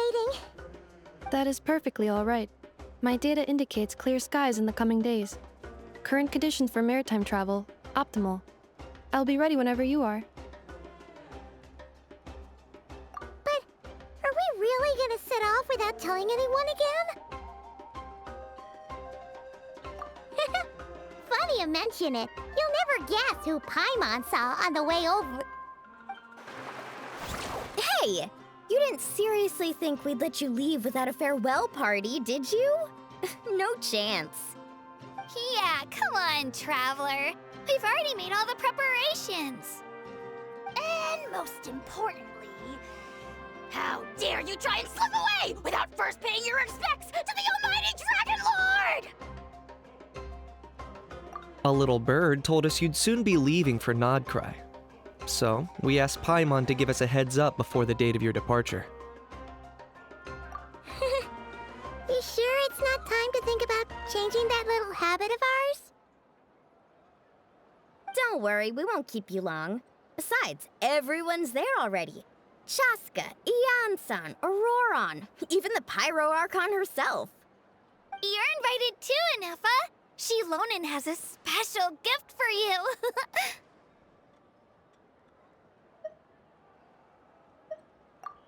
waiting. That is perfectly all right. My data indicates clear skies in the coming days. Current conditions for maritime travel, optimal. I'll be ready whenever you are. But are we really gonna set off without telling anyone again? Funny you mention it. You'll never guess who Paimon saw on the way over. Hey! You didn't seriously think we'd let you leave without a farewell party, did you? No chance. Yeah, come on, Traveler. We've already made all the preparations. And most importantly, how dare you try and slip away without first paying your respects to the almighty Dragon Lord! A little bird told us you'd soon be leaving for Nodcry. So, we asked Paimon to give us a heads up before the date of your departure. You sure it's not time to think about changing that little habit of ours? Don't worry, we won't keep you long. Besides, everyone's there already. Chaska, Ian-san, Auroron, even the Pyro Archon herself. You're invited too, Anefa. Shilonen has a special gift for you.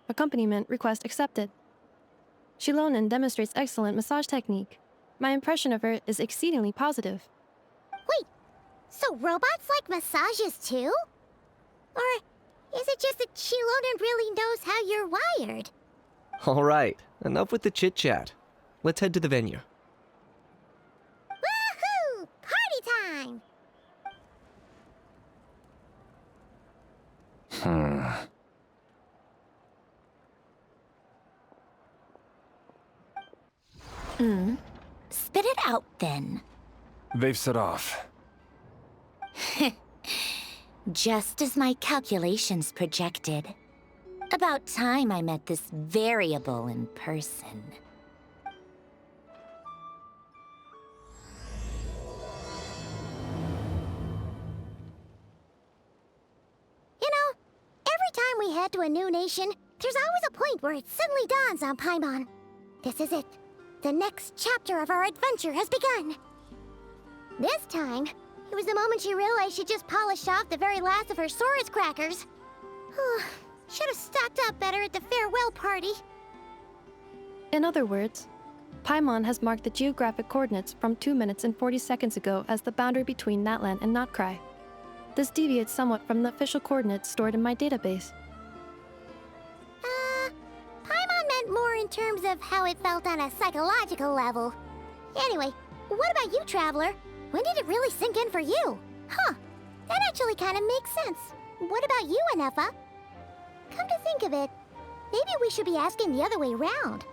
Accompaniment request accepted. Shilonen demonstrates excellent massage technique. My impression of her is exceedingly positive. Wait, so robots like massages too? Or is it just that Shilonen really knows how you're wired? Alright, enough with the chit-chat. Let's head to the venue. Woohoo! Party time! Spit it out then. They've set off. Just as my calculations projected. About time I met this variable in person. You know, every time we head to a new nation, there's always a point where it suddenly dawns on Paimon. This is it. The next chapter of our adventure has begun. This time, it was the moment she realized she just polished off the very last of her Saurus crackers. Should have stocked up better at the farewell party. In other words, Paimon has marked the geographic coordinates from 2 minutes and 40 seconds ago as the boundary between Natlan and Notcry. This deviates somewhat from the official coordinates stored in my database. Paimon meant more in terms of how it felt on a psychological level. Anyway, what about you, Traveler? When did it really sink in for you? Huh, that actually kind of makes sense. What about you, Anefa? Come to think of it, maybe we should be asking the other way around.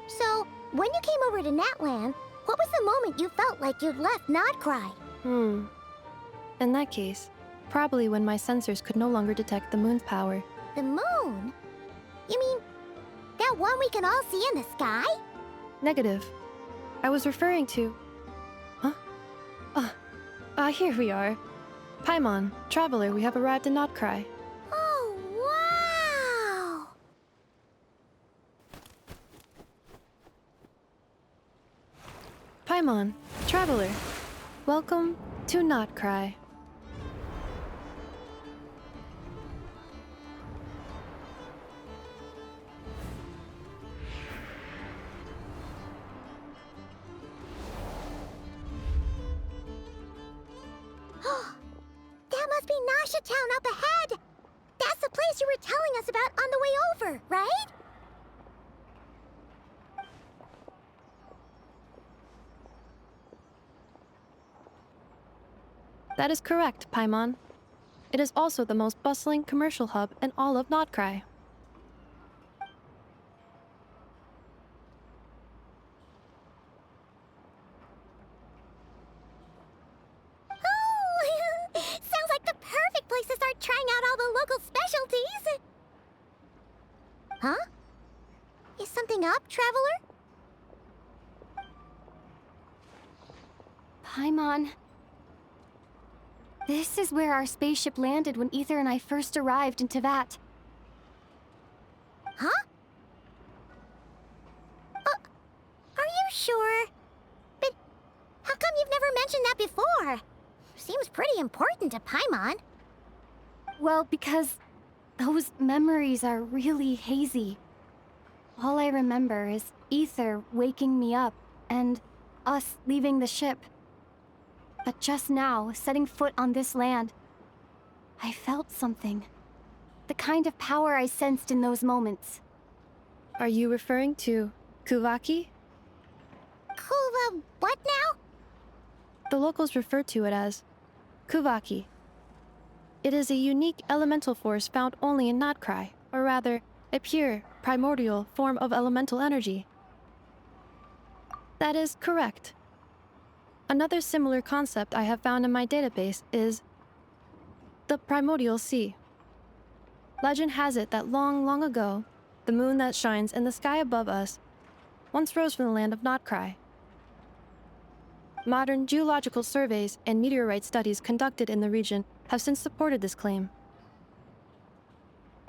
So, when you came over to Natlan, what was the moment you felt like you'd left Nodcry? In that case, probably when my sensors could no longer detect the moon's power. The moon? You mean, that one we can all see in the sky? Negative. I was referring to... Here we are. Paimon, Traveler, we have arrived in Notcry. Oh, wow! Paimon, Traveler, welcome to Notcry. That must be Nasha Town up ahead! That's the place you were telling us about on the way over, right? That is correct, Paimon. It is also the most bustling commercial hub in all of Notcry. Sounds like the perfect place to start trying out all the local specialties! Huh? Is something up, Traveler? Paimon. This is where our spaceship landed when Ether and I first arrived in Tevat. Huh? mentioned that before? Seems pretty important to Paimon. Well, because those memories are really hazy. All I remember is Ether waking me up and us leaving the ship. But just now, setting foot on this land, I felt something. The kind of power I sensed in those moments. Are you referring to Kuvaki? Kuva, what now? The locals refer to it as Kuvaki. It is a unique elemental force found only in Notcry, or rather, a pure, primordial form of elemental energy. That is correct. Another similar concept I have found in my database is the primordial sea. Legend has it that long, long ago, the moon that shines in the sky above us once rose from the land of Notcry. Modern geological surveys and meteorite studies conducted in the region have since supported this claim.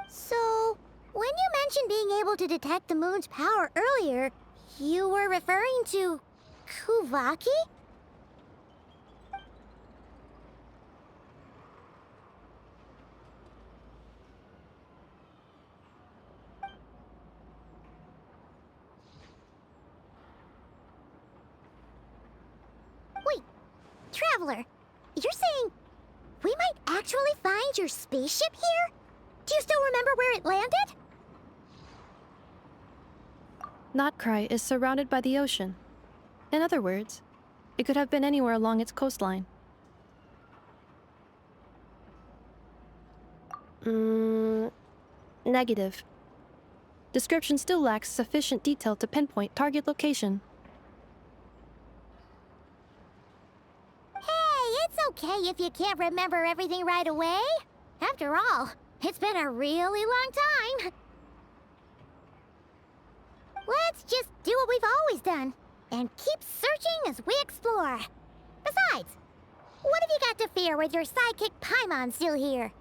So, when you mentioned being able to detect the moon's power earlier, you were referring to Kuvaki? Wait, Traveler, you're saying we might actually find your spaceship here? Do you still remember where it landed? Notcry is surrounded by the ocean. In other words, it could have been anywhere along its coastline. Negative. Description still lacks sufficient detail to pinpoint target location. Hey, it's okay if you can't remember everything right away. After all, it's been a really long time. Let's just do what we've always done, and keep searching as we explore. Besides, what have you got to fear with your sidekick Paimon still here?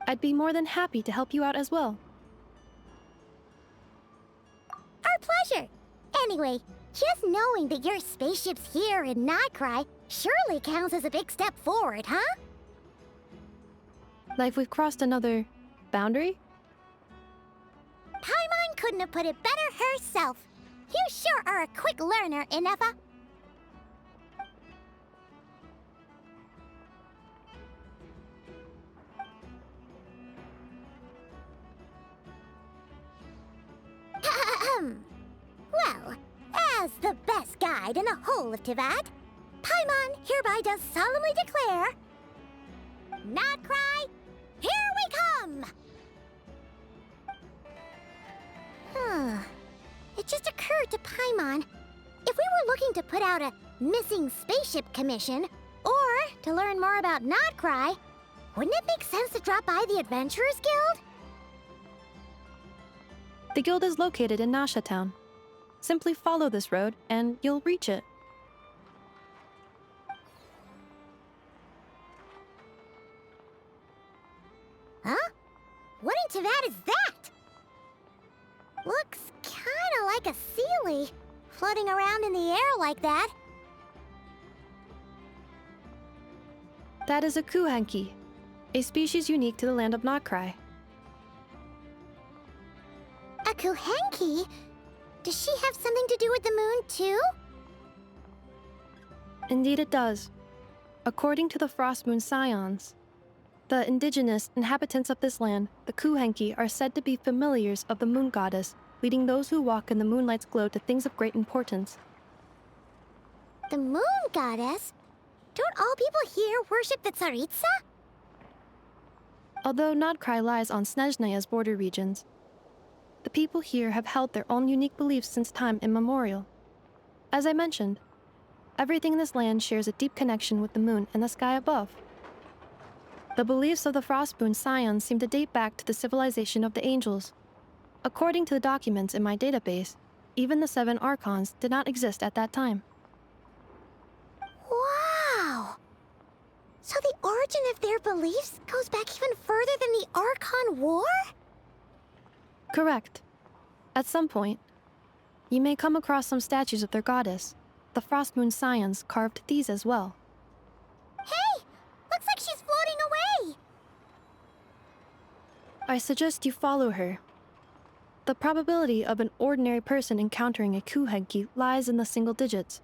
I'd be more than happy to help you out as well. Our pleasure. Anyway, just knowing that your spaceship's here in Notcry surely counts as a big step forward, huh? Like we've crossed another boundary? Paimon couldn't have put it better herself. You sure are a quick learner, Inefa. Well, as the best guide in the whole of Tivat, Paimon hereby does solemnly declare, Notcry, here we come! It just occurred to Paimon, if we were looking to put out a missing spaceship commission, or to learn more about Notcry, wouldn't it make sense to drop by the Adventurers Guild? The guild is located in Nasha Town. Simply follow this road and you'll reach it. Huh? What in Tivat is that? Looks kinda like a Sealy, floating around in the air like that. That is a Kuhanki, a species unique to the land of Notcry. A Kuhenki? Does she have something to do with the moon, too? Indeed it does. According to the Frost Moon Scions, the indigenous inhabitants of this land, the Kuhenki, are said to be familiars of the moon goddess, leading those who walk in the moonlight's glow to things of great importance. The moon goddess? Don't all people here worship the Tsaritsa? Although Notcry lies on Snezhnaya's border regions, the people here have held their own unique beliefs since time immemorial. As I mentioned, everything in this land shares a deep connection with the moon and the sky above. The beliefs of the Frostmoon Scions seem to date back to the civilization of the angels. According to the documents in my database, even the 7 Archons did not exist at that time. Wow! So the origin of their beliefs goes back even further than the Archon War? Correct. At some point, you may come across some statues of their goddess, The Frost Moon Scions carved these as well. Hey! Looks like she's floating away! I suggest you follow her. The probability of an ordinary person encountering a Kuhenki lies in the single digits.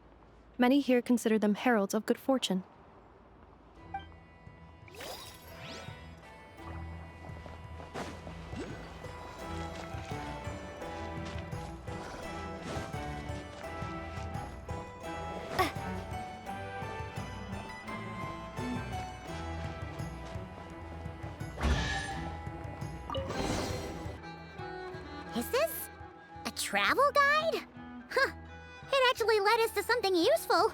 Many here consider them heralds of good fortune. Is this a travel guide? Huh. It actually led us to something useful.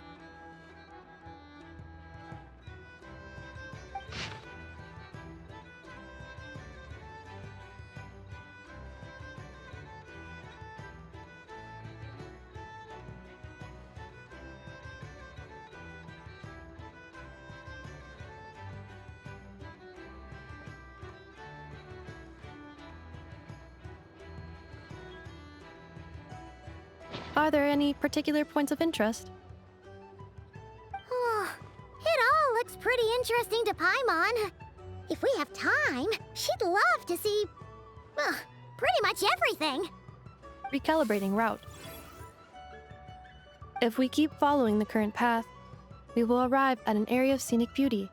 Are there any particular points of interest? Oh, it all looks pretty interesting to Paimon. If we have time, she'd love to see, pretty much everything. Recalibrating route. If we keep following the current path, we will arrive at an area of scenic beauty.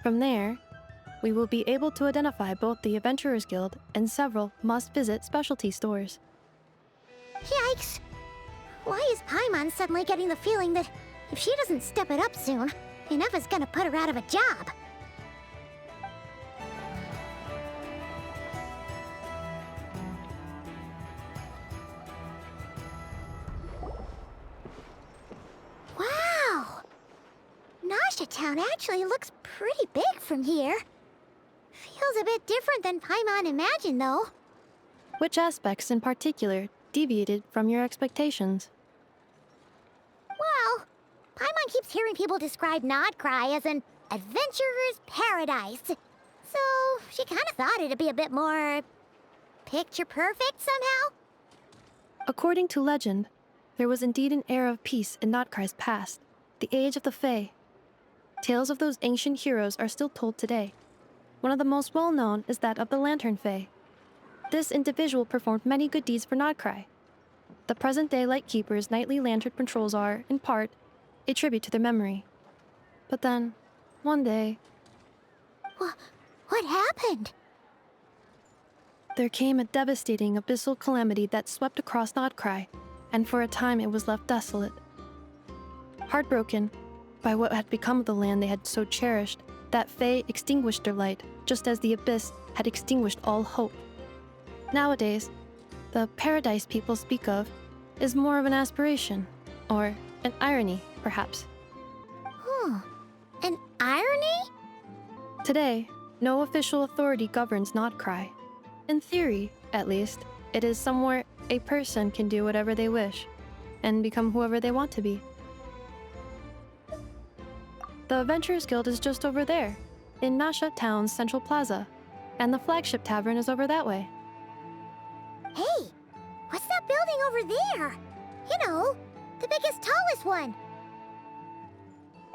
From there, we will be able to identify both the Adventurers Guild and several must-visit specialty stores. Yikes! Why is Paimon suddenly getting the feeling that if she doesn't step it up soon, Ineva's gonna put her out of a job? Wow! Nasha Town actually looks pretty big from here. Feels a bit different than Paimon imagined, though. Which aspects in particular deviated from your expectations? Well, Paimon keeps hearing people describe Nodcry as an adventurer's paradise. So she kind of thought it'd be a bit more picture perfect somehow. According to legend, there was indeed an era of peace in Notcry's past, the age of the Fae. Tales of those ancient heroes are still told today. One of the most well-known is that of the Lantern Fae. This individual performed many good deeds for Nodcry. The present-day Lightkeeper's nightly lantern patrols are, in part, a tribute to their memory. But then, one day, What happened? there came a devastating abyssal calamity that swept across Nodcry, and for a time it was left desolate. Heartbroken by what had become of the land they had so cherished, that Fae extinguished their light, just as the abyss had extinguished all hope. Nowadays, the paradise people speak of is more of an aspiration, or an irony, perhaps. An irony? Today, no official authority governs Nodcry. In theory, at least, it is somewhere a person can do whatever they wish, and become whoever they want to be. The Adventurers Guild is just over there, in Nasha Town's Central Plaza, and the flagship tavern is over that way. Hey, what's that building over there? You know, the biggest, tallest one.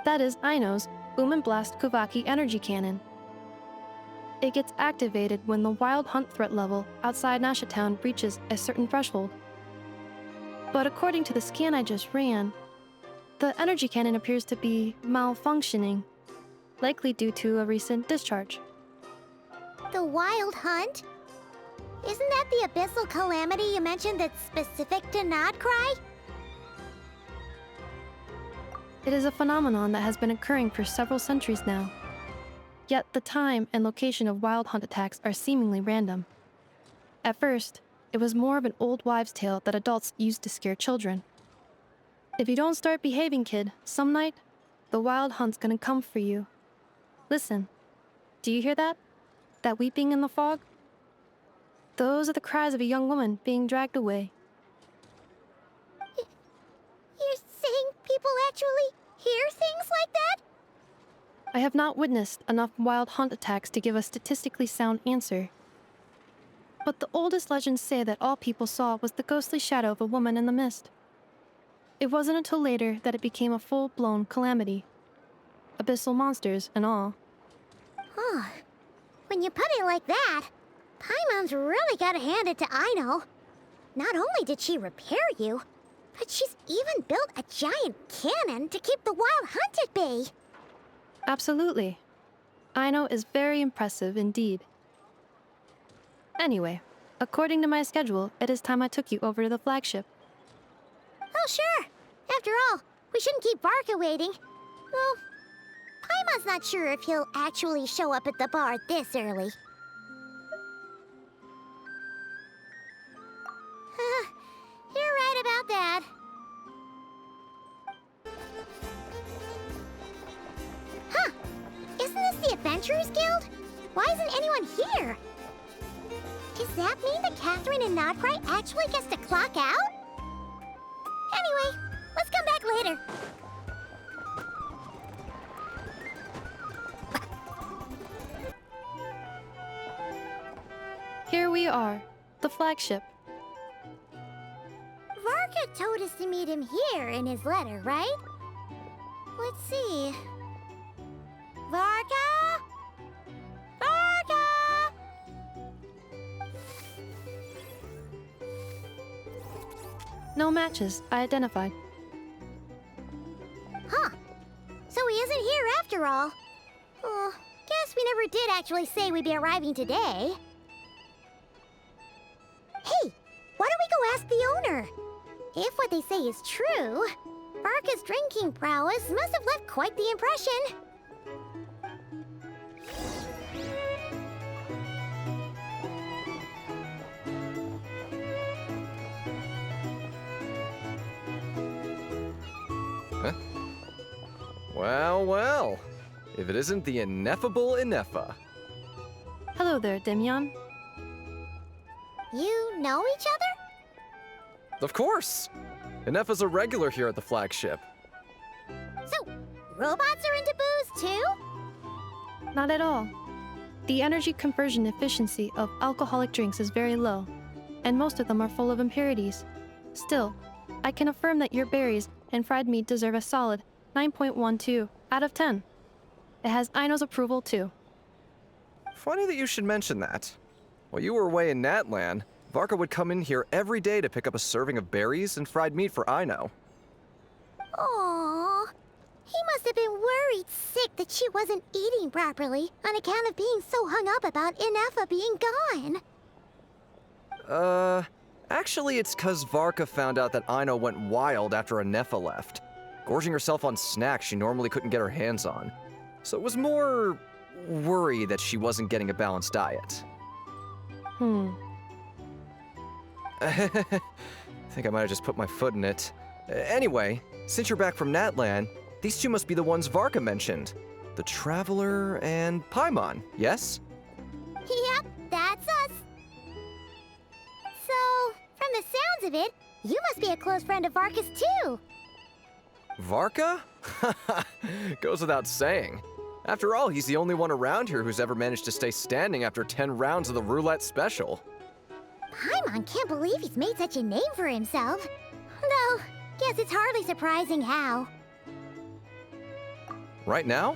That is Aino's Boom and Blast Kuvaki energy cannon. It gets activated when the wild hunt threat level outside Nasha Town reaches a certain threshold. But according to the scan I just ran, the energy cannon appears to be malfunctioning, likely due to a recent discharge. The Wild Hunt? Isn't that the abyssal calamity you mentioned that's specific to Nodcry? It is a phenomenon that has been occurring for several centuries now. Yet the time and location of wild hunt attacks are seemingly random. At first, it was more of an old wives' tale that adults used to scare children. If you don't start behaving, kid, some night, the wild hunt's gonna come for you. Listen, do you hear that? That weeping in the fog? Those are the cries of a young woman being dragged away. You're saying people actually hear things like that? I have not witnessed enough wild hunt attacks to give a statistically sound answer. But the oldest legends say that all people saw was the ghostly shadow of a woman in the mist. It wasn't until later that it became a full-blown calamity. Abyssal monsters and all. Oh, when you put it like that, Paimon's really gotta hand it to Aino. Not only did she repair you, but she's even built a giant cannon to keep the wild hunt at bay. Absolutely. Aino is very impressive indeed. Anyway, according to my schedule, it is time I took you over to the flagship. Oh, sure. After all, we shouldn't keep Varka waiting. Well, Paimon's not sure if he'll actually show up at the bar this early. You're right about that. Huh. Isn't this the Adventurers Guild? Why isn't anyone here? Does that mean that Catherine and Nodcry actually gets to clock out? Anyway, let's come back later. Here we are, the flagship. Varka told us to meet him here in his letter, right? Let's see. Varka? Varka! No matches, I identified. Huh. So he isn't here after all. Oh, guess we never did actually say we'd be arriving today. Hey, why don't we go ask the owner? If what they say is true, Varka's drinking prowess must have left quite the impression. Well, well. If it isn't the ineffable Ineffa. Hello there, Demyon. You know each other? Of course! Ineffa's a regular here at the flagship. So, robots are into booze too? Not at all. The energy conversion efficiency of alcoholic drinks is very low, and most of them are full of impurities. Still, I can affirm that your berries and fried meat deserve a solid 9.12 out of 10. It has Aino's approval too. Funny that you should mention that. While you were away in Natlan, Varka would come in here every day to pick up a serving of berries and fried meat for Aino. Aww. He must have been worried sick that she wasn't eating properly on account of being so hung up about Ineffa being gone. Actually it's 'cause Varka found out that Aino went wild after Ineffa left, gorging herself on snacks she normally couldn't get her hands on. So it was more worry that she wasn't getting a balanced diet. I think I might have just put my foot in it. Anyway, since you're back from Natlan, these two must be the ones Varka mentioned. The Traveler and Paimon, yes? Yep, that's us. So, from the sounds of it, you must be a close friend of Varka's too. Varka? Goes without saying. After all, he's the only one around here who's ever managed to stay standing after 10 rounds of the roulette special. Paimon can't believe he's made such a name for himself. Though, guess it's hardly surprising how. Right now?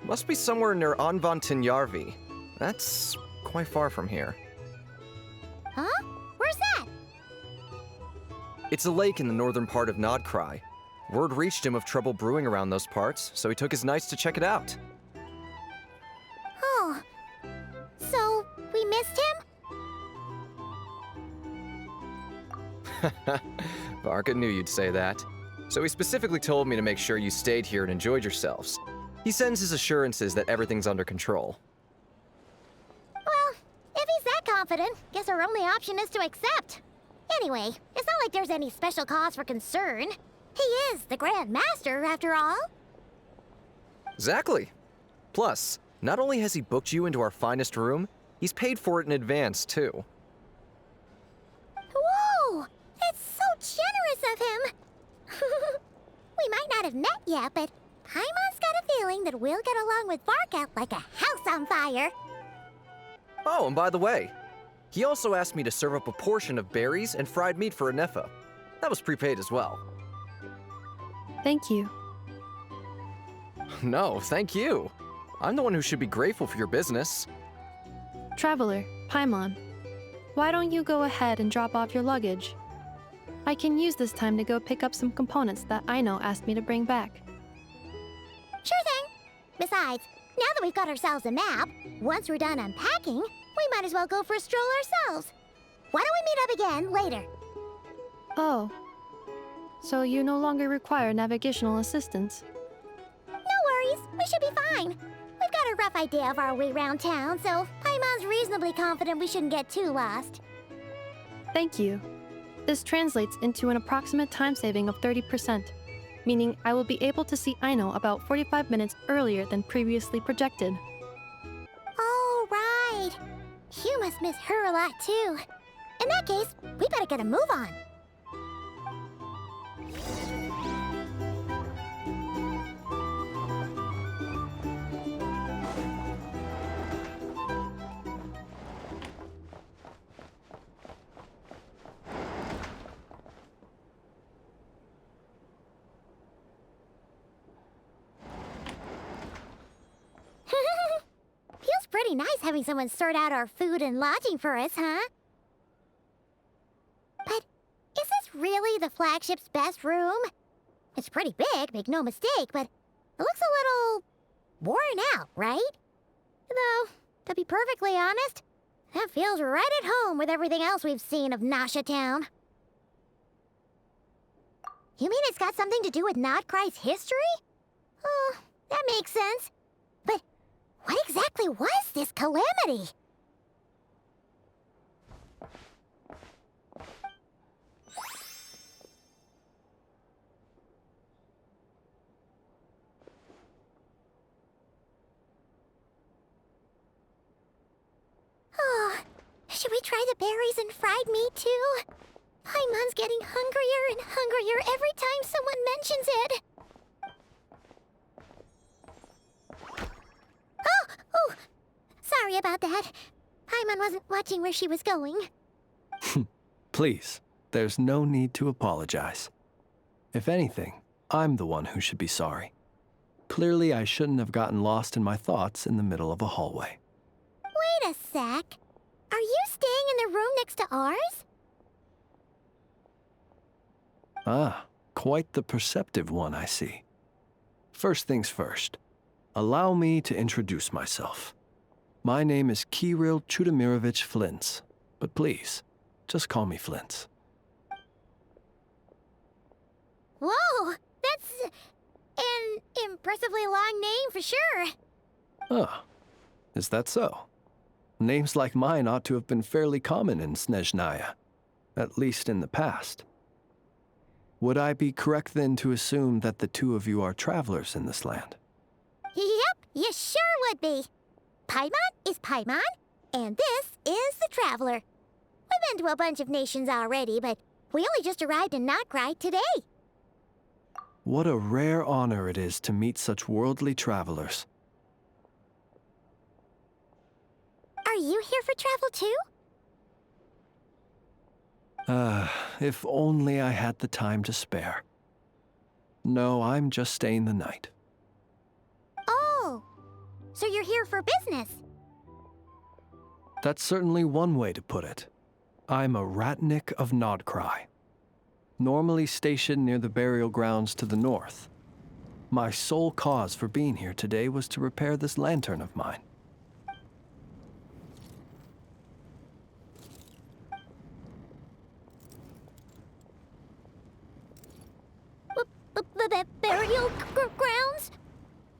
Must be somewhere near Anvantinyarvi. That's quite far from here. Huh? Where's that? It's a lake in the northern part of Nodcry. Word reached him of trouble brewing around those parts, so he took his knights to check it out. Oh. So, we missed him? Varka knew you'd say that. So he specifically told me to make sure you stayed here and enjoyed yourselves. He sends his assurances that everything's under control. Well, if he's that confident, guess our only option is to accept. Anyway, it's not like there's any special cause for concern. He is the Grand Master, after all. Exactly. Plus, not only has he booked you into our finest room, he's paid for it in advance, too. Whoa! It's so generous of him! We might not have met yet, but Paimon's got a feeling that we'll get along with Varka like a house on fire. Oh, and by the way, he also asked me to serve up a portion of berries and fried meat for Ineffa. That was prepaid as well. Thank you. No, thank you. I'm the one who should be grateful for your business. Traveler, Paimon, why don't you go ahead and drop off your luggage? I can use this time to go pick up some components that Aino asked me to bring back. Sure thing. Besides, now that we've got ourselves a map, once we're done unpacking, we might as well go for a stroll ourselves. Why don't we meet up again later? Oh. So you no longer require navigational assistance? No worries, we should be fine. We've got a rough idea of our way around town, so Paimon's reasonably confident we shouldn't get too lost. Thank you. This translates into an approximate time saving of 30%, meaning I will be able to see Aino about 45 minutes earlier than previously projected. Oh, right. You must miss her a lot, too. In that case, we better get a move on. Feels pretty nice having someone sort out our food and lodging for us, huh? But is this really the flagship's best room? It's pretty big, make no mistake, but it looks a little worn out, right? Though, to be perfectly honest, that feels right at home with everything else we've seen of Nasha Town. You mean it's got something to do with Nodcry's history? Oh, that makes sense. But what exactly was this calamity? Oh, should we try the berries and fried meat too? Paimon's getting hungrier and hungrier every time someone mentions it. Oh, sorry about that. Paimon wasn't watching where she was going. Please, there's no need to apologize. If anything, I'm the one who should be sorry. Clearly, I shouldn't have gotten lost in my thoughts in the middle of a hallway. Wait a sec. Are you staying in the room next to ours? Ah, quite the perceptive one, I see. First things first, allow me to introduce myself. My name is Kirill Chudamirovich Flintz, but please, just call me Flintz. Whoa, that's an impressively long name for sure. Ah, is that so? Names like mine ought to have been fairly common in Snezhnaya, at least in the past. Would I be correct then to assume that the two of you are travelers in this land? Yep, you sure would be. Paimon is Paimon, and this is the Traveler. We've been to a bunch of nations already, but we only just arrived in Nodcry today. What a rare honor it is to meet such worldly travelers. Are you here for travel too? If only I had the time to spare. No, I'm just staying the night. Oh, so you're here for business? That's certainly one way to put it. I'm a Ratnik of Nodcry, normally stationed near the burial grounds to the north. My sole cause for being here today was to repair this lantern of mine. Burial grounds?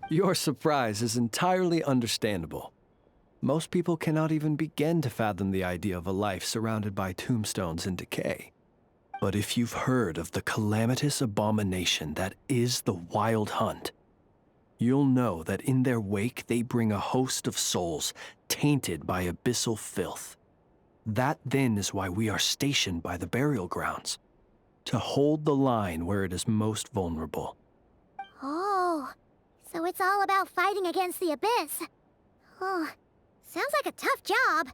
Your surprise is entirely understandable. Most people cannot even begin to fathom the idea of a life surrounded by tombstones and decay. But if you've heard of the calamitous abomination that is the Wild Hunt, you'll know that in their wake they bring a host of souls tainted by abyssal filth. That then is why we are stationed by the burial grounds, to hold the line where it is most vulnerable. Oh, so it's all about fighting against the abyss. Oh, sounds like a tough job.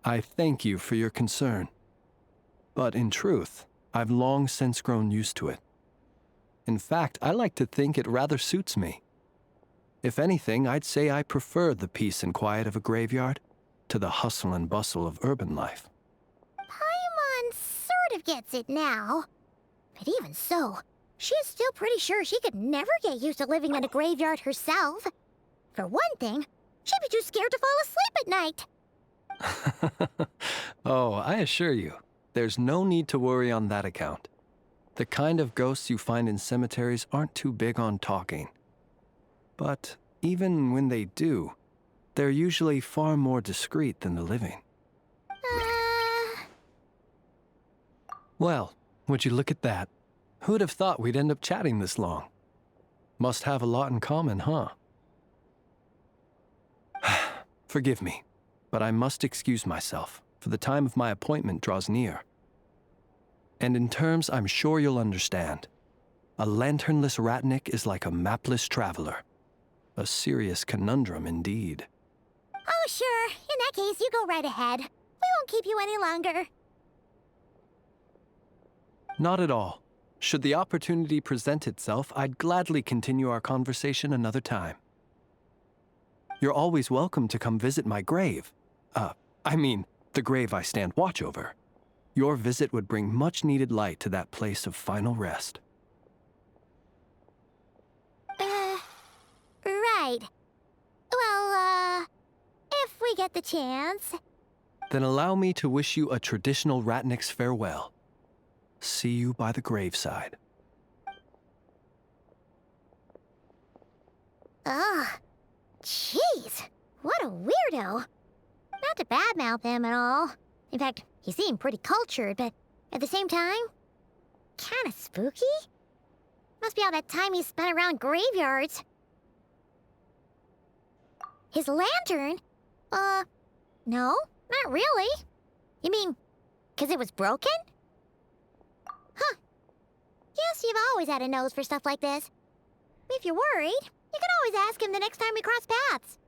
I thank you for your concern. But in truth, I've long since grown used to it. In fact, I like to think it rather suits me. If anything, I'd say I prefer the peace and quiet of a graveyard to the hustle and bustle of urban life. Paimon sort of gets it now. But even so, she's still pretty sure she could never get used to living in a graveyard herself. For one thing, she'd be too scared to fall asleep at night. Oh, I assure you, there's no need to worry on that account. The kind of ghosts you find in cemeteries aren't too big on talking. But even when they do, they're usually far more discreet than the living. Well, would you look at that? Who'd have thought we'd end up chatting this long? Must have a lot in common, huh? Forgive me, but I must excuse myself, for the time of my appointment draws near. And in terms I'm sure you'll understand, a lanternless ratnik is like a mapless traveler. A serious conundrum indeed. Oh, sure. In that case, you go right ahead. We won't keep you any longer. Not at all. Should the opportunity present itself, I'd gladly continue our conversation another time. You're always welcome to come visit my grave. I mean, the grave I stand watch over. Your visit would bring much-needed light to that place of final rest. Right. Well, if we get the chance. Then allow me to wish you a traditional ratnik's farewell. See you by the graveside. Ugh. Jeez. What a weirdo. Not to badmouth him at all. In fact, he seemed pretty cultured, but at the same time, kinda spooky? Must be all that time he spent around graveyards. His lantern? No, not really. You mean, 'cause it was broken? Huh. Guess you've always had a nose for stuff like this. If you're worried, you can always ask him the next time we cross paths.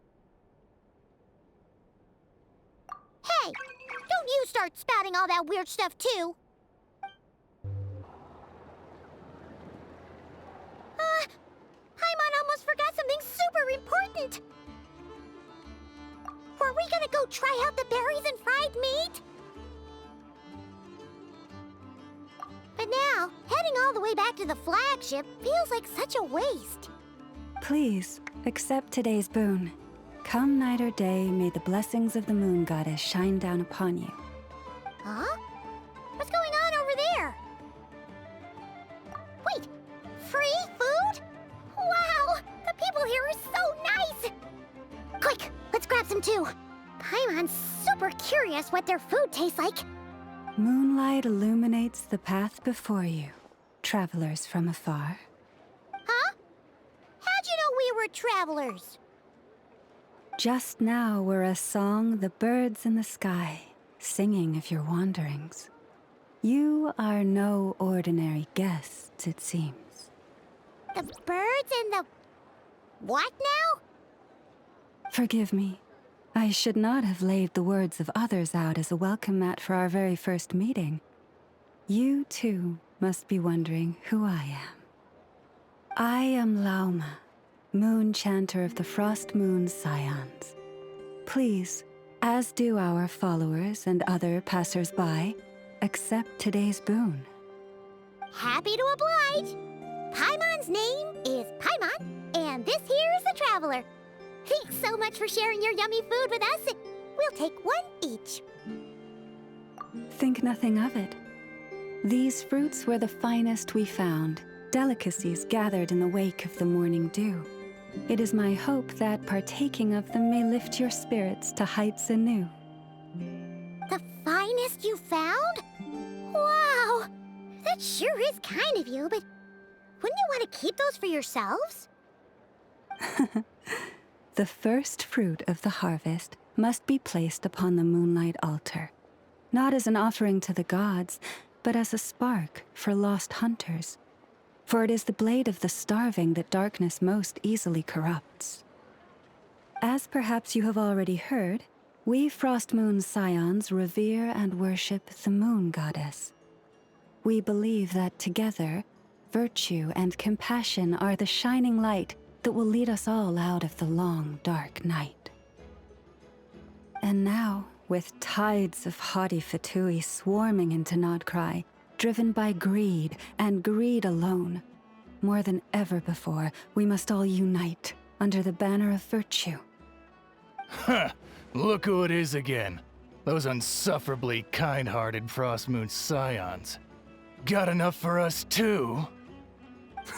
Hey, don't you start spouting all that weird stuff too. Paimon almost forgot something super important. Were we gonna go try out the berries and fried meat? But now, heading all the way back to the flagship feels like such a waste. Please, accept today's boon. Come night or day, may the blessings of the moon goddess shine down upon you. Huh? What's going on over there? Wait, free food? Wow, the people here are so nice! Quick, let's grab some too. Paimon's super curious what their food tastes like. Moonlight illuminates the path before you, travelers from afar. Huh? How'd you know we were travelers? Just now were a song the birds in the sky, singing of your wanderings. You are no ordinary guests, it seems. The birds and the... what now? Forgive me. I should not have laid the words of others out as a welcome mat for our very first meeting. You, too, must be wondering who I am. I am Lauma, moon chanter of the Frost Moon's scions. Please, as do our followers and other passers-by, accept today's boon. Happy to oblige. Paimon's name is Paimon, and this here is the Traveler. Thanks so much for sharing your yummy food with us. We'll take one each. Think nothing of it. These fruits were the finest we found, delicacies gathered in the wake of the morning dew. It is my hope that partaking of them may lift your spirits to heights anew. The finest you found? Wow! That sure is kind of you, but wouldn't you want to keep those for yourselves? The first fruit of the harvest must be placed upon the moonlight altar, not as an offering to the gods, but as a spark for lost hunters. For it is the blade of the starving that darkness most easily corrupts. As perhaps you have already heard, We Frost Moon Scions revere and worship the Moon Goddess. We believe that together, virtue and compassion are the shining light that will lead us all out of the long, dark night. And now, with tides of haughty Fatui swarming into Nodcry, driven by greed and greed alone, more than ever before, we must all unite under the banner of virtue. Huh! Look who it is again. Those unsufferably kind-hearted Frost Moon Scions. Got enough for us too?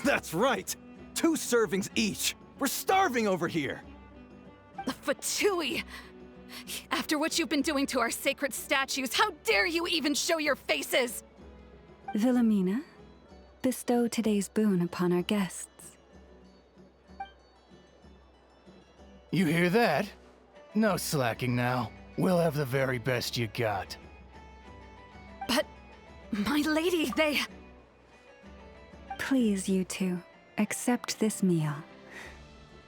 That's right! 2 servings each! We're starving over here! Fatui! After what you've been doing to our sacred statues, how dare you even show your faces? Wilhelmina, bestow today's boon upon our guests. You hear that? No slacking now. We'll have the very best you got. But, my lady, they... Please, you two, accept this meal.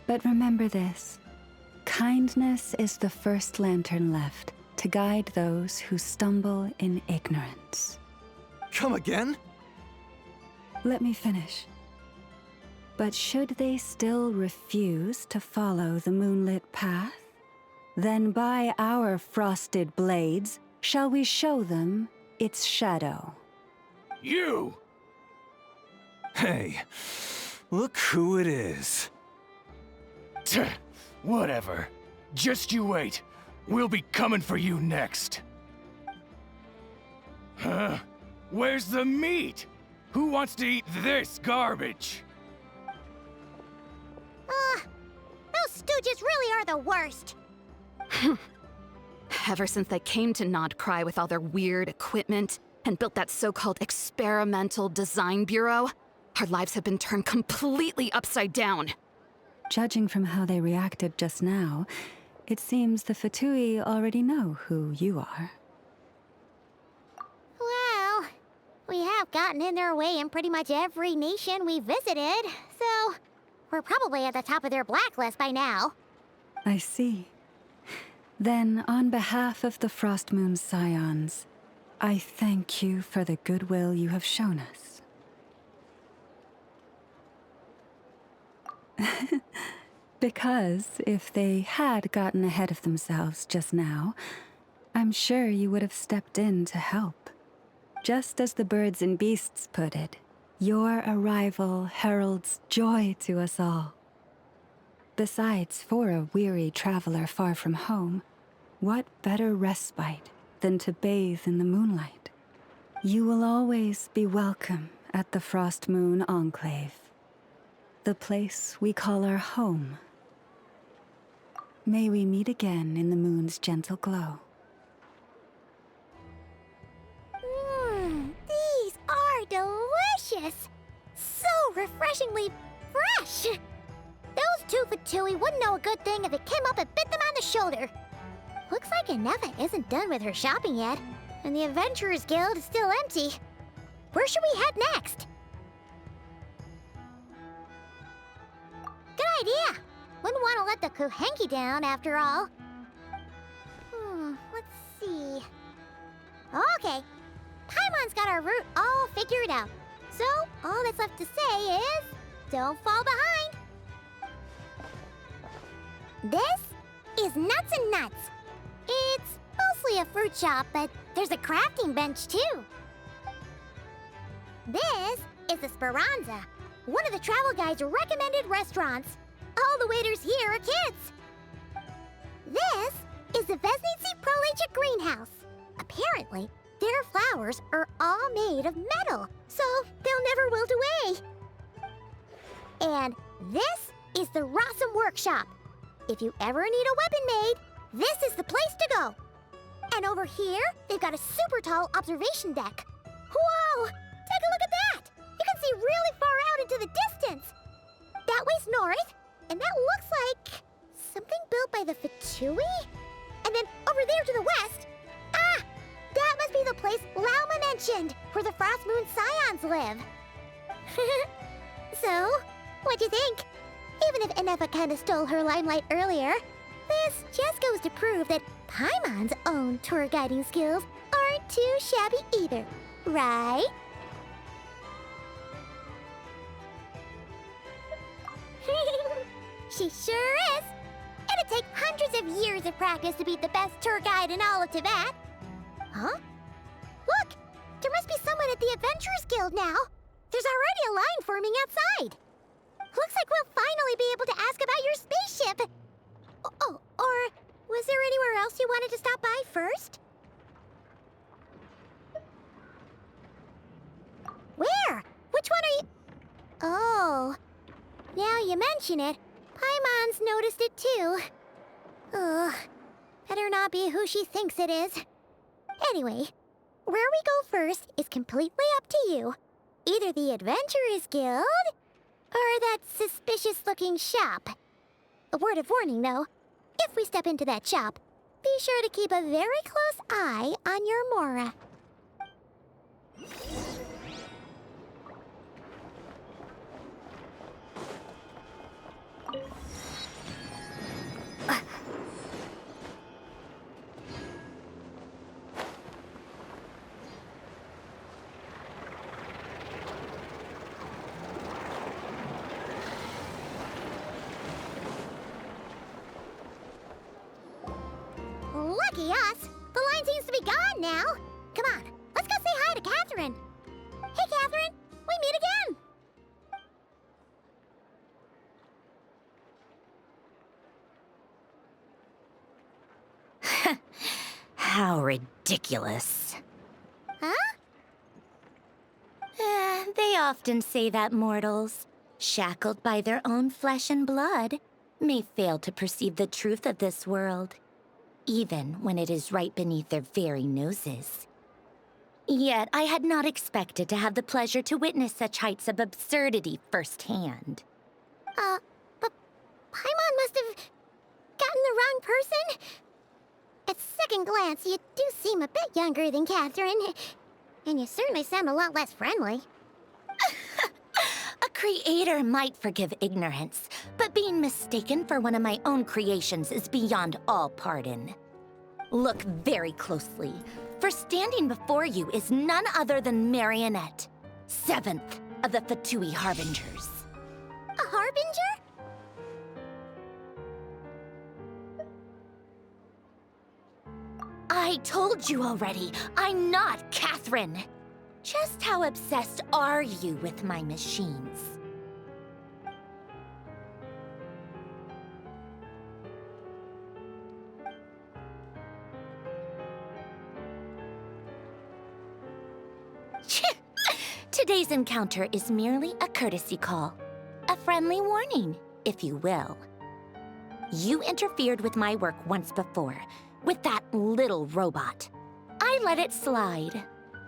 But remember this. Kindness is the first lantern left to guide those who stumble in ignorance. Come again? Let me finish. But should they still refuse to follow the moonlit path, then by our frosted blades shall we show them its shadow. You! Hey, look who it is. Tch, whatever. Just you wait. We'll be coming for you next. Huh? Where's the meat? Who wants to eat this garbage? Those stooges really are the worst. Ever since they came to Nodcry with all their weird equipment and built that so-called experimental design bureau, our lives have been turned completely upside down. Judging from how they reacted just now, it seems the Fatui already know who you are. Well, we have gotten in their way in pretty much every nation we visited, so we're probably at the top of their blacklist by now. I see. Then, on behalf of the Frost Moon Scions, I thank you for the goodwill you have shown us. Because if they had gotten ahead of themselves just now, I'm sure you would have stepped in to help. Just as the birds and beasts put it, your arrival heralds joy to us all. Besides, for a weary traveler far from home, what better respite than to bathe in the moonlight? You will always be welcome at the Frost Moon Enclave, the place we call our home. May we meet again in the moon's gentle glow. These are delicious! So refreshingly fresh! Those 2 Fatui wouldn't know a good thing if it came up and bit them on the shoulder. Looks like Inefa isn't done with her shopping yet, and the Adventurers Guild is still empty. Where should we head next? Good idea! Wouldn't want to let the Kuhenki down, after all. Let's see... Okay, Paimon's got our route all figured out. So, all that's left to say is... don't fall behind! This is Nuts and Nuts. It's mostly a fruit shop, but there's a crafting bench too. This is the Speranza, one of the travel guide's recommended restaurants. All the waiters here are kids. This is the Vesnitsi Prolegic Greenhouse. Apparently, their flowers are all made of metal, so they'll never wilt away. And this is the Rossum Workshop. If you ever need a weapon made, this is the place to go. And over here, they've got a super tall observation deck. Whoa! Take a look at that! You can see really far out into the distance. That way's north, and that looks like something built by the Fatui? And then over there to the west, that must be the place Lauma mentioned, where the Frost Moon Scions live. So, what'd you think? Even if Inefa kinda stole her limelight earlier, This just goes to prove that Paimon's own tour guiding skills aren't too shabby either, right? She sure is! It'd take hundreds of years of practice to be the best tour guide in all of Tibet. Huh? Look! There must be someone at the Adventurers Guild now. There's already a line forming outside. Looks like we'll finally be able to ask about your spaceship. Oh, or was there anywhere else you wanted to stop by first? Where? Which one are you... Oh, now you mention it, Paimon's noticed it too. Ugh, better not be who she thinks it is. Anyway, where we go first is completely up to you. Either the Adventurers Guild, or that suspicious-looking shop. A word of warning, though. If we step into that shop, be sure to keep a very close eye on your Mora. Lucky us! The line seems to be gone now. Come on, let's go say hi to Catherine. Hey, Catherine, we meet again. How ridiculous. Huh? They often say that mortals, shackled by their own flesh and blood, may fail to perceive the truth of this world, even when it is right beneath their very noses. Yet I had not expected to have the pleasure to witness such heights of absurdity firsthand. But Paimon must have gotten the wrong person? At second glance, you do seem a bit younger than Catherine, and you certainly sound a lot less friendly. A creator might forgive ignorance, but being mistaken for one of my own creations is beyond all pardon. Look very closely, for standing before you is none other than Marionette, 7th of the Fatui Harbingers. A Harbinger? I told you already, I'm not Catherine. Just how obsessed are you with my machines? Today's encounter is merely a courtesy call. A friendly warning, if you will. You interfered with my work once before, with that little robot. I let it slide.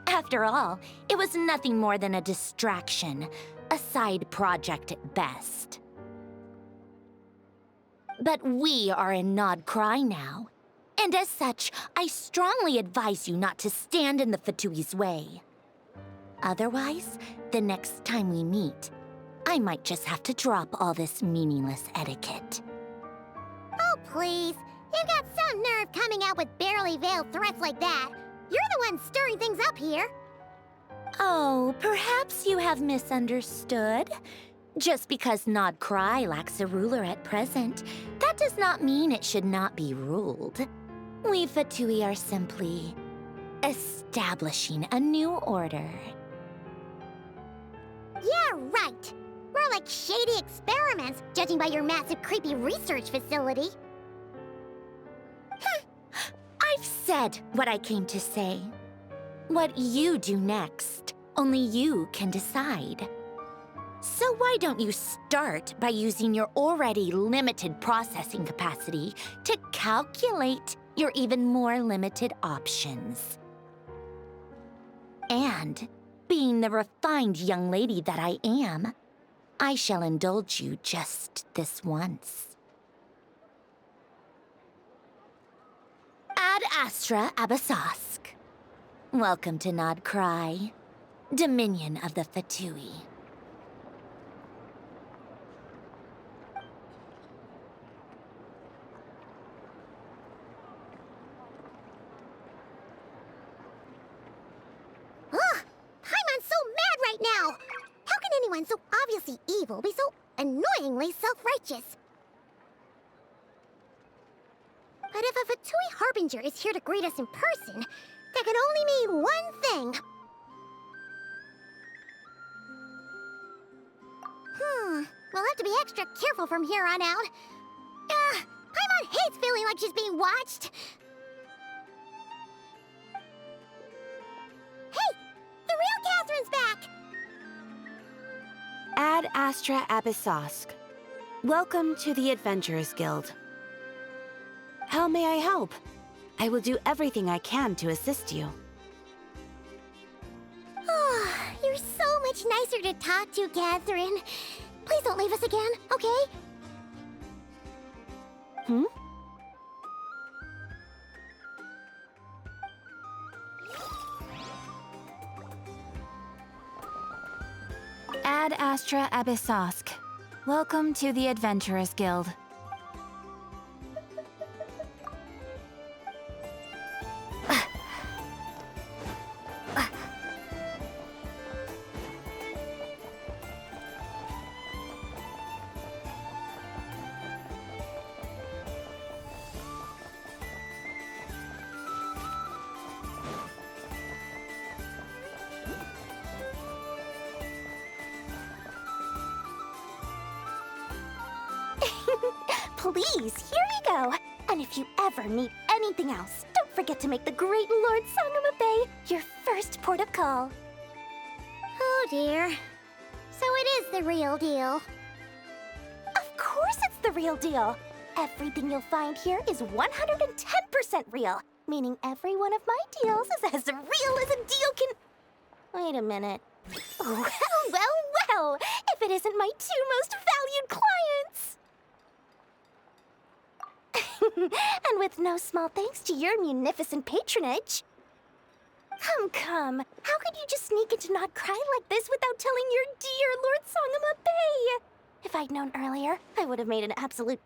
After all, it was nothing more than a distraction, a side project at best. But we are in Nod Cry now, and as such, I strongly advise you not to stand in the Fatui's way. Otherwise, the next time we meet, I might just have to drop all this meaningless etiquette. Oh, please. You've got some nerve coming out with barely veiled threats like that. You're the one stirring things up here. Oh, perhaps you have misunderstood. Just because Nod Cry lacks a ruler at present, that does not mean it should not be ruled. We Fatui are simply establishing a new order. Yeah, right. We're like shady experiments, judging by your massive, creepy research facility. I've said what I came to say. What you do next, only you can decide. So why don't you start by using your already limited processing capacity to calculate your even more limited options? And, being the refined young lady that I am, I shall indulge you just this once. Ad Astra Abasask. Welcome to Nod Cry, Dominion of the Fatui. someone so obviously evil be so annoyingly self-righteous? But if a Fatui Harbinger is here to greet us in person, that can only mean one thing. We'll have to be extra careful from here on out. Paimon hates feeling like she's being watched. Hey! The real Catherine's back! Ad Astra Abyssosk. Welcome to the Adventurers Guild. How may I help? I will do everything I can to assist you. Oh, you're so much nicer to talk to, Catherine. Please don't leave us again, okay? Ad Astra Abyssosk. Welcome to the Adventurers Guild. Please, here we go. And if you ever need anything else, don't forget to make the great Lord Sangama Bay your first port of call. Oh dear. So it is the real deal. Of course it's the real deal. Everything you'll find here is 110% real, meaning every one of my deals is as real as a deal can... Wait a minute. Well, if it isn't my two most valued clients! And with no small thanks to your munificent patronage. Come. How could you just sneak into Not Cry like this without telling your dear Lord Sangama Bay? If I'd known earlier, I would have made an absolute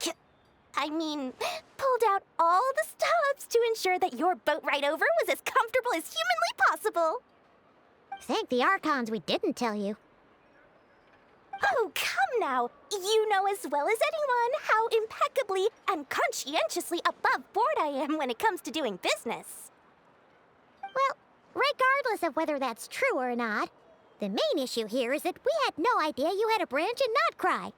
pulled out all the stops to ensure that your boat ride over was as comfortable as humanly possible. Thank the Archons we didn't tell you. Oh, come now! You know as well as anyone how impeccably and conscientiously above board I am when it comes to doing business. Well, regardless of whether that's true or not, the main issue here is that we had no idea you had a branch in Notcry.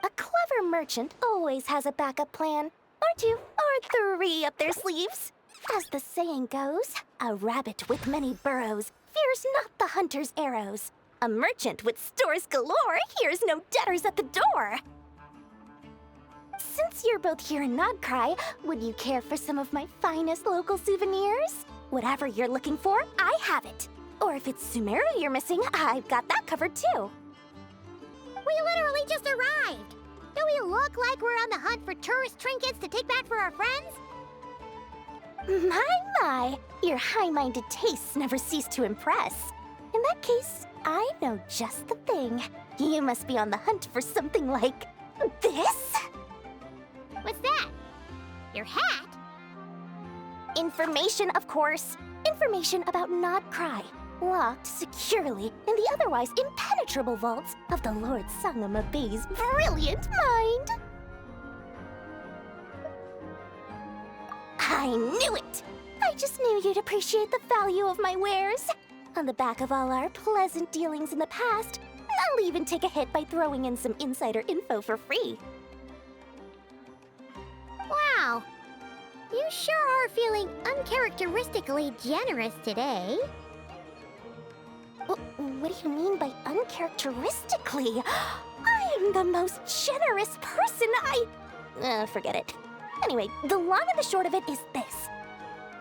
A clever merchant always has a backup plan, or two, or three up their sleeves. As the saying goes, a rabbit with many burrows fears not the hunter's arrows. A merchant with stores galore hears no debtors at the door. Since you're both here in Nodcry, would you care for some of my finest local souvenirs? Whatever you're looking for, I have it. Or if it's Sumeru you're missing, I've got that covered too. We literally just arrived. Do we look like we're on the hunt for tourist trinkets to take back for our friends? My, your high-minded tastes never cease to impress. In that case, I know just the thing. You must be on the hunt for something like this? What's that? Your hat? Information, of course. Information about Nodcry, locked securely in the otherwise impenetrable vaults of the Lord Sangama Bay's brilliant mind. I knew it! I just knew you'd appreciate the value of my wares. On the back of all our pleasant dealings in the past, I'll even take a hit by throwing in some insider info for free. Wow. You sure are feeling uncharacteristically generous today. What do you mean by uncharacteristically? I am the most generous person forget it. Anyway, the long and the short of it is this.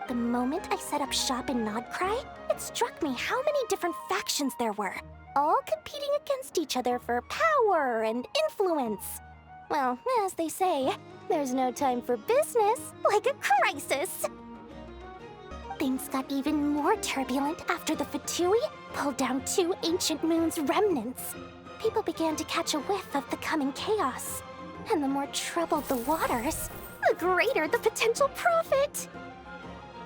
The moment I set up shop in Nodcry, it struck me how many different factions there were, all competing against each other for power and influence. Well, as they say, there's no time for business like a crisis. Things got even more turbulent after the Fatui pulled down 2 ancient moon's remnants. People began to catch a whiff of the coming chaos. And the more troubled the waters, the greater the potential profit.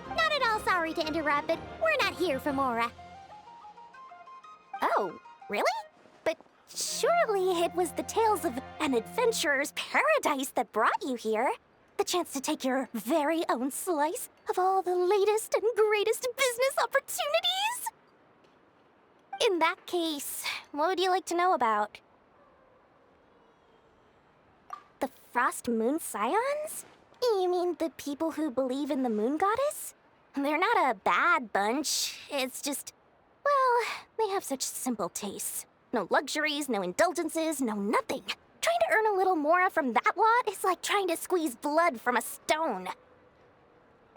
Not at all sorry to interrupt, but we're not here for Mora. Oh, really? But Surely it was the tales of an adventurer's paradise that brought you here. The chance to take your very own slice of all the latest and greatest business opportunities? In that case, what would you like to know about? The Frost Moon Scions? You mean the people who believe in the Moon Goddess? They're not a bad bunch. It's just, well, they have such simple tastes. No luxuries, no indulgences, no nothing. Trying to earn a little more from that lot is like trying to squeeze blood from a stone.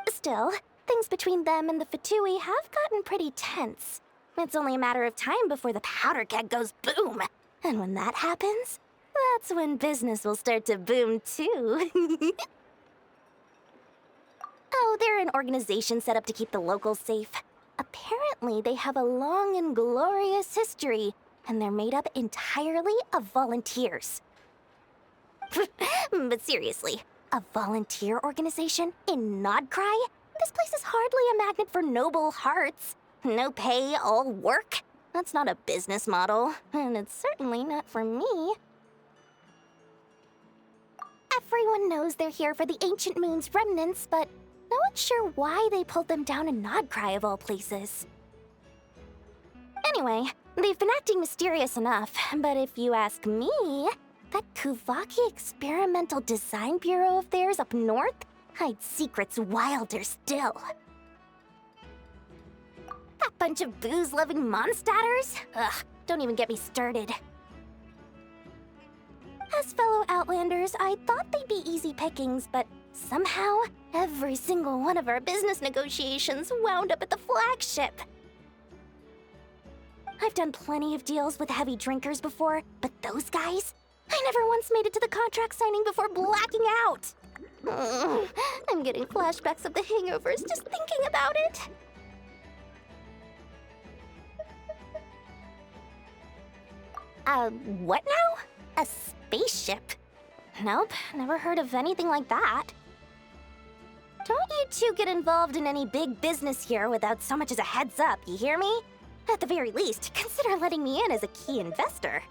Still, things between them and the Fatui have gotten pretty tense. It's only a matter of time before the powder keg goes boom. And when that happens, that's when business will start to boom too. Oh, they're an organization set up to keep the locals safe. Apparently, they have a long and glorious history, and they're made up entirely of volunteers. But seriously, a volunteer organization in Nodcry? This place is hardly a magnet for noble hearts. No pay, all work. That's not a business model, and it's certainly not for me. Everyone knows they're here for the Ancient Moon's remnants, but no one's sure why they pulled them down in Nodcry of all places. Anyway, they've been acting mysterious enough, but if you ask me, that Kuvaki Experimental Design Bureau of theirs up north hides secrets wilder still. That bunch of booze-loving monstatters? Ugh, don't even get me started. As fellow Outlanders, I thought they'd be easy pickings, but somehow, every single one of our business negotiations wound up at the flagship. I've done plenty of deals with heavy drinkers before, but those guys? I never once made it to the contract signing before blacking out. I'm getting flashbacks of the hangovers just thinking about it. What now? A spaceship? Nope, never heard of anything like that. Don't you two get involved in any big business here without so much as a heads up, you hear me? At the very least, consider letting me in as a key investor.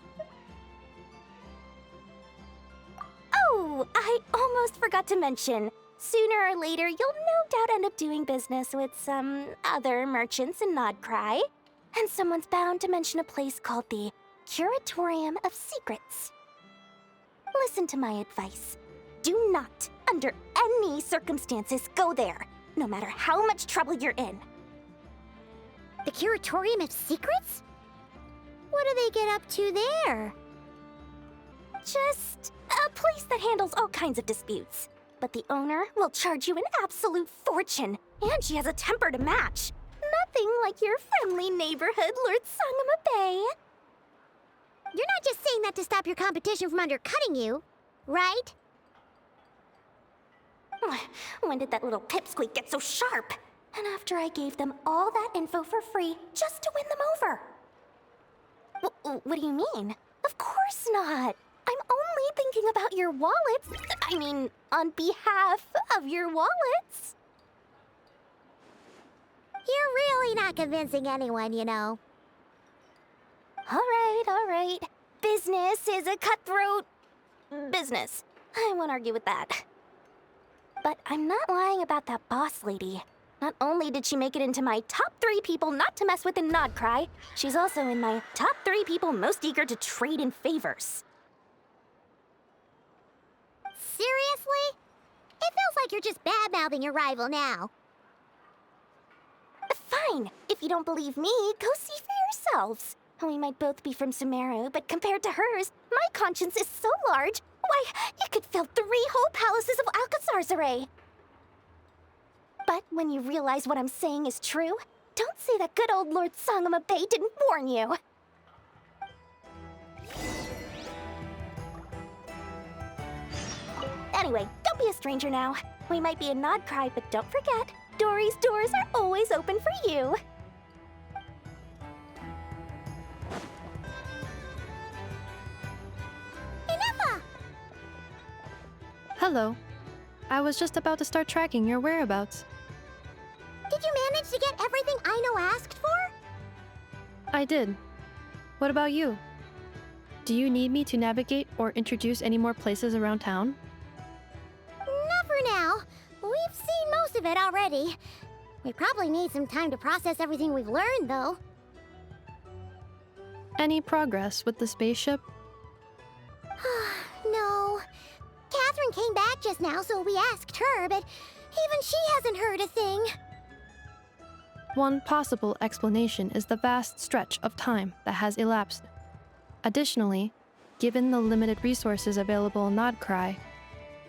Oh, I almost forgot to mention. Sooner or later, you'll no doubt end up doing business with some other merchants in Nodcry. And someone's bound to mention a place called the Curatorium of Secrets. Listen to my advice. Do not, under any circumstances, go there, no matter how much trouble you're in. The Curatorium of Secrets? What do they get up to there? Just a place that handles all kinds of disputes. But the owner will charge you an absolute fortune, and she has a temper to match. Nothing like your friendly neighborhood, Lord Sangama Bay. You're not just saying that to stop your competition from undercutting you, right? When did that little pipsqueak get so sharp? And after I gave them all that info for free just to win them over. What do you mean? Of course not. I'm only thinking about your wallets. I mean, on behalf of your wallets. You're really not convincing anyone, you know. All right. Business is a cutthroat business. I won't argue with that. But I'm not lying about that boss lady. Not only did she make it into my top 3 people not to mess with in Nodcry, she's also in my top 3 people most eager to trade in favors. Seriously? It feels like you're just bad-mouthing your rival now. Fine. If you don't believe me, go see for yourselves. We might both be from Sumeru, but compared to hers, my conscience is so large, why, you could fill 3 whole palaces of Alcazar's array. But when you realize what I'm saying is true, don't say that good old Lord Sangama Bay didn't warn you. Anyway, don't be a stranger now. We might be in Nodcry, but don't forget, Dory's doors are always open for you. Hello. I was just about to start tracking your whereabouts. Did you manage to get everything Aino asked for? I did. What about you? Do you need me to navigate or introduce any more places around town? Not for now. We've seen most of it already. We probably need some time to process everything we've learned, though. Any progress with the spaceship? No. Catherine came back just now, so we asked her, but even she hasn't heard a thing. One possible explanation is the vast stretch of time that has elapsed. Additionally, given the limited resources available in Nodcry,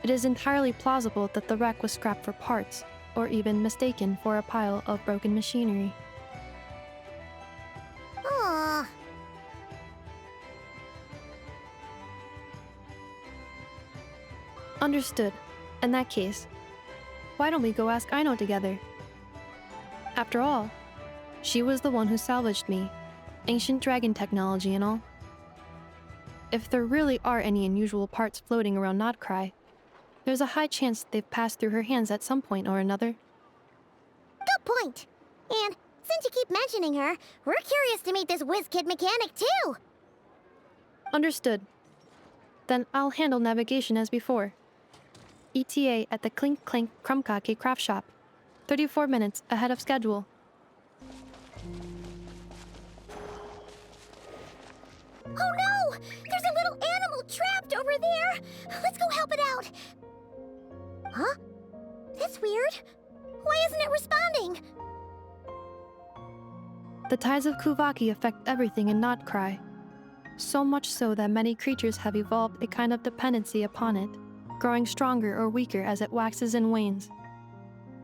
it is entirely plausible that the wreck was scrapped for parts, or even mistaken for a pile of broken machinery. Aww. Understood. In that case, why don't we go ask Aino together? After all, she was the one who salvaged me, ancient dragon technology and all. If there really are any unusual parts floating around Nodcry, there's a high chance they've passed through her hands at some point or another. Good point. And since you keep mentioning her, we're curious to meet this whiz-kid mechanic too. Understood. Then I'll handle navigation as before. ETA at the Clink Clank Krumkake craft shop. 34 minutes ahead of schedule. Oh no! There's a little animal trapped over there! Let's go help it out! Huh? That's weird. Why isn't it responding? The tides of Kuvaki affect everything in Nodcry. So much so that many creatures have evolved a kind of dependency upon it, growing stronger or weaker as it waxes and wanes.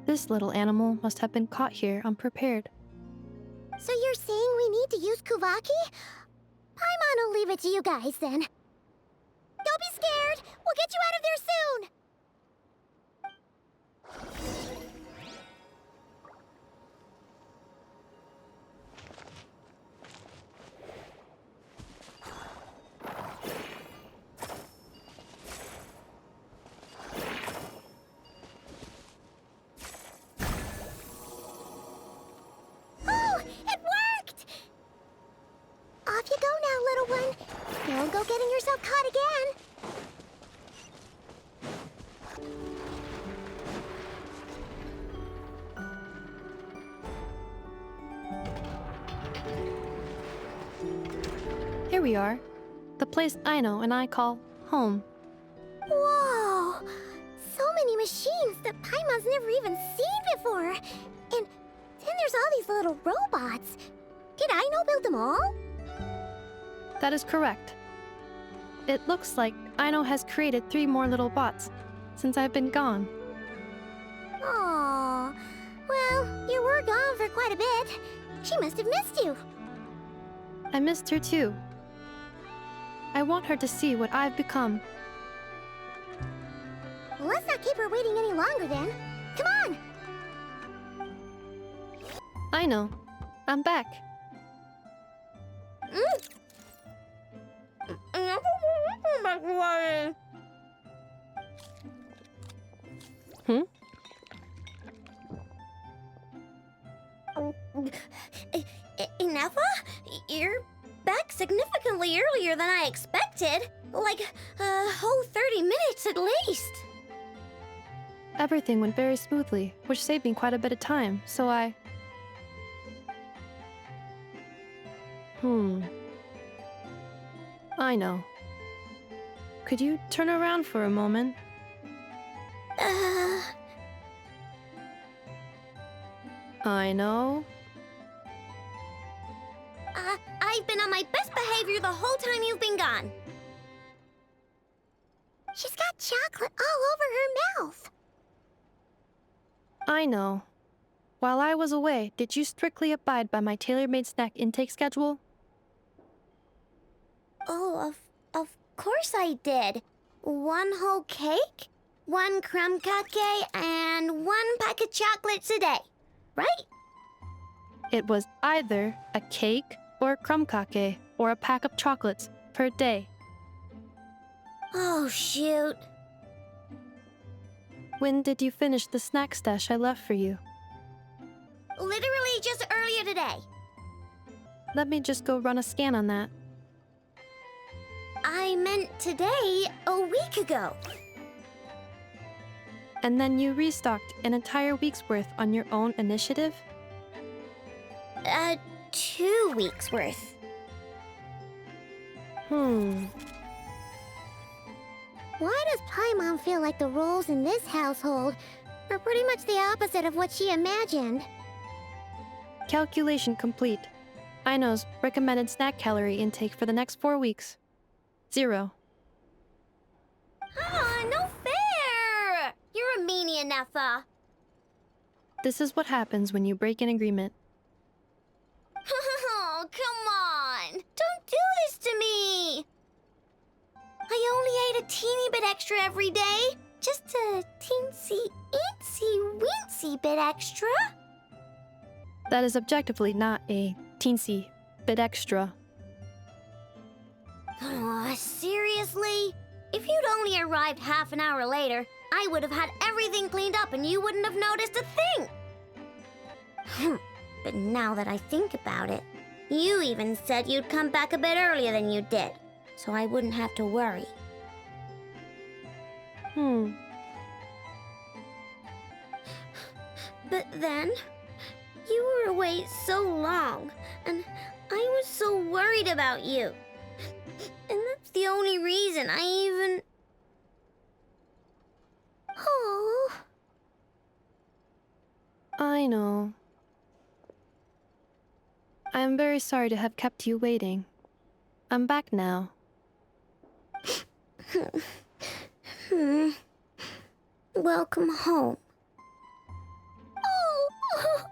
This little animal must have been caught here unprepared. So you're saying we need to use Kuvaki? Paimon will leave it to you guys then. Don't be scared! We'll get you out of there soon! Oh, it worked! Off you go now, little one. Don't go getting yourself caught again. Here we are, the place Aino and I call home. Whoa! So many machines that Paimon's never even seen before. And then there's all these little robots. Did Aino build them all? That is correct. It looks like Aino has created 3 more little bots since I've been gone. Aww. Well, you were gone for quite a bit. She must have missed you. I missed her too. I want her to see what I've become. Well, let's not keep her waiting any longer then. Come on! Aino, I'm back. Hmm? Ineffa? You're back significantly earlier than I expected. Like a whole 30 minutes at least. Everything went very smoothly, which saved me quite a bit of time, so I know. Could you turn around for a moment? I know. I've been on my best behavior the whole time you've been gone. She's got chocolate all over her mouth. I know. While I was away, did you strictly abide by my tailor-made snack intake schedule? Oh, of course I did. 1 whole cake, 1 crumb cake, and 1 pack of chocolates a day, right? It was either a cake or a krumkake or a pack of chocolates per day. Oh, shoot. When did you finish the snack stash I left for you? Literally just earlier today. Let me just go run a scan on that. I meant today, a week ago. And then you restocked an entire week's worth on your own initiative? 2 weeks worth. Hmm. Why does Paimon feel like the roles in this household are pretty much the opposite of what she imagined? Calculation complete. Aino's recommended snack calorie intake for the next 4 weeks. 0. Ah, no fair! You're a meanie, Nefa. This is what happens when you break an agreement. Oh, come on! Don't do this to me! I only ate a teeny bit extra every day. Just a teensy-eensy-weensy bit extra. That is objectively not a teensy bit extra. Aw, seriously? If you'd only arrived half an hour later, I would have had everything cleaned up and you wouldn't have noticed a thing. But now that I think about it, you even said you'd come back a bit earlier than you did, so I wouldn't have to worry. But then, you were away so long, and I was so worried about you. And that's the only reason I even... Oh. I know. I am very sorry to have kept you waiting. I'm back now. Welcome home. Oh.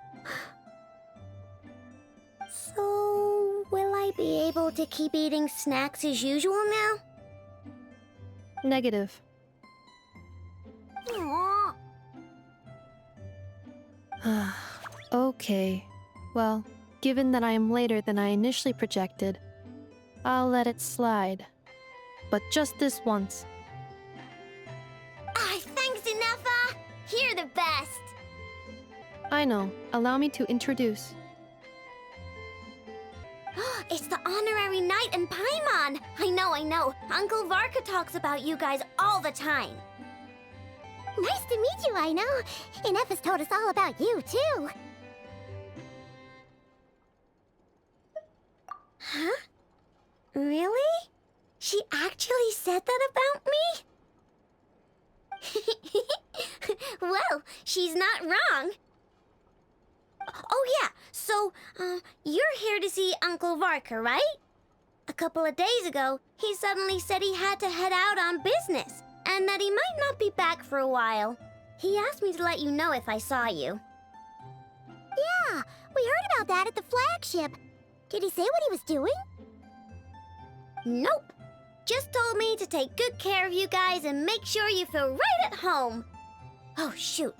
So, will I be able to keep eating snacks as usual now? Negative. Aww. Okay. Well, given that I am later than I initially projected, I'll let it slide. But just this once. Thanks, Nefa! You're the best! Aino, allow me to introduce. It's the honorary knight and Paimon! I know. Uncle Varka talks about you guys all the time. Nice to meet you, Aino. Nefa's told us all about you, too. Huh? Really? She actually said that about me? Well, she's not wrong. Oh yeah, so, you're here to see Uncle Varka, right? A couple of days ago, he suddenly said he had to head out on business, and that he might not be back for a while. He asked me to let you know if I saw you. Yeah, we heard about that at the flagship. Did he say what he was doing? Nope. Just told me to take good care of you guys and make sure you feel right at home. Oh, shoot.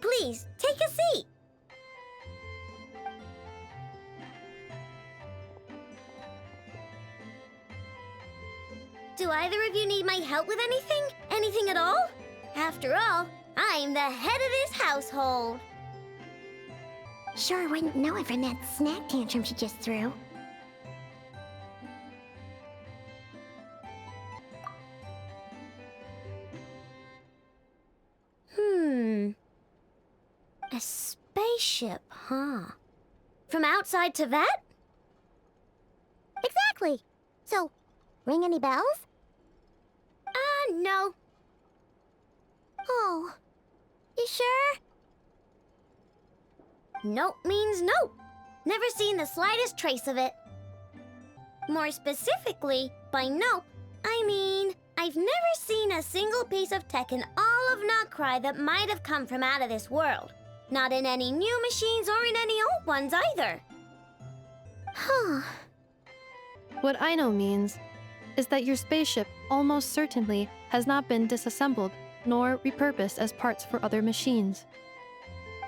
Please, take a seat. Do either of you need my help with anything? Anything at all? After all, I'm the head of this household. Sure wouldn't know it from that snack tantrum she just threw. A spaceship, huh? From outside to that? Exactly. So, ring any bells? No. Oh, you sure? Nope means nope. Never seen the slightest trace of it. More specifically, by nope, I mean, I've never seen a single piece of tech in all of Notcry that might have come from out of this world. Not in any new machines or in any old ones either. Huh. What Aino means is that your spaceship almost certainly has not been disassembled nor repurposed as parts for other machines.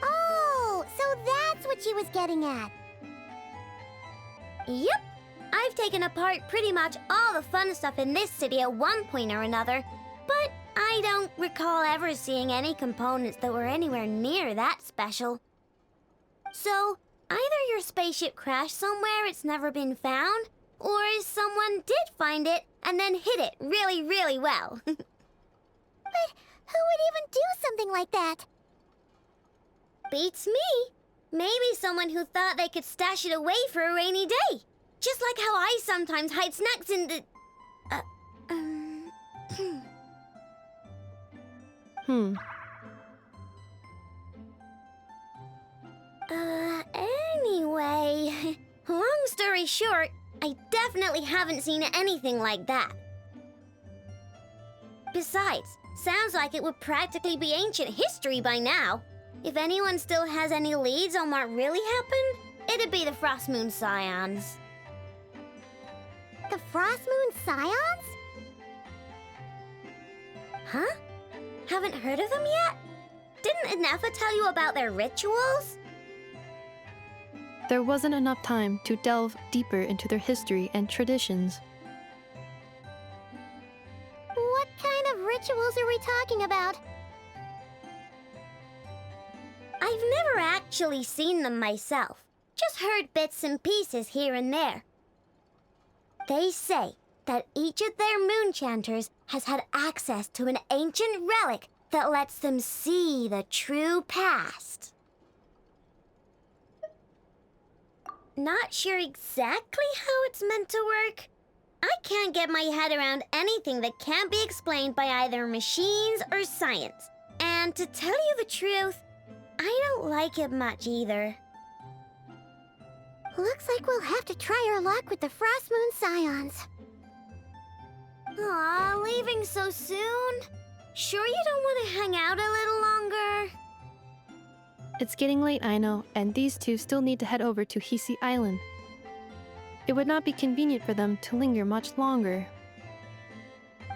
Oh, so that's what she was getting at. Yep. I've taken apart pretty much all the fun stuff in this city at one point or another, but I don't recall ever seeing any components that were anywhere near that special. So, either your spaceship crashed somewhere it's never been found, Or someone did find it and then hid it really, really well. But who would even do something like that? Beats me. Maybe someone who thought they could stash it away for a rainy day. Just like how I sometimes hide snacks in the... Anyway... Long story short, I definitely haven't seen anything like that. Besides, sounds like it would practically be ancient history by now. If anyone still has any leads on what really happened, it'd be the Frost Moon Scions. The Frost Moon Scions? Huh? Haven't heard of them yet? Didn't Inefa tell you about their rituals? There wasn't enough time to delve deeper into their history and traditions. What kind of rituals are we talking about? I've never actually seen them myself. Just heard bits and pieces here and there. They say that each of their moon chanters has had access to an ancient relic that lets them see the true past. Not sure exactly how it's meant to work. I can't get my head around anything that can't be explained by either machines or science. And to tell you the truth, I don't like it much either. Looks like we'll have to try our luck with the Frost Moon Scions. Aw, leaving so soon? Sure you don't want to hang out a little longer? It's getting late, I know, and these two still need to head over to Hisi Island. It would not be convenient for them to linger much longer.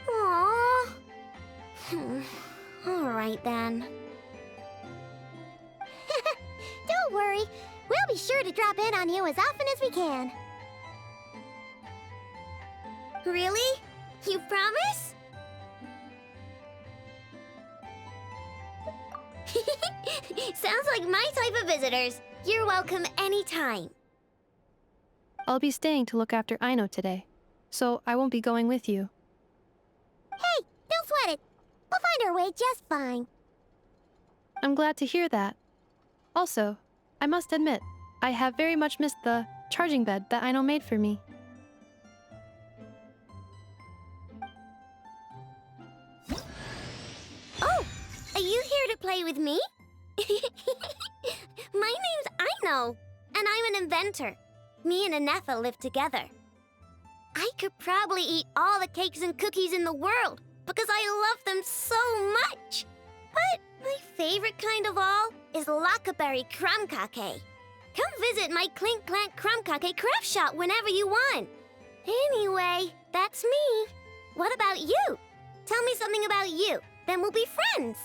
Aww. Alright then. Don't worry, we'll be sure to drop in on you as often as we can. Really? You promise? Sounds like my type of visitors. You're welcome anytime. I'll be staying to look after Aino today, so I won't be going with you. Hey, don't sweat it. We'll find our way just fine. I'm glad to hear that. Also, I must admit, I have very much missed the charging bed that Aino made for me. Oh, are you here to play with me? My name's Aino, and I'm an inventor. Me and Inefa live together. I could probably eat all the cakes and cookies in the world because I love them so much. But my favorite kind of all is Lackaberry Crumb Cake. Come visit my Clink Clank Crumb Cake craft shop whenever you want. Anyway, that's me. What about you? Tell me something about you, then we'll be friends.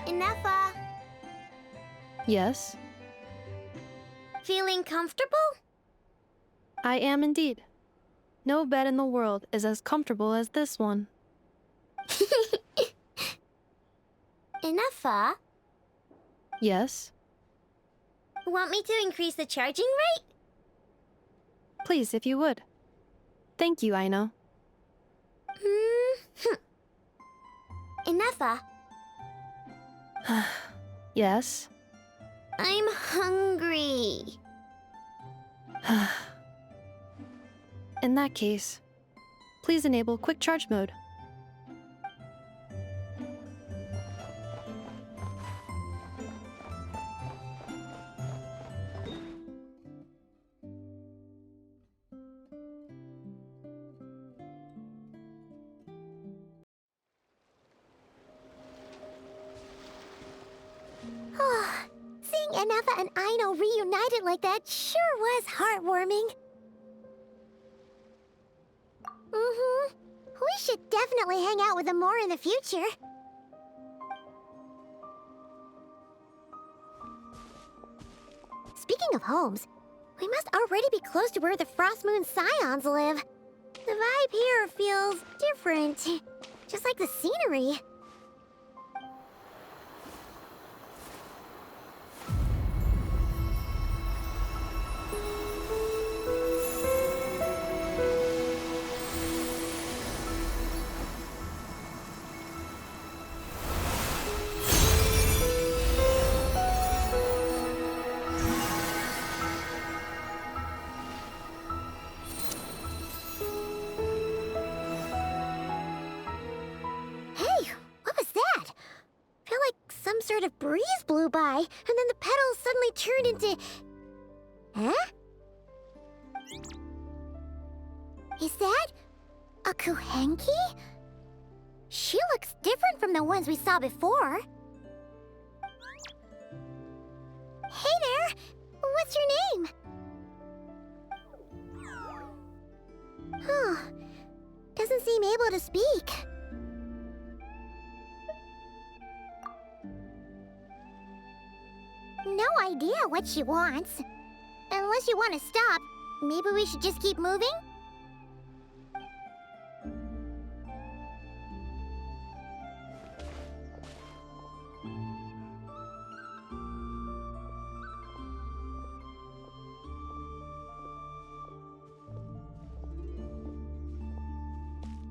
Inefa, Yes, feeling comfortable? I am indeed. No bed in the world is as comfortable as this one. Inefa, Yes, want me to increase the charging rate? please if you would. Thank you, Aino. Inefa, Yes. I'm hungry. In that case, please enable quick charge mode. Seeing Inefa and Aino reunited like that sure was heartwarming. We should definitely hang out with them more in the future. Speaking of homes, we must already be close to where the Frost Moon Scions live. The vibe here feels different, just like the scenery. and then the petals suddenly turned into... Huh? Is that a Kuhenki? She looks different from the ones we saw before. Hey there! What's your name? Huh. Doesn't seem able to speak. No idea what she wants. Unless you want to stop, maybe we should just keep moving?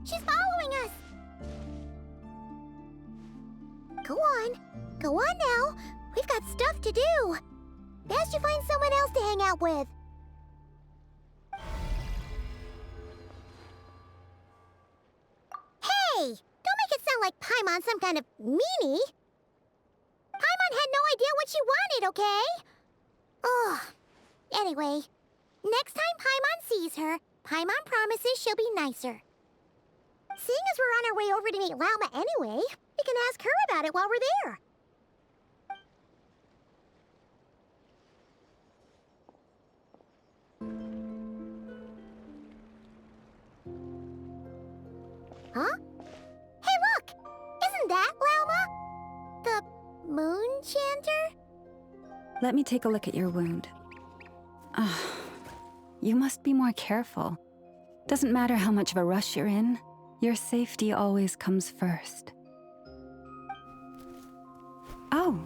She's following us! Go on. Go on now. We've got stuff to do. Best you find someone else to hang out with. Hey! Don't make it sound like Paimon's some kind of meanie. Paimon had no idea what she wanted, okay? Ugh. Anyway, next time Paimon sees her, Paimon promises she'll be nicer. Seeing as we're on our way over to meet Lauma anyway, we can ask her about it while we're there. Huh? Hey, look! Isn't that Lauma? The moon chanter? Let me take a look at your wound. You must be more careful. Doesn't matter how much of a rush you're in, your safety always comes first. Oh,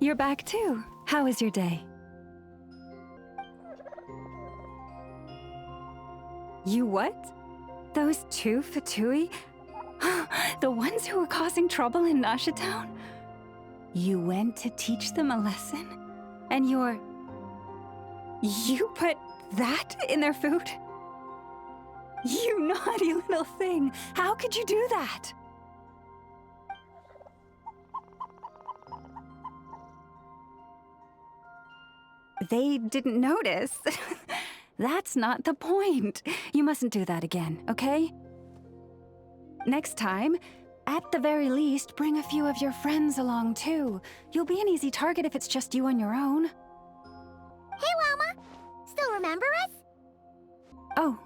you're back too. How was your day? You what? Those two Fatui? The ones who were causing trouble in Nasha Town? You went to teach them a lesson? And you put that in their food? You naughty little thing! How could you do that? They didn't notice. That's not the point. You mustn't do that again, okay? Next time, at the very least, bring a few of your friends along too. You'll be an easy target if it's just you on your own. Hey, Lauma! Still remember us? Oh,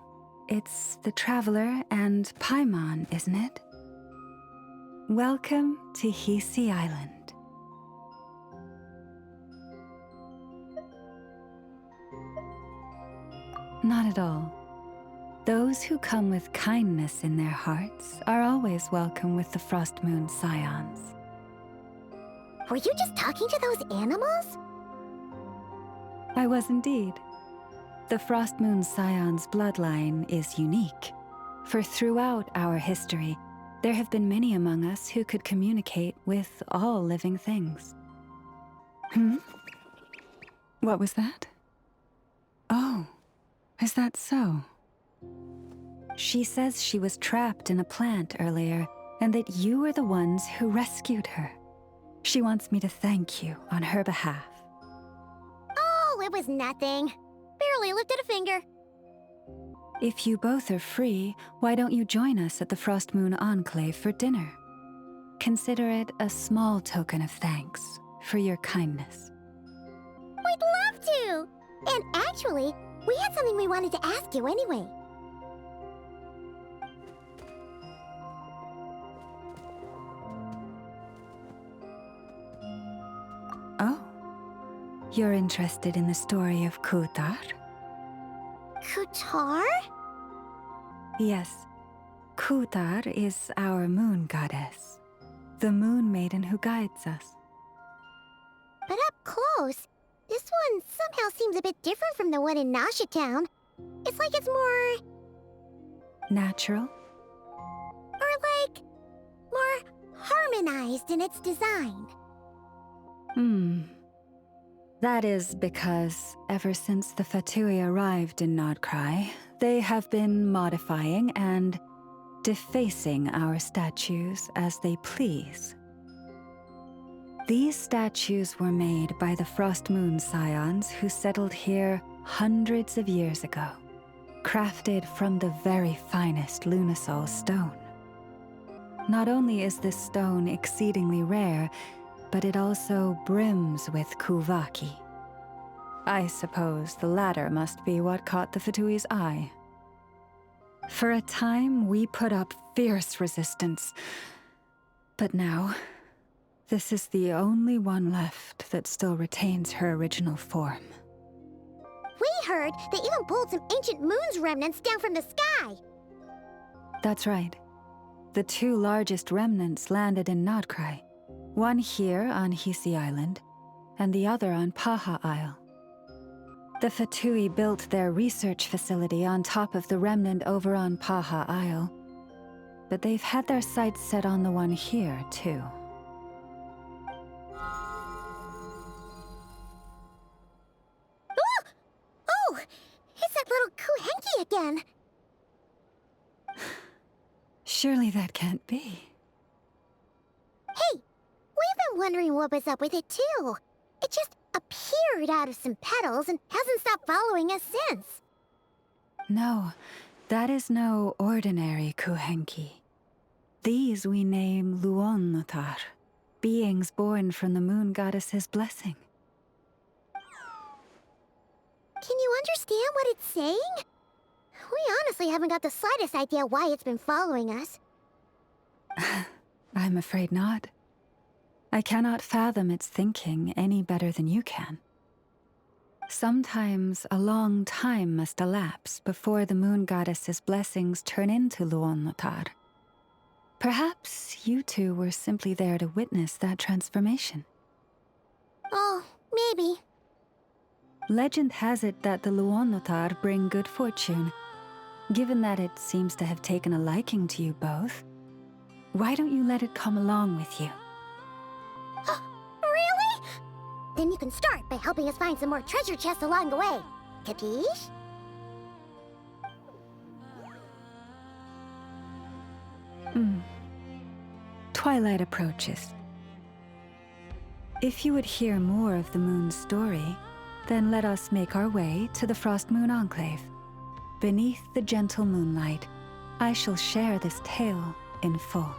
it's the Traveler and Paimon, isn't it? Welcome to Hisi Island. Not at all. Those who come with kindness in their hearts are always welcome with the Frost Moon Scions. Were you just talking to those animals? I was indeed. The Frost Moon Scion's bloodline is unique, for throughout our history, there have been many among us who could communicate with all living things. What was that? Oh, is that so? She says she was trapped in a plant earlier, and that you were the ones who rescued her. She wants me to thank you on her behalf. Oh, it was nothing. Barely lifted a finger. If you both are free, why don't you join us at the Frost Moon Enclave for dinner? Consider it a small token of thanks for your kindness. We'd love to! And actually, we had something we wanted to ask you anyway. Oh, you're interested in the story of Kutar? Kutar? Yes, Kutar is our moon goddess, the moon maiden who guides us. But up close, this one somehow seems a bit different from the one in Nasha Town. It's like it's more... natural? Or like... more harmonized in its design. That is because ever since the Fatui arrived in Nodcry, they have been modifying and defacing our statues as they please. These statues were made by the Frost Moon Scions who settled here hundreds of years ago, crafted from the very finest Lunasol stone. Not only is this stone exceedingly rare, but it also brims with Kuvaki. I suppose the latter must be what caught the Fatui's eye. For a time, we put up fierce resistance, but now, this is the only one left that still retains her original form. We heard they even pulled some ancient moon's remnants down from the sky. That's right. The two largest remnants landed in Nodcry, one here on Hisi Island, and the other on Paha Isle. The Fatui built their research facility on top of the remnant over on Paha Isle, but they've had their sights set on the one here, too. Oh! It's that little Kuhenki again! Surely that can't be. Hey! We've been wondering what was up with it, too. It just appeared out of some petals and hasn't stopped following us since. No, that is no ordinary Kuhenki. These we name Luonnotar, beings born from the moon goddess's blessing. Can you understand what it's saying? We honestly haven't got the slightest idea why it's been following us. I'm afraid not. I cannot fathom its thinking any better than you can. Sometimes a long time must elapse before the moon goddess's blessings turn into Luonnotar. Perhaps you two were simply there to witness that transformation. Oh, maybe. Legend has it that the Luonnotar bring good fortune. Given that it seems to have taken a liking to you both, why don't you let it come along with you? Really? Then you can start by helping us find some more treasure chests along the way. Capiche? Twilight approaches. If you would hear more of the moon's story, then let us make our way to the Frost Moon Enclave. Beneath the gentle moonlight, I shall share this tale in full.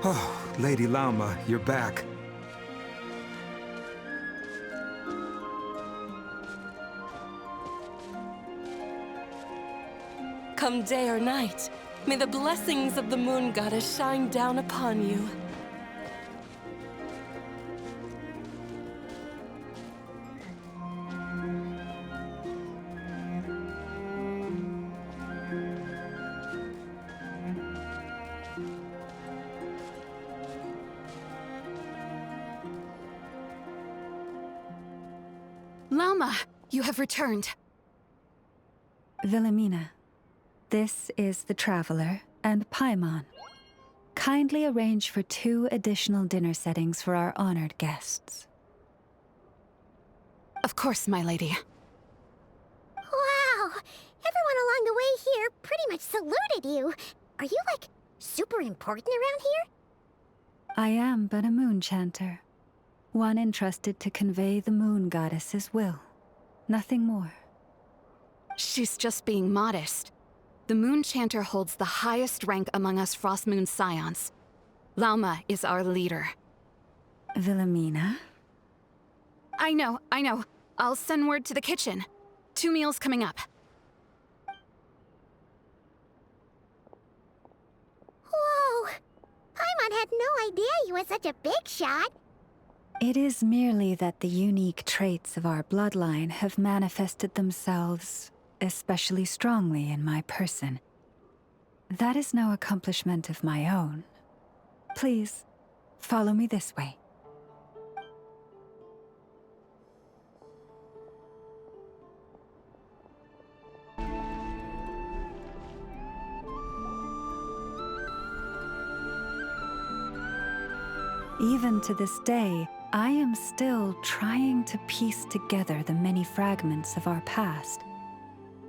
Oh, Lady Lauma, you're back. Come day or night, may the blessings of the moon goddess shine down upon you. Lauma, you have returned. Wilhelmina, this is the Traveler and Paimon. Kindly arrange for 2 additional dinner settings for our honored guests. Of course, my lady. Wow! Everyone along the way here pretty much saluted you. Are you, like, super important around here? I am but a moon chanter, one entrusted to convey the moon goddess's will. Nothing more. She's just being modest. The Moon Chanter holds the highest rank among us Frost Moon Scions. Lauma is our leader. Wilhelmina? I know. I'll send word to the kitchen. 2 meals coming up. Whoa! Paimon had no idea you were such a big shot. It is merely that the unique traits of our bloodline have manifested themselves especially strongly in my person. That is no accomplishment of my own. Please, follow me this way. Even to this day, I am still trying to piece together the many fragments of our past.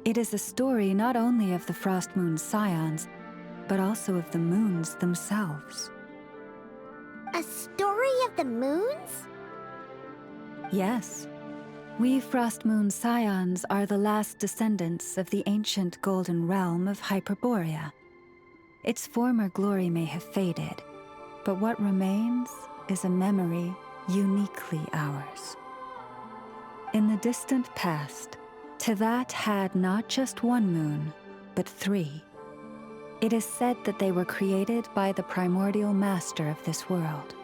It is a story not only of the Frost Moon Scions, but also of the moons themselves. A story of the moons? Yes. We Frost Moon Scions are the last descendants of the ancient golden realm of Hyperborea. Its former glory may have faded, but what remains is a memory uniquely ours. In the distant past, Teyvat had not just one moon, but 3. It is said that they were created by the primordial master of this world,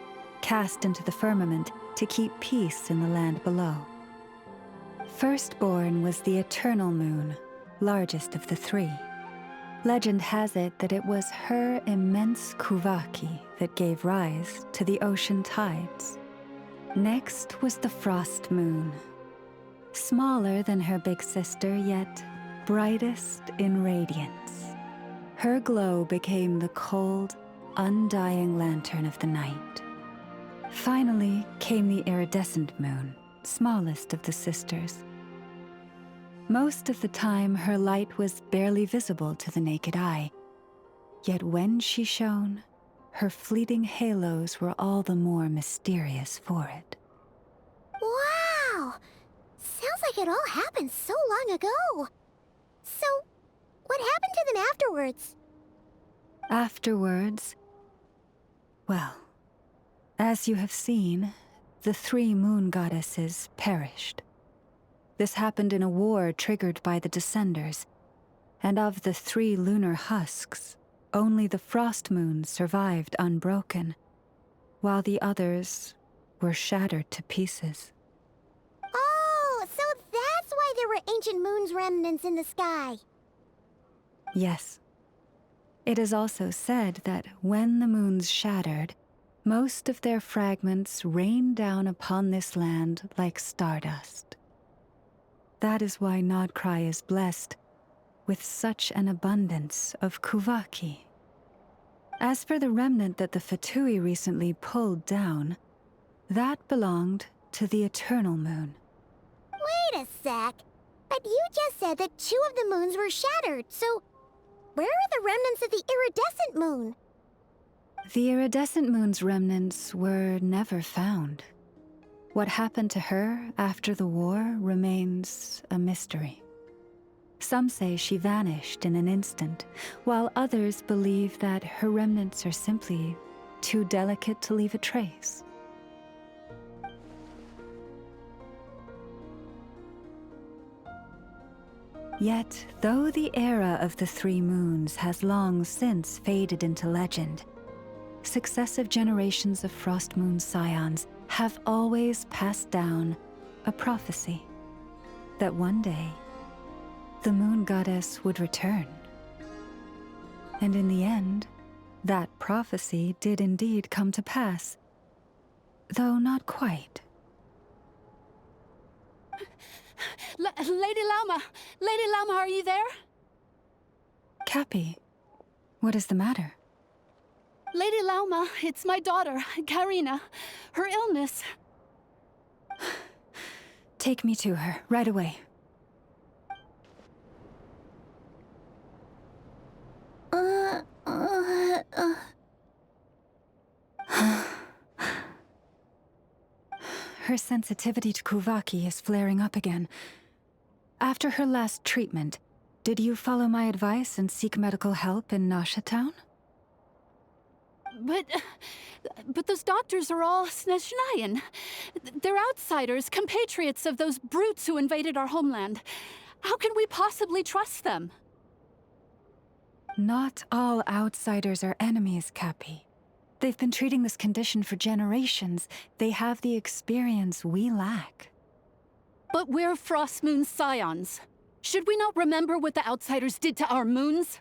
cast into the firmament to keep peace in the land below. Firstborn was the eternal moon, largest of the 3. Legend has it that it was her immense Kuvaki that gave rise to the ocean tides. Next was the Frost Moon. Smaller than her big sister, yet brightest in radiance. Her glow became the cold, undying lantern of the night. Finally came the iridescent moon, smallest of the sisters. Most of the time, her light was barely visible to the naked eye. Yet when she shone, her fleeting halos were all the more mysterious for it. Wow! Sounds like it all happened so long ago. So, what happened to them afterwards? Afterwards, well, as you have seen, the 3 moon goddesses perished. This happened in a war triggered by the Descenders, and of the 3 lunar husks, only the Frost Moon survived unbroken, while the others were shattered to pieces. Oh, so that's why there were ancient moon's remnants in the sky. Yes. It is also said that when the moons shattered, most of their fragments rained down upon this land like stardust. That is why Nodcry is blessed with such an abundance of Kuvaki. As for the remnant that the Fatui recently pulled down, that belonged to the Eternal Moon. Wait a sec. But you just said that 2 of the moons were shattered, so where are the remnants of the iridescent moon? The iridescent moon's remnants were never found. What happened to her after the war remains a mystery. Some say she vanished in an instant, while others believe that her remnants are simply too delicate to leave a trace. Yet, though the era of the 3 moons has long since faded into legend, successive generations of Frost Moon Scions have always passed down a prophecy that one day the moon goddess would return. And in the end, that prophecy did indeed come to pass, though not quite. Lady Lauma! Lady Lauma, are you there? Cappy, what is the matter? Lady Lauma, it's my daughter, Karina. Her illness. Take me to her, right away. Her sensitivity to Kuvaki is flaring up again. After her last treatment, did you follow my advice and seek medical help in Nasha Town? But those doctors are all Snezhnayan. They're outsiders, compatriots of those brutes who invaded our homeland. How can we possibly trust them? Not all outsiders are enemies, Cappy. They've been treating this condition for generations. They have the experience we lack. But we're Frost Moon Scions. Should we not remember what the outsiders did to our moons?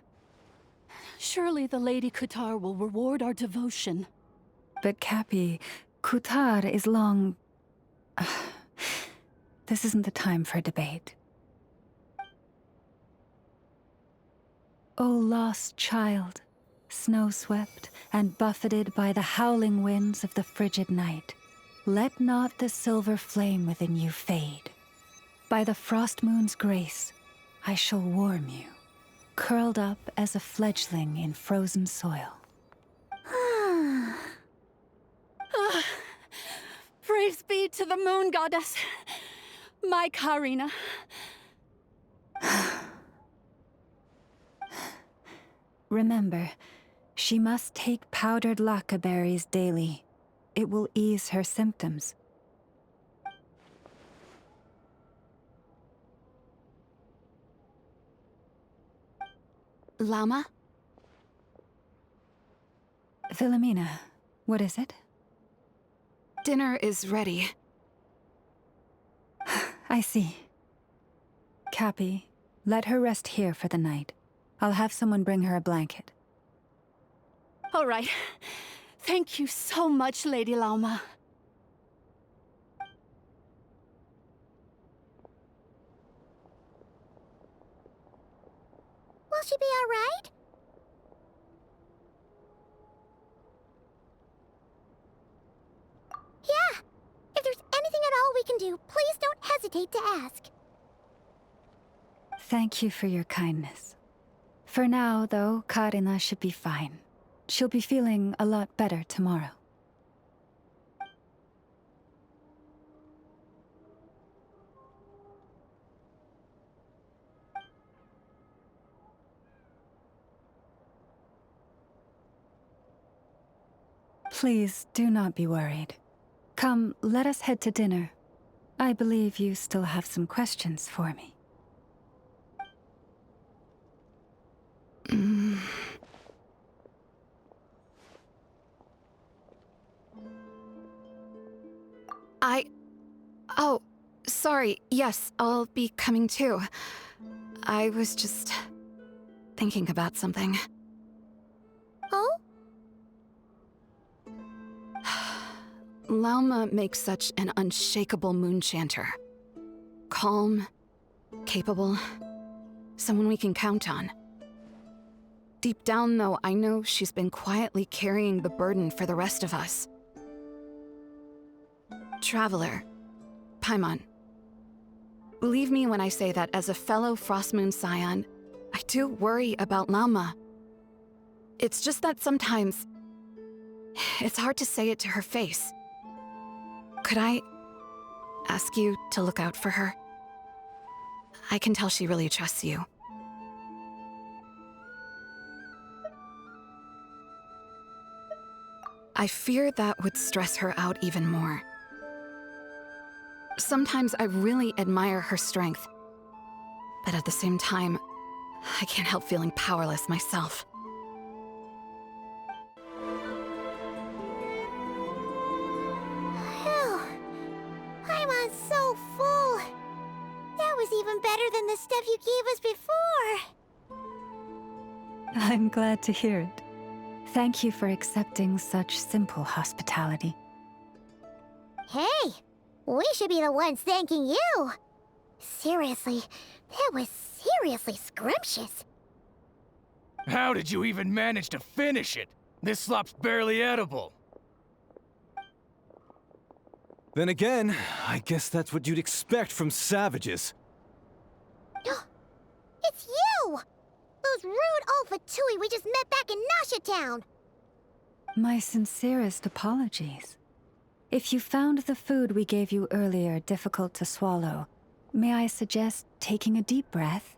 Surely the Lady Kutar will reward our devotion. But Cappy, Kutar is long... This isn't the time for debate. O lost child, snow-swept and buffeted by the howling winds of the frigid night, let not the silver flame within you fade. By the frost moon's grace, I shall warm you, curled up as a fledgling in frozen soil. Praise be to the moon goddess, my Karina. Remember, she must take powdered laka berries daily. It will ease her symptoms. Lauma? Philomena, what is it? Dinner is ready. I see. Cappy, let her rest here for the night. I'll have someone bring her a blanket. All right. Thank you so much, Lady Lauma. Will she be all right? Yeah. If there's anything at all we can do, please don't hesitate to ask. Thank you for your kindness. For now, though, Karina should be fine. She'll be feeling a lot better tomorrow. Please do not be worried. Come, let us head to dinner. I believe you still have some questions for me. Oh, sorry. Yes, I'll be coming too. I was just thinking about something. Oh? Lauma makes such an unshakable moon chanter. Calm, capable, someone we can count on. Deep down, though, I know she's been quietly carrying the burden for the rest of us. Traveler, Paimon, believe me when I say that as a fellow Frostmoon Scion, I do worry about Lauma. It's just that sometimes it's hard to say it to her face. Could I ask you to look out for her? I can tell she really trusts you. I fear that would stress her out even more. Sometimes I really admire her strength, but at the same time, I can't help feeling powerless myself. Phew. Paimon's so full. That was even better than the stuff you gave us before. I'm glad to hear it. Thank you for accepting such simple hospitality. Hey, we should be the ones thanking you. Seriously, that was seriously scrumptious. How did you even manage to finish it? This slop's barely edible. Then again, I guess that's what you'd expect from savages. It's you! Those rude Alpha Tui we just met back in Nasha Town! My sincerest apologies. If you found the food we gave you earlier difficult to swallow, may I suggest taking a deep breath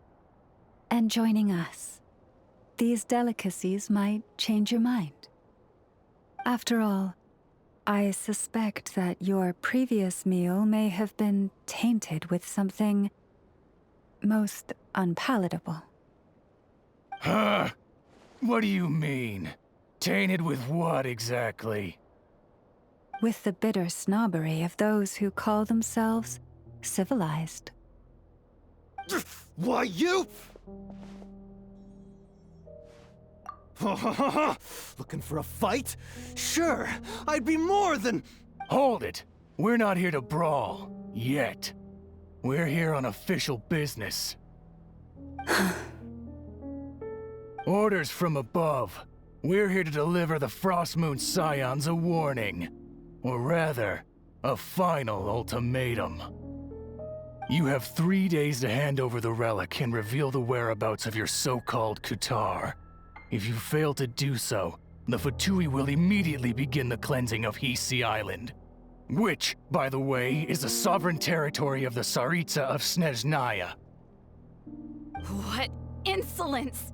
and joining us? These delicacies might change your mind. After all, I suspect that your previous meal may have been tainted with something most unpalatable. Huh? What do you mean? Tainted with what exactly? With the bitter snobbery of those who call themselves civilized. Why, you? Looking for a fight? Sure, I'd be more than... Hold it! We're not here to brawl. Yet. We're here on official business. Orders from above. We're here to deliver the Frostmoon Scions a warning. Or rather, a final ultimatum. You have 3 days to hand over the relic and reveal the whereabouts of your so-called Kutar. If you fail to do so, the Fatui will immediately begin the cleansing of Hisi Island. Which, by the way, is the sovereign territory of the Tsaritsa of Snezhnaya. What insolence!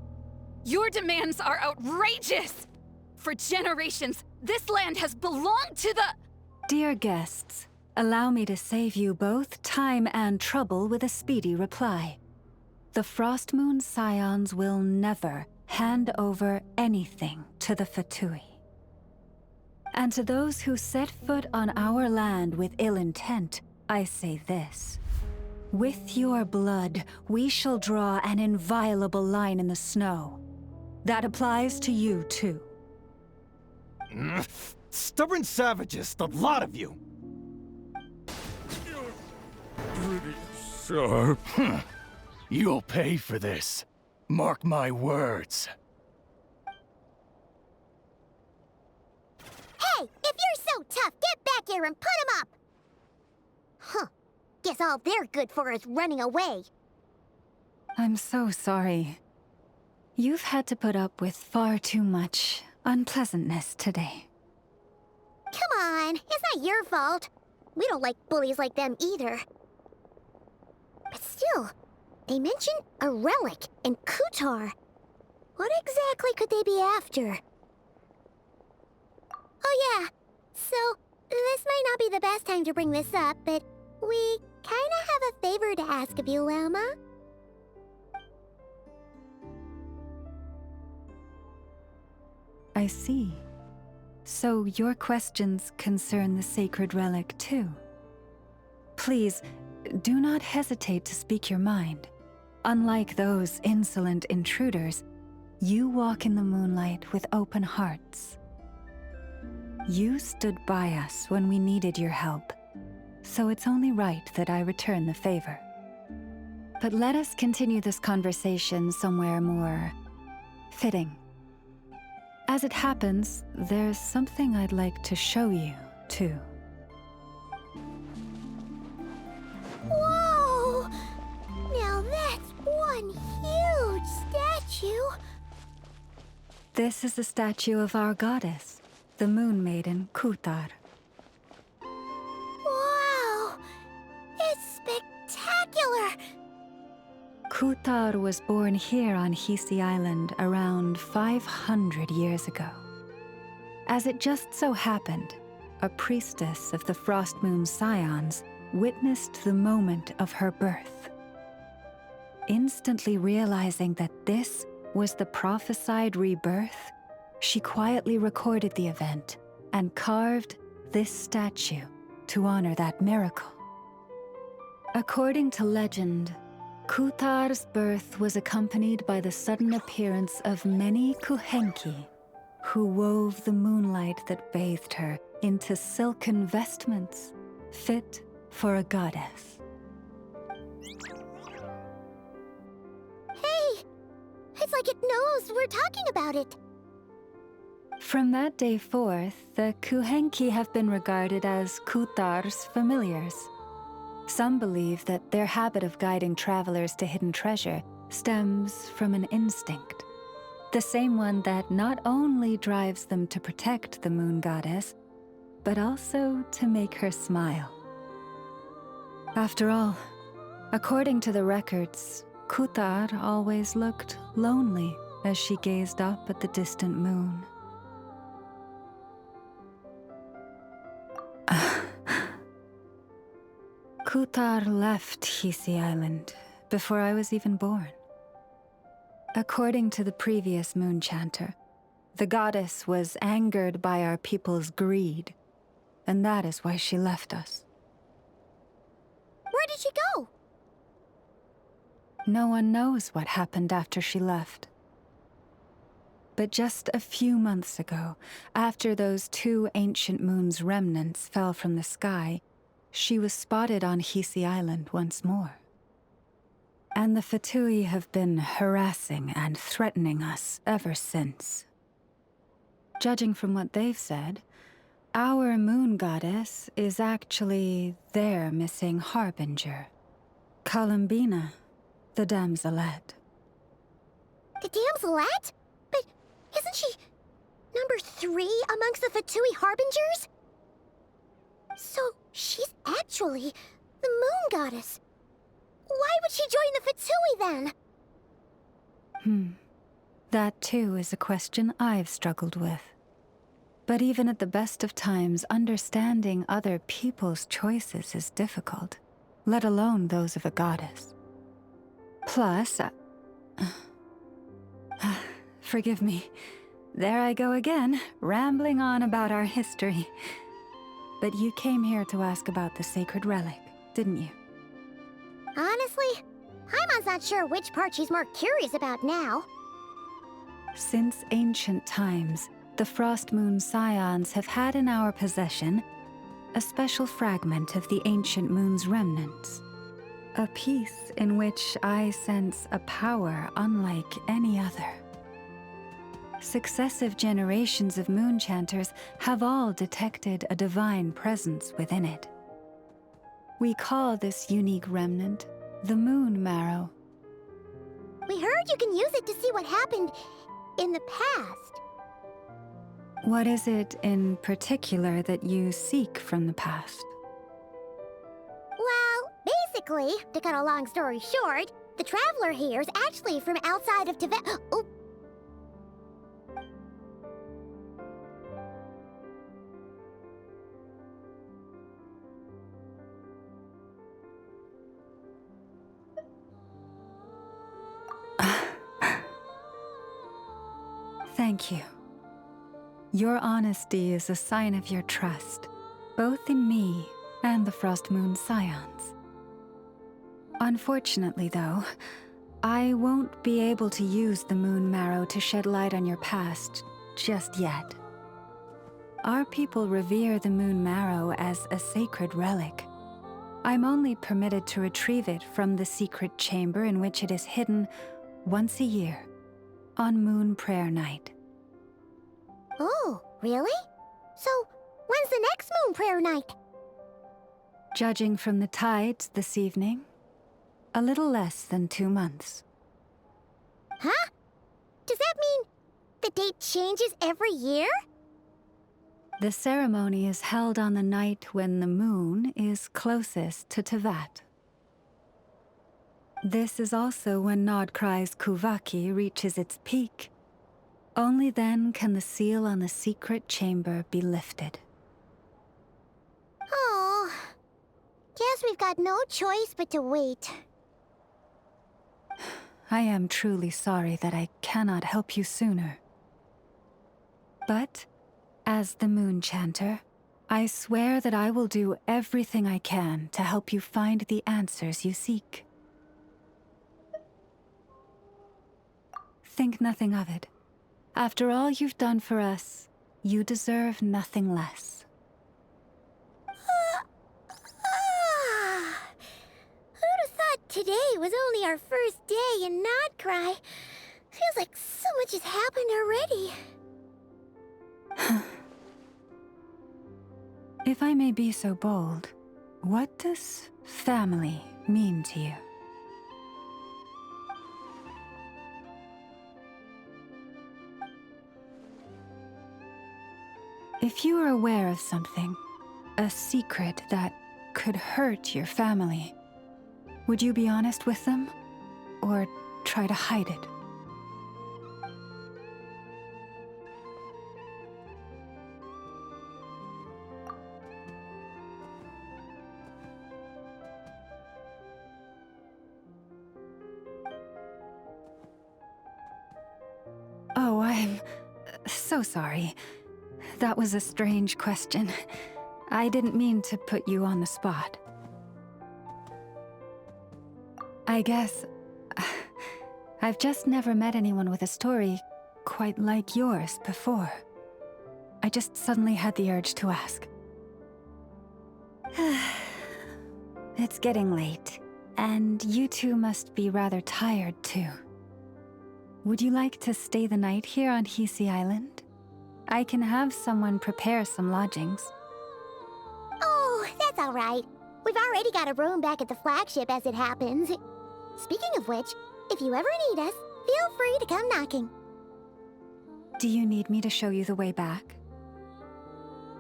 Your demands are outrageous! For generations, this land has belonged to the... Dear guests, allow me to save you both time and trouble with a speedy reply. The Frostmoon Scions will never hand over anything to the Fatui. And to those who set foot on our land with ill intent, I say this. With your blood, we shall draw an inviolable line in the snow. That applies to you, too. Stubborn savages, the lot of you! Pretty sharp. You'll pay for this. Mark my words. Hey, if you're so tough, get back here and put him up! Huh. Guess all they're good for is running away. I'm so sorry. You've had to put up with far too much unpleasantness today. Come on, it's not your fault. We don't like bullies like them either. But still, they mentioned a relic and Kutar. What exactly could they be after? Oh yeah, so this might not be the best time to bring this up, but we kinda have a favor to ask of you, Lauma. I see. So your questions concern the sacred relic too. Please, do not hesitate to speak your mind. Unlike those insolent intruders, you walk in the moonlight with open hearts. You stood by us when we needed your help, so it's only right that I return the favor. But let us continue this conversation somewhere more fitting. As it happens, there's something I'd like to show you, too. Whoa! Now that's one huge statue! This is the statue of our goddess, the Moon Maiden Kutar. Wow! It's spectacular! Kutar was born here on Hisi Island around 500 years ago. As it just so happened, a priestess of the Frostmoon Scions witnessed the moment of her birth. Instantly realizing that this was the prophesied rebirth, she quietly recorded the event and carved this statue to honor that miracle. According to legend, Kutar's birth was accompanied by the sudden appearance of many Kuhenki, who wove the moonlight that bathed her into silken vestments fit for a goddess. Hey! It's like it knows we're talking about it! From that day forth, the Kuhenki have been regarded as Kutar's familiars. Some believe that their habit of guiding travelers to hidden treasure stems from an instinct. The same one that not only drives them to protect the moon goddess, but also to make her smile. After all, according to the records, Kutar always looked lonely as she gazed up at the distant moon. Kutar left Hisi Island before I was even born. According to the previous moon chanter, The goddess was angered by our people's greed, and that is why she left us. Where did she go? No one knows what happened after she left. But just a few months ago, after those 2 ancient moon's remnants fell from the sky, she was spotted on Hisi Island once more. And the Fatui have been harassing and threatening us ever since. Judging from what they've said, our moon goddess is actually their missing harbinger, Columbina, the damselette. The damselette? But isn't she number 3 amongst the Fatui harbingers? So she's actually the moon goddess. Why would she join the Fatui then? That too is a question I've struggled with. But even at the best of times, understanding other people's choices is difficult, let alone those of a goddess. Plus, forgive me, there I go again, rambling on about our history. But you came here to ask about the sacred relic, didn't you? Honestly, Paimon's not sure which part she's more curious about now. Since ancient times, the Frost Moon Scions have had in our possession a special fragment of the ancient moon's remnants. A piece in which I sense a power unlike any other. Successive generations of moon chanters have all detected a divine presence within it. We call this unique remnant the Moon Marrow. We heard you can use it to see what happened in the past. What is it in particular that you seek from the past? Well, basically, to cut a long story short, the traveler here is actually from outside of Tibet. Oh. Thank you. Your honesty is a sign of your trust, both in me and the Frost Moon Scions. Unfortunately, though, I won't be able to use the Moon Marrow to shed light on your past just yet. Our people revere the Moon Marrow as a sacred relic. I'm only permitted to retrieve it from the secret chamber in which it is hidden once a year, on Moon Prayer Night. Oh, really? So, when's the next Moon Prayer Night? Judging from the tides this evening, a little less than 2 months. Huh? Does that mean the date changes every year? The ceremony is held on the night when the moon is closest to Tevat. This is also when Nodcry's Kuvaki reaches its peak. Only then can the seal on the secret chamber be lifted. Oh, guess we've got no choice but to wait. I am truly sorry that I cannot help you sooner. But, as the Moon Chanter, I swear that I will do everything I can to help you find the answers you seek. Think nothing of it. After all you've done for us, you deserve nothing less. Who'd have thought today was only our first day in Nodcry? Feels like so much has happened already. If I may be so bold, what does family mean to you? If you are aware of something, a secret that could hurt your family, would you be honest with them, or try to hide it? Oh, I'm so sorry. That was a strange question. I didn't mean to put you on the spot. I guess I've just never met anyone with a story quite like yours before. I just suddenly had the urge to ask. It's getting late, and you two must be rather tired too. Would you like to stay the night here on Hisi Island? I can have someone prepare some lodgings. Oh, that's all right. We've already got a room back at the flagship as it happens. Speaking of which, if you ever need us, feel free to come knocking. Do you need me to show you the way back?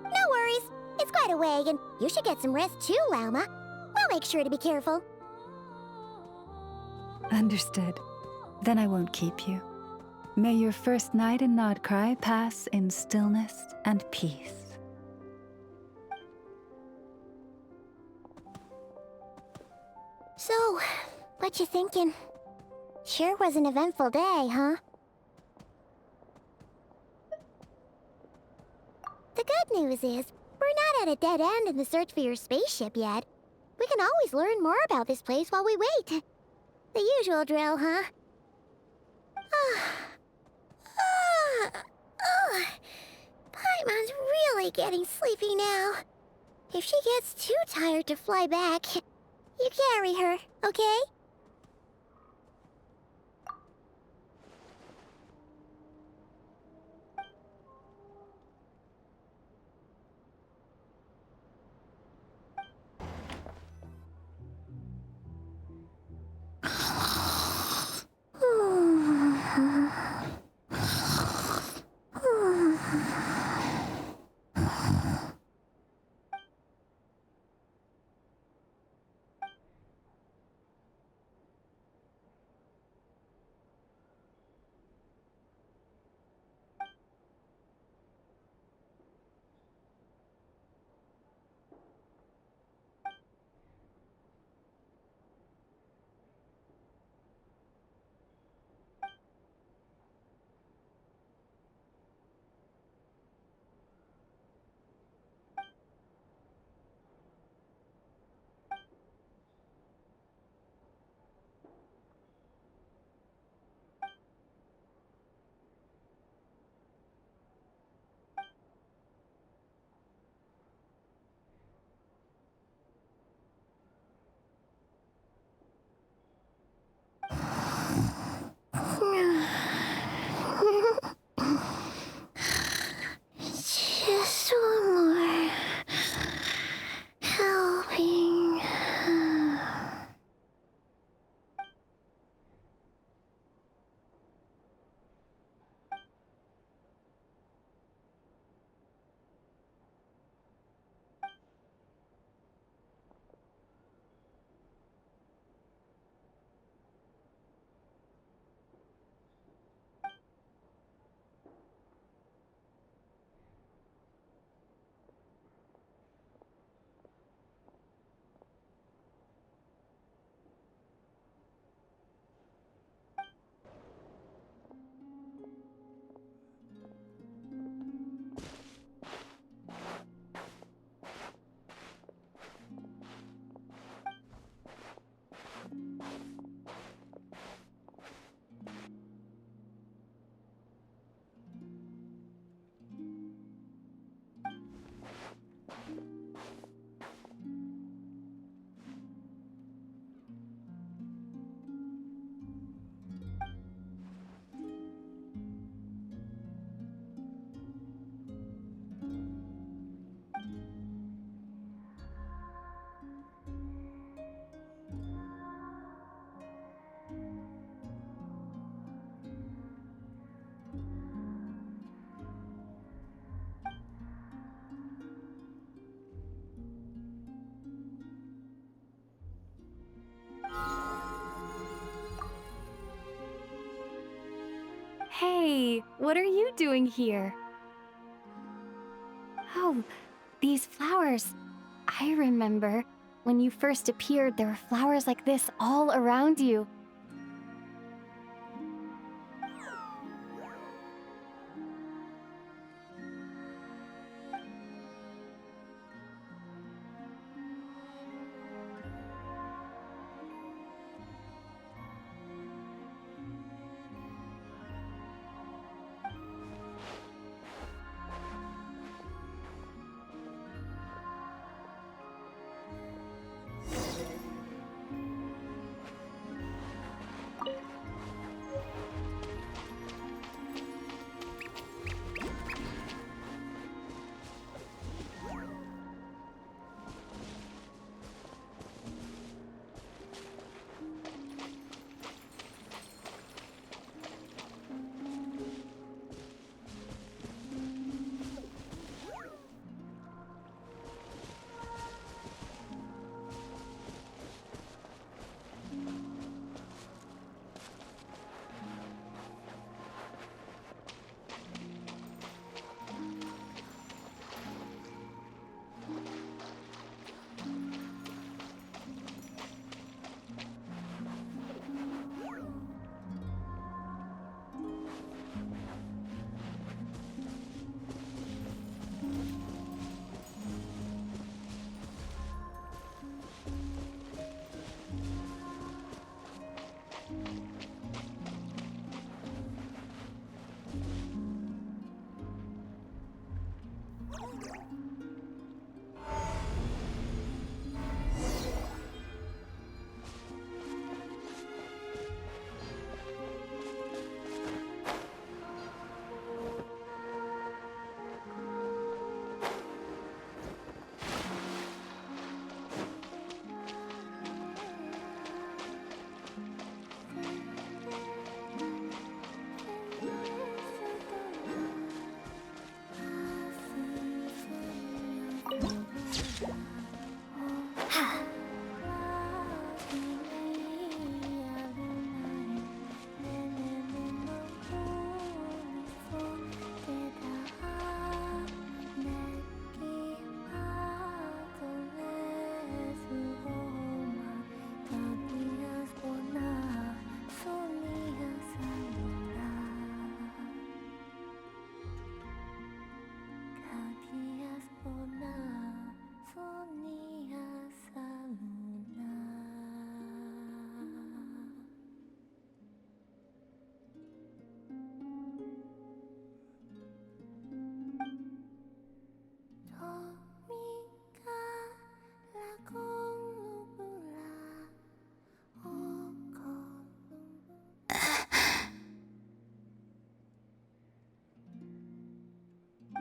No worries. It's quite a way, and you should get some rest too, Lauma. We'll make sure to be careful. Understood. Then I won't keep you. May your first night in Nodcry pass in stillness and peace. So, what you thinking? Sure was an eventful day, huh? The good news is, we're not at a dead end in the search for your spaceship yet. We can always learn more about this place while we wait. The usual drill, huh? Paimon's really getting sleepy now. If she gets too tired to fly back, you carry her, okay? Just one more helping. Hey, what are you doing here? Oh, these flowers. I remember when you first appeared, there were flowers like this all around you.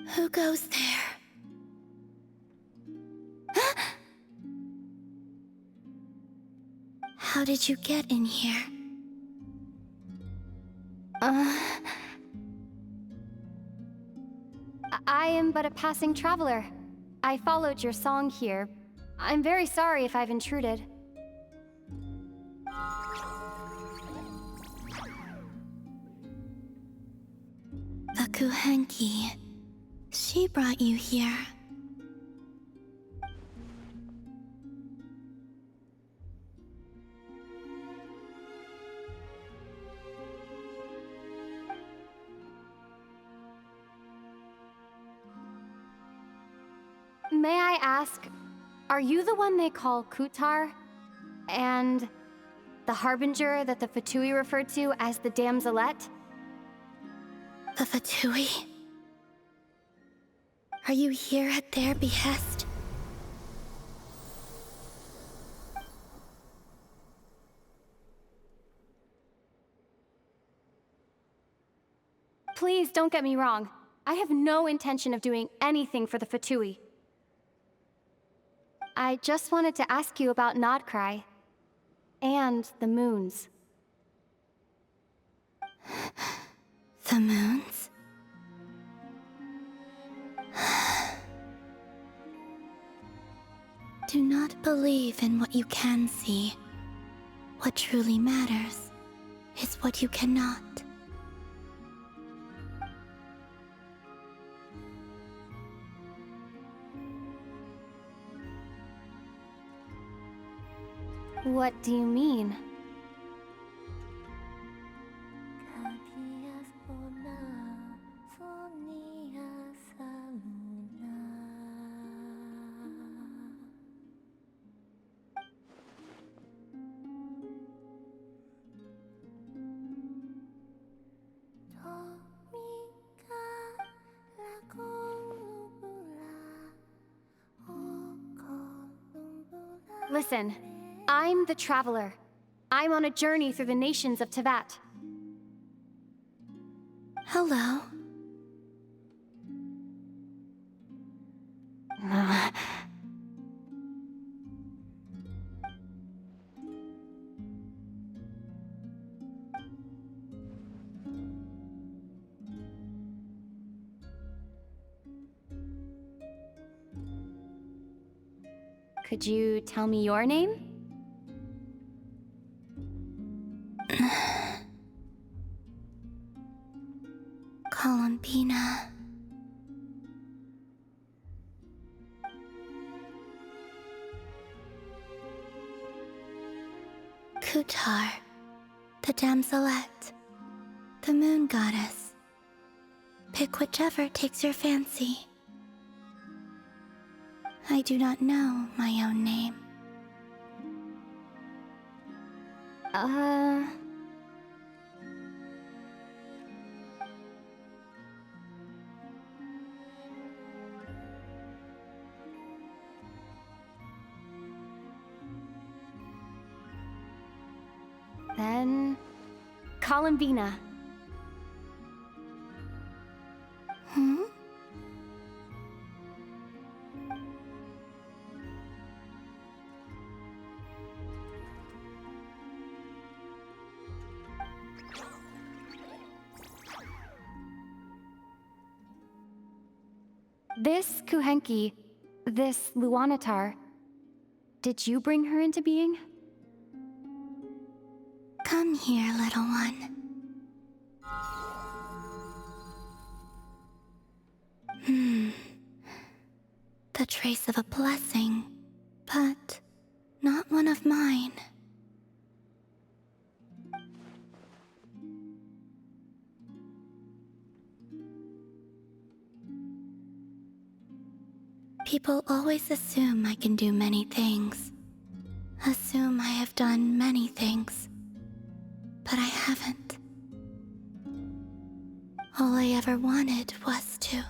Who goes there? How did you get in here? I am but a passing traveler. I followed your song here. I'm very sorry if I've intruded. The Kuhenki. She brought you here. May I ask, are you the one they call Kutar? And the Harbinger that the Fatui referred to as the Damselette? The Fatui? Are you here at their behest? Please don't get me wrong. I have no intention of doing anything for the Fatui. I just wanted to ask you about Nodcry. And the moons. The moons? Do not believe in what you can see. What truly matters is what you cannot. What do you mean? Listen, I'm the Traveler. I'm on a journey through the nations of Teyvat. Hello. Could you tell me your name? Columbina. Kutar, the Damselette, the Moon Goddess. Pick whichever takes your fancy. I do not know my own name. Then... Columbina. Hmm? This Kuhenki, this Luanatar, did you bring her into being? Come here, little one. The trace of a blessing, but not one of mine. People always assume I can do many things. Assume I have done many things. But I haven't. All I ever wanted was to.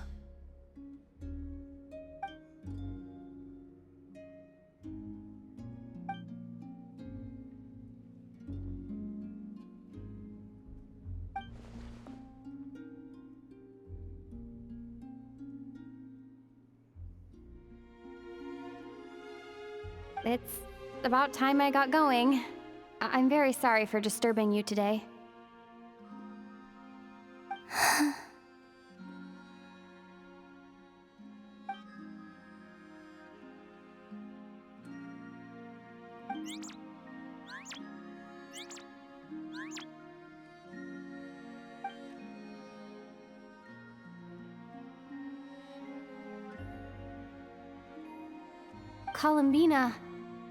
It's about time I got going. I'm very sorry for disturbing you today. Columbina,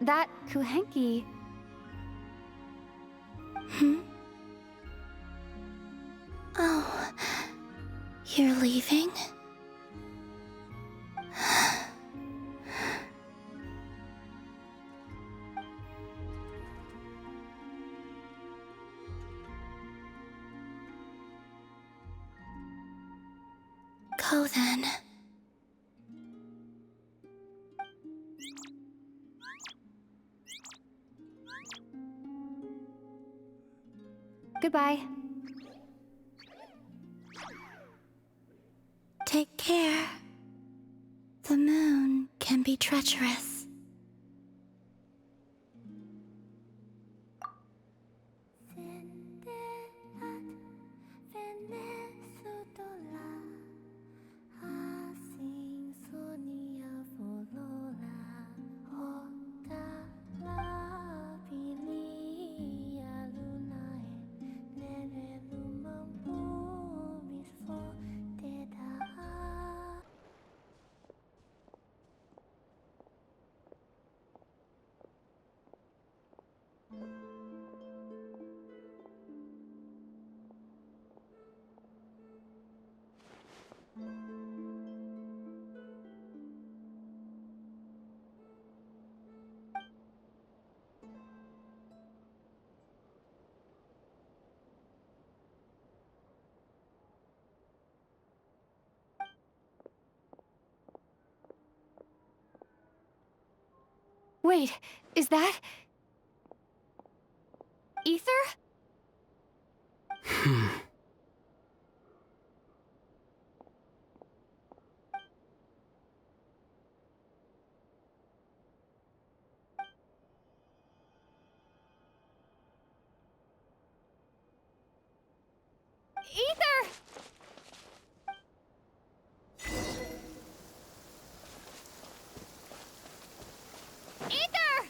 that Kuhenki. Oh, you're leaving? Go then. Goodbye. Take care. The moon can be treacherous. Wait, is that... Ether? Ether! Ether!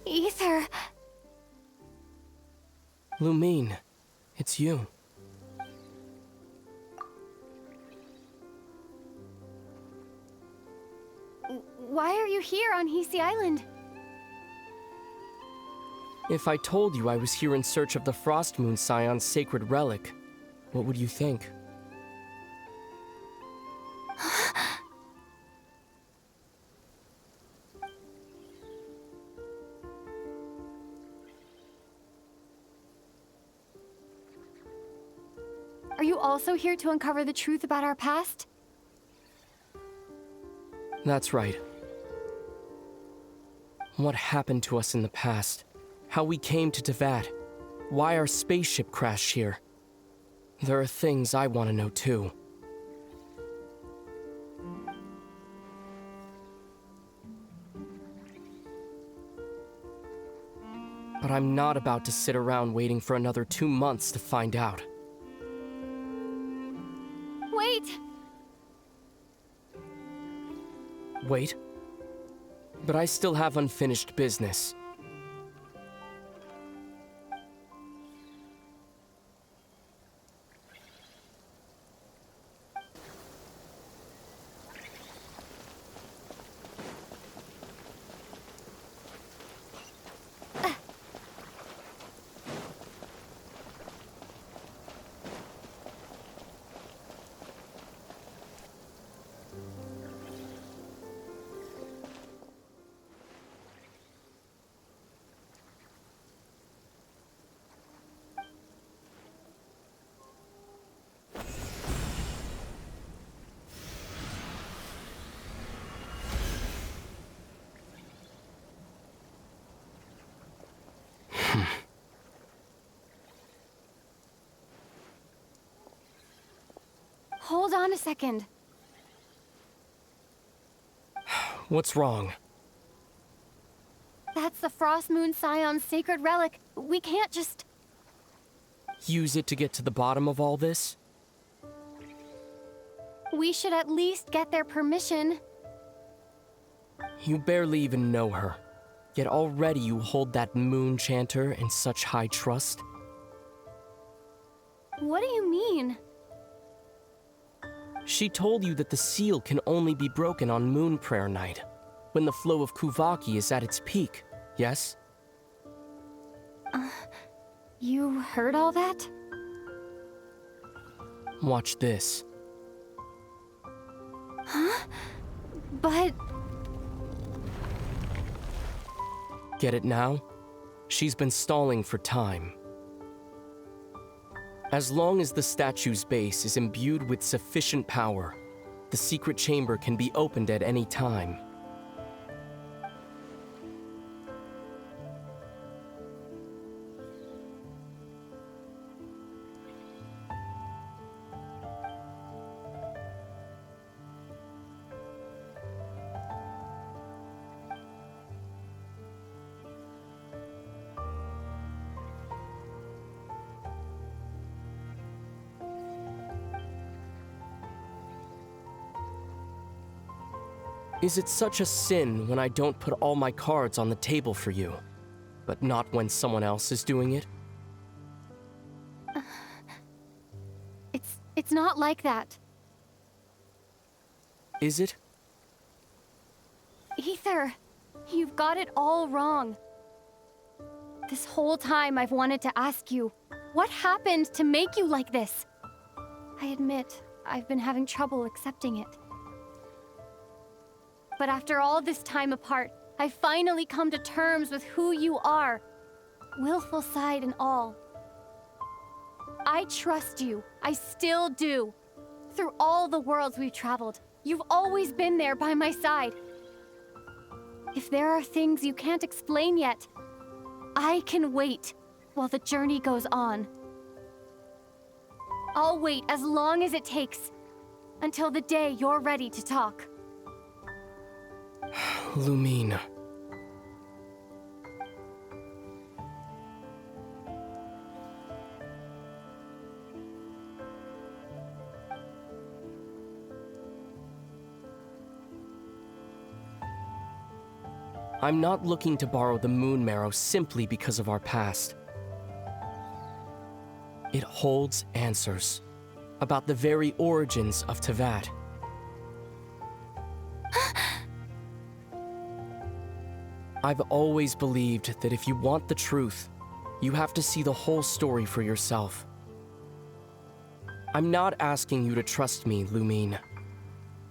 Ether! Lumine, it's you. Why are you here on Hisi Island? If I told you I was here in search of the Frost Moon Scion's sacred relic, what would you think? Are you also here to uncover the truth about our past? That's right. What happened to us in the past? How we came to Tevat? Why our spaceship crashed here? There are things I want to know too. But I'm not about to sit around waiting for another 2 months to find out. Wait! Wait? But I still have unfinished business. Hold on a second. What's wrong? That's the Frost Moon Scion's sacred relic. We can't just... Use it to get to the bottom of all this? We should at least get their permission. You barely even know her. Yet already you hold that moon chanter in such high trust. What do you mean? She told you that the seal can only be broken on Moon Prayer Night, when the flow of Kuvaki is at its peak, yes? You heard all that? Watch this. Huh? But... Get it now? She's been stalling for time. As long as the statue's base is imbued with sufficient power, the secret chamber can be opened at any time. Is it such a sin when I don't put all my cards on the table for you, but not when someone else is doing it? It's not like that. Is it? Ether, you've got it all wrong. This whole time I've wanted to ask you, what happened to make you like this? I admit, I've been having trouble accepting it. But after all this time apart, I've finally come to terms with who you are. Willful side and all. I trust you. I still do. Through all the worlds we've traveled, you've always been there by my side. If there are things you can't explain yet, I can wait while the journey goes on. I'll wait as long as it takes, until the day you're ready to talk. Lumine. I'm not looking to borrow the Moon Marrow simply because of our past. It holds answers about the very origins of Teyvat. I've always believed that if you want the truth, you have to see the whole story for yourself. I'm not asking you to trust me, Lumine.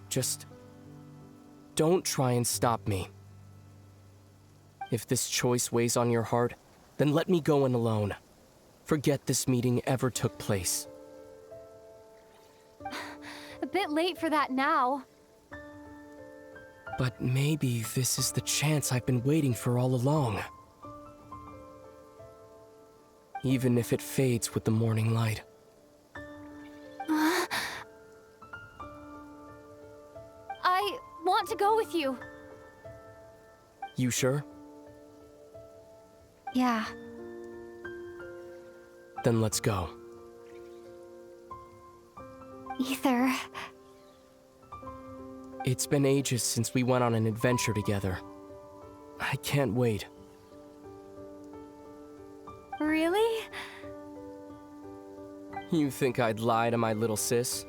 Just don't try and stop me. If this choice weighs on your heart, then let me go in alone. Forget this meeting ever took place. A bit late for that now. But maybe this is the chance I've been waiting for all along. Even if it fades with the morning light. I want to go with you. You sure? Yeah. Then let's go. Ether. It's been ages since we went on an adventure together. I can't wait. Really? You think I'd lie to my little sis?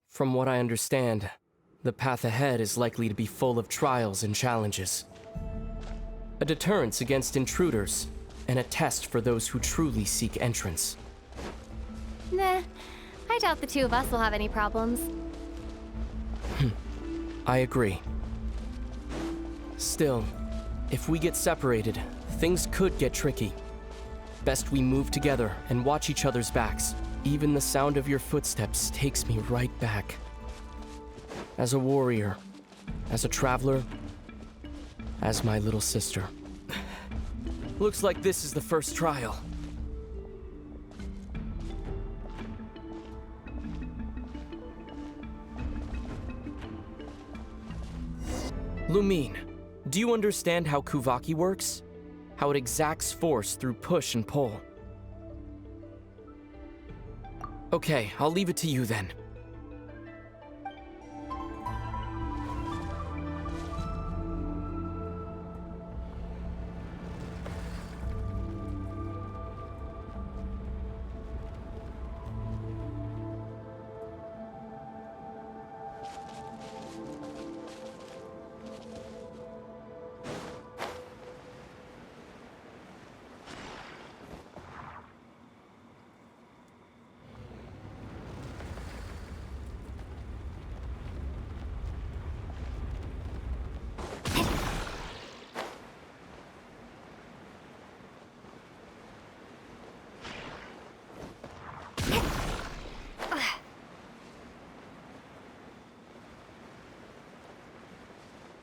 From what I understand, the path ahead is likely to be full of trials and challenges. A deterrence against intruders, and a test for those who truly seek entrance. Nah, I doubt the two of us will have any problems. I agree. Still, if we get separated, things could get tricky. Best we move together and watch each other's backs. Even the sound of your footsteps takes me right back. As a warrior, as a traveler, as my little sister. Looks like this is the first trial. Lumine, do you understand how Kuvaki works? How it exacts force through push and pull? Okay, I'll leave it to you then.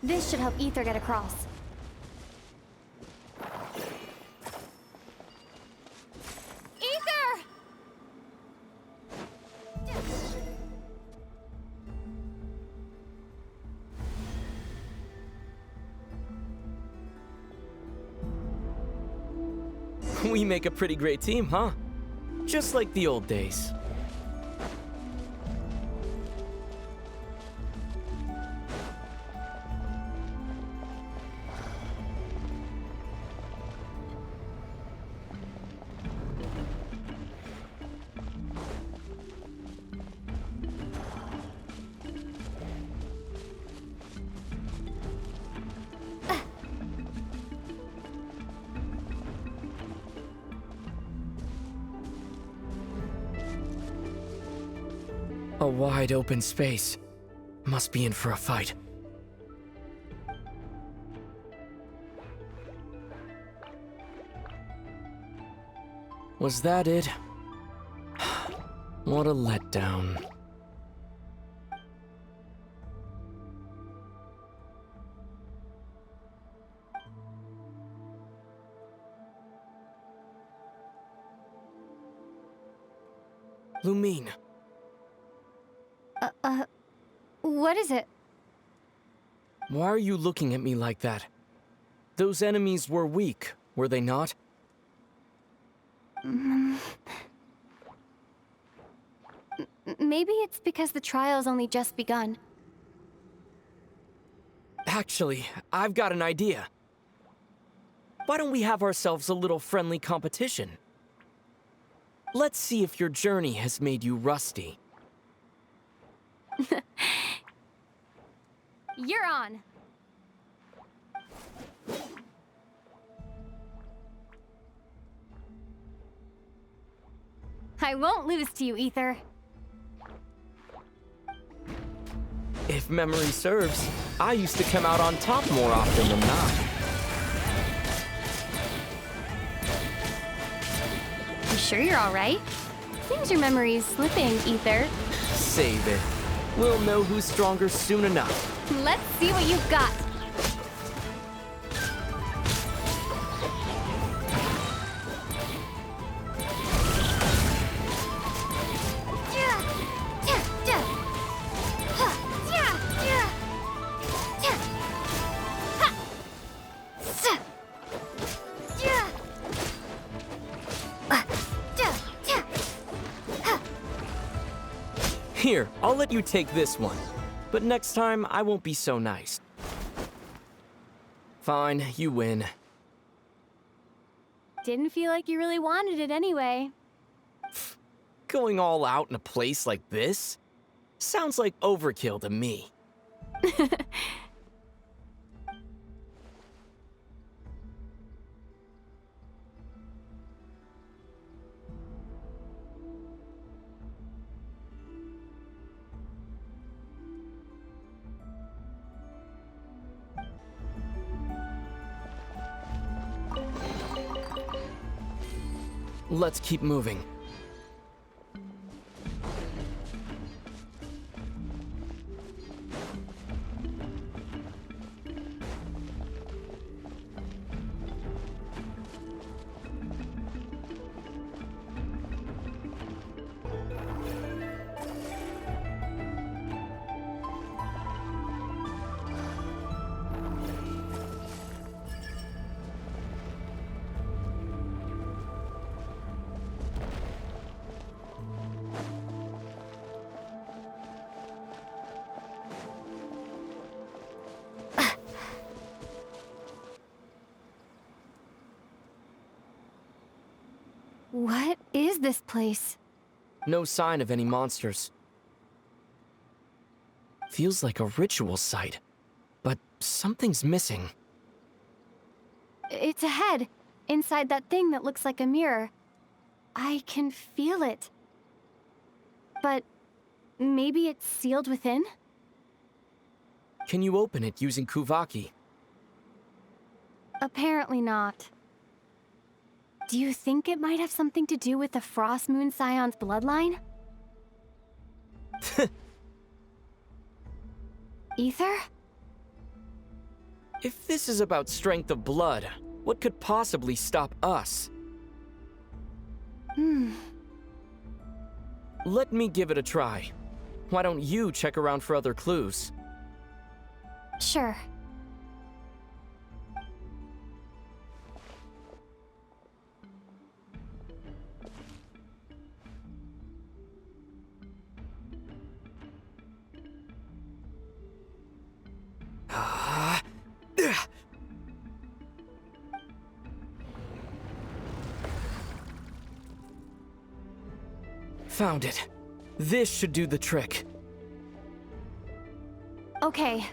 This should help Ether get across. Ether! We make a pretty great team, huh? Just like the old days. A wide open space. Must be in for a fight. Was that it? What a letdown. Lumine. What is it? Why are you looking at me like that? Those enemies were weak, were they not? Maybe it's because the trial's only just begun. Actually, I've got an idea. Why don't we have ourselves a little friendly competition? Let's see if your journey has made you rusty. You're on. I won't lose to you, Ether. If memory serves, I used to come out on top more often than not. You sure you're all right? Seems your memory's slipping, Ether. Save it. We'll know who's stronger soon enough. Let's see what you've got. Here, I'll let you take this one. But next time, I won't be so nice. Fine, you win. Didn't feel like you really wanted it anyway. Going all out in a place like this? Sounds like overkill to me. Let's keep moving. What is this place? No sign of any monsters. Feels like a ritual site, but something's missing. It's ahead, inside that thing that looks like a mirror. I can feel it. But maybe it's sealed within? Can you open it using Kuvaki? Apparently not. Do you think it might have something to do with the Frost Moon Scion's bloodline? Ether? If this is about strength of blood, what could possibly stop us? Let me give it a try. Why don't you check around for other clues? Sure. Found it. This should do the trick. Okay.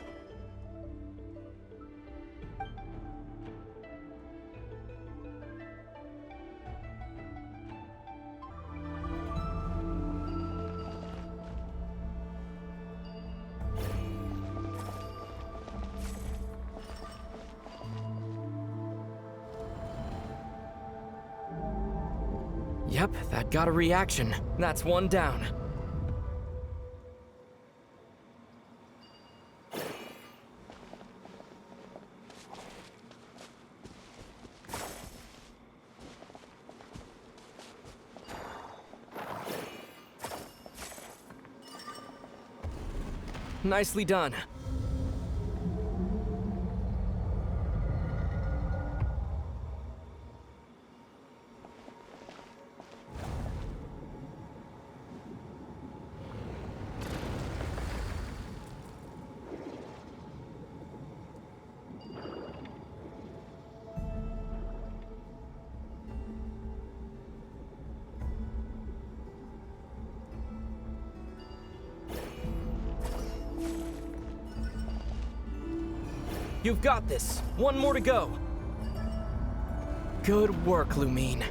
Yep, that got a reaction. That's one down. Nicely done. You've got this. One more to go. Good work, Lumine.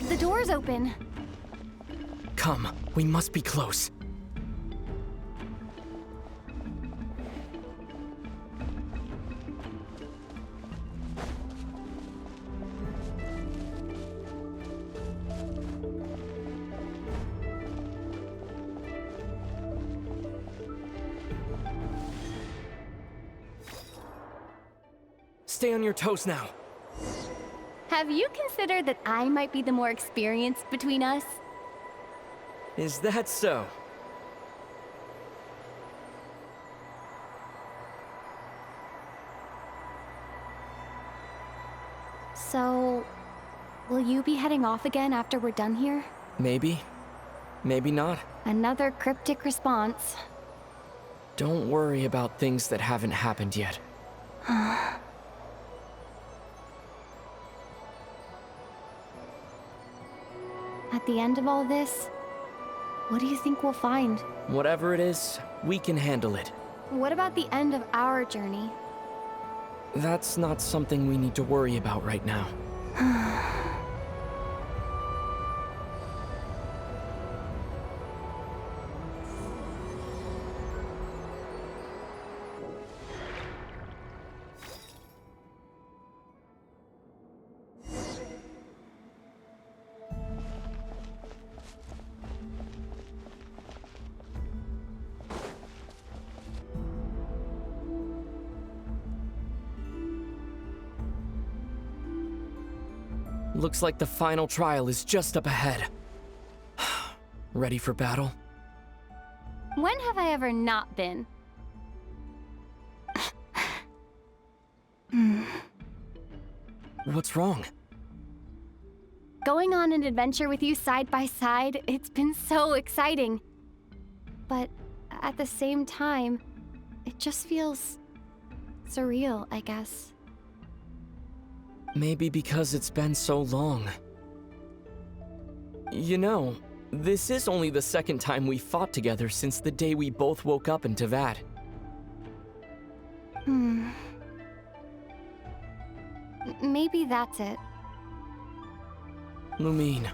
The door's open. Come, we must be close. Stay on your toes now. Have you considered that I might be the more experienced between us? Is that so? So, will you be heading off again after we're done here? Maybe. Maybe not. Another cryptic response. Don't worry about things that haven't happened yet. At the end of all this, what do you think we'll find? Whatever it is, we can handle it. What about the end of our journey? That's not something we need to worry about right now. Looks like the final trial is just up ahead. Ready for battle? When have I ever not been? What's wrong? Going on an adventure with you side by side, it's been so exciting. but at the same time, it just feels surreal, I guess. Maybe because it's been so long. You know, this is only the second time we fought together since the day we both woke up in Teyvat. Maybe that's it. Lumine,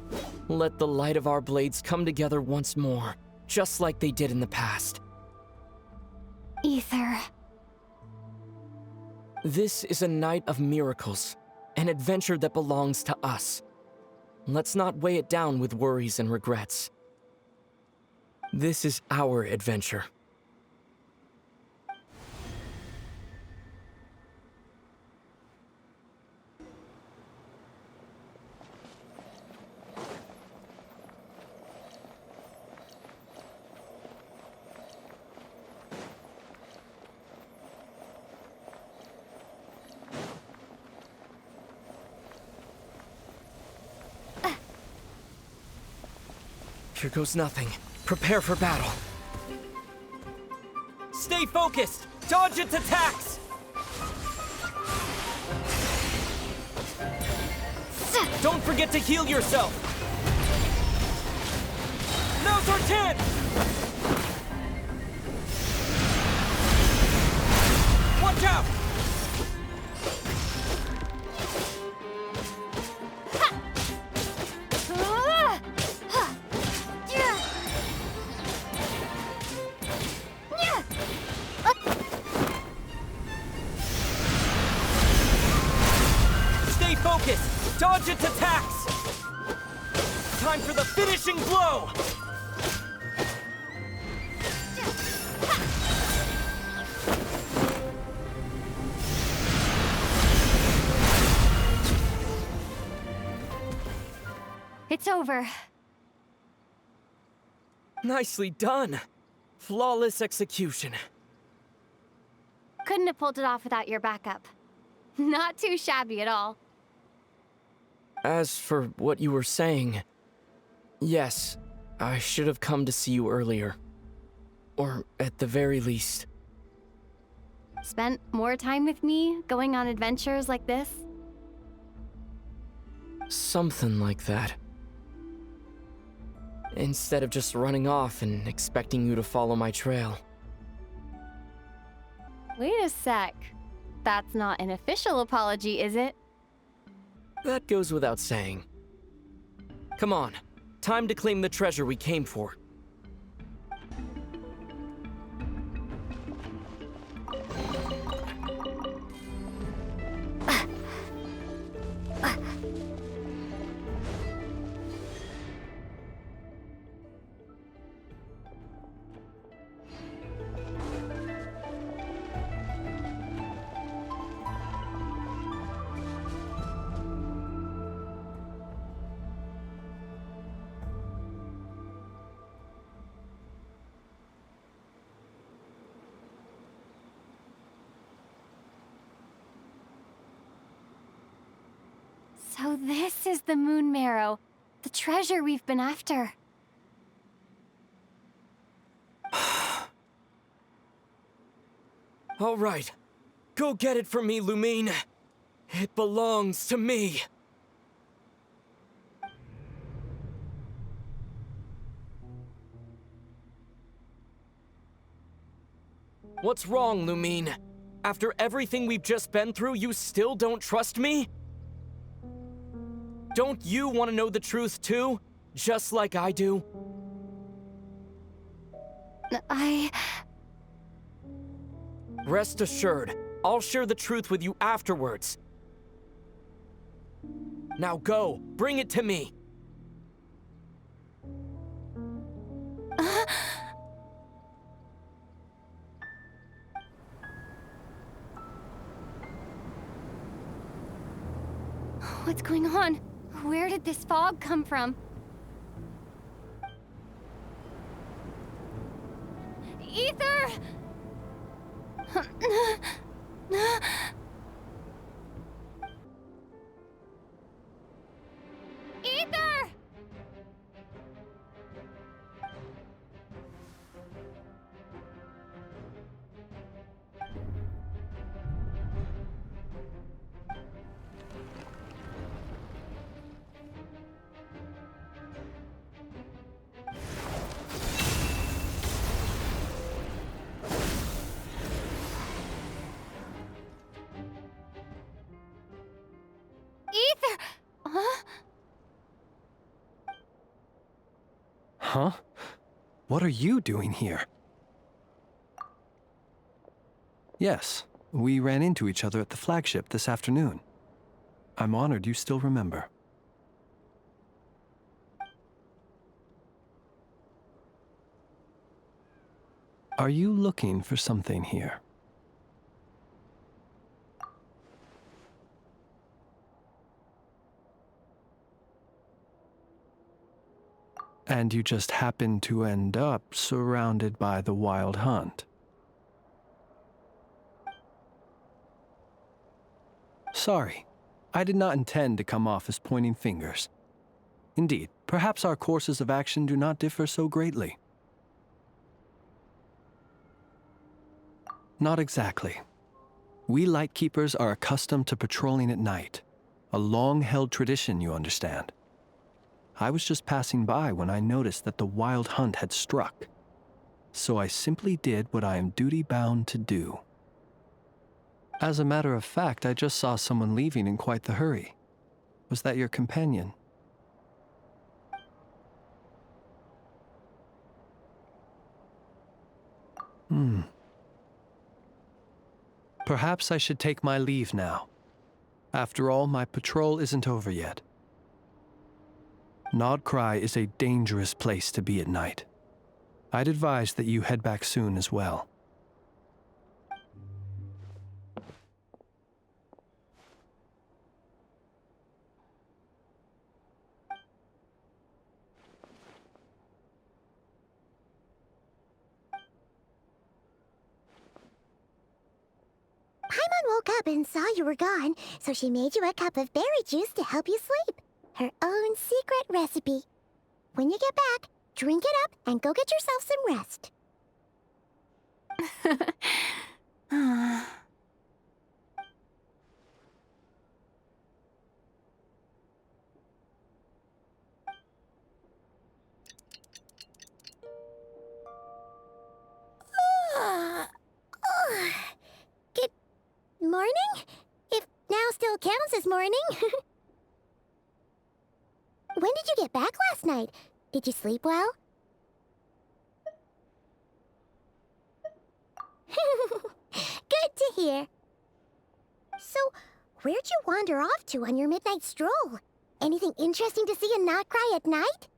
let the light of our blades come together once more, just like they did in the past. Ether. This is a night of miracles, an adventure that belongs to us. Let's not weigh it down with worries and regrets. This is our adventure. Here goes nothing. Prepare for battle. Stay focused! Dodge its attacks! Don't forget to heal yourself! Now's our chance! Watch out! Focus! Dodge its attacks! Time for the finishing blow! It's over. Nicely done. Flawless execution. Couldn't have pulled it off without your backup. Not too shabby at all. As for what you were saying, yes, I should have come to see you earlier. Or at the very least. Spent more time with me, going on adventures like this? Something like that. Instead of just running off and expecting you to follow my trail. Wait a sec. That's not an official apology, is it? That goes without saying. Come on, time to claim the treasure we came for. So this is the Moon Marrow, the treasure we've been after. All right, go get it for me, Lumine. It belongs to me. What's wrong, Lumine? After everything we've just been through, you still don't trust me? Don't you want to know the truth too? Just like I do? Rest assured, I'll share the truth with you afterwards. Now go, bring it to me. What's going on? Where did this fog come from? Ether! Ether! Huh? What are you doing here? Yes, we ran into each other at the flagship this afternoon. I'm honored you still remember. Are you looking for something here? And you just happened to end up surrounded by the Wild Hunt. Sorry, I did not intend to come off as pointing fingers. Indeed, perhaps our courses of action do not differ so greatly. Not exactly. We Lightkeepers are accustomed to patrolling at night. A long-held tradition, you understand. I was just passing by when I noticed that the Wild Hunt had struck. So I simply did what I am duty-bound to do. As a matter of fact, I just saw someone leaving in quite the hurry. Was that your companion? Perhaps I should take my leave now. After all, my patrol isn't over yet. Nodcry is a dangerous place to be at night. I'd advise that you head back soon as well. Paimon woke up and saw you were gone, so she made you a cup of berry juice to help you sleep. Her own secret recipe. When you get back, drink it up and go get yourself some rest. Good morning? If now still counts as morning. When did you get back last night? Did you sleep well? Good to hear. So, where'd you wander off to on your midnight stroll? Anything interesting to see in Nodcry at night?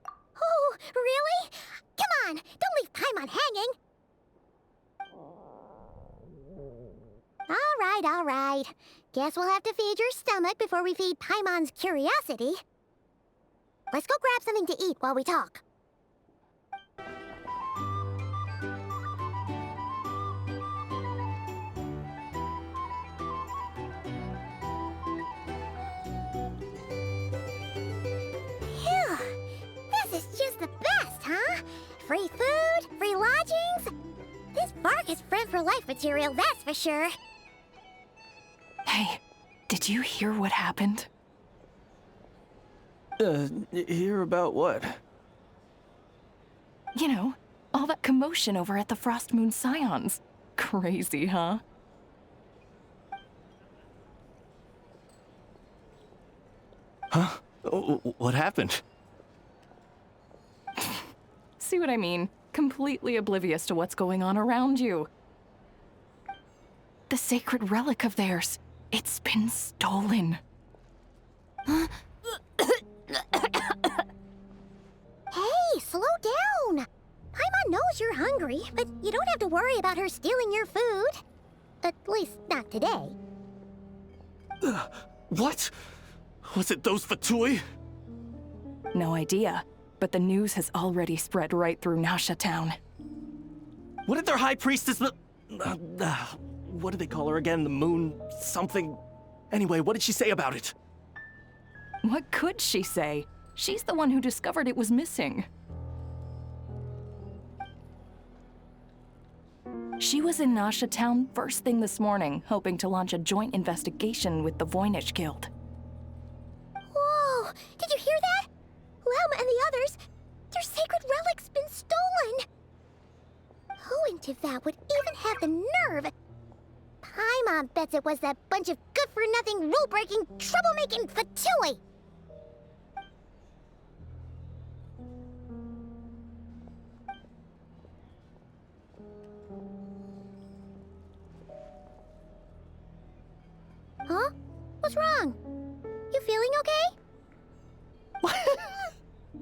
Oh, really? Come on, don't leave Paimon hanging. All right. Guess we'll have to feed your stomach before we feed Paimon's curiosity. Let's go grab something to eat while we talk. Phew! This is just the best, huh? Free food, free lodgings. This bark is friend for life material, that's for sure. Hey, did you hear what happened? Hear about what? You know, all that commotion over at the Frost Moon Scions. Crazy, huh? Huh? What happened? See what I mean? Completely oblivious to what's going on around you. The sacred relic of theirs. It's been stolen. Hey, slow down! Paimon knows you're hungry, but you don't have to worry about her stealing your food. At least, not today. What? Was it those Fatui? No idea, but the news has already spread right through Nasha Town. What did their high priestess... what do they call her again? The moon... something... Anyway, what did she say about it? What could she say? She's the one who discovered it was missing. She was in Nasha Town first thing this morning, hoping to launch a joint investigation with the Voynich Guild. Whoa! Did you hear that? Lauma and the others, their sacred relic's been stolen! Who in Tivat would even have the nerve? Paimon bets it was that bunch of good-for-nothing, rule-breaking, troublemaking Fatui!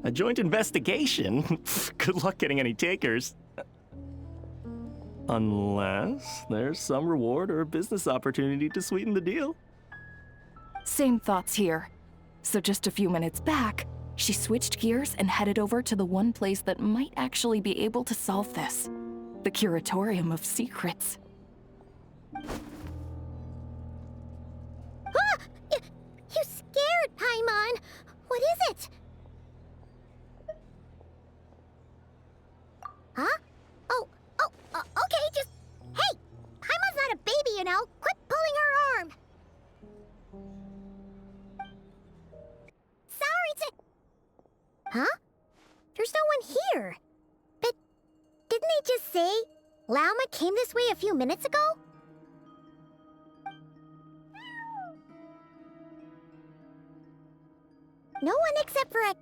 A joint investigation? Good luck getting any takers. Unless there's some reward or a business opportunity to sweeten the deal. Same thoughts here. So just a few minutes back, she switched gears and headed over to the one place that might actually be able to solve this. The Curatorium of Secrets. Ah! You scared, Paimon! What is it? Huh? Okay, just... Hey! Paimon's not a baby, you know! Quit pulling her arm! Sorry to... Huh? There's no one here. But didn't they just say Lauma came this way a few minutes ago? No one except for a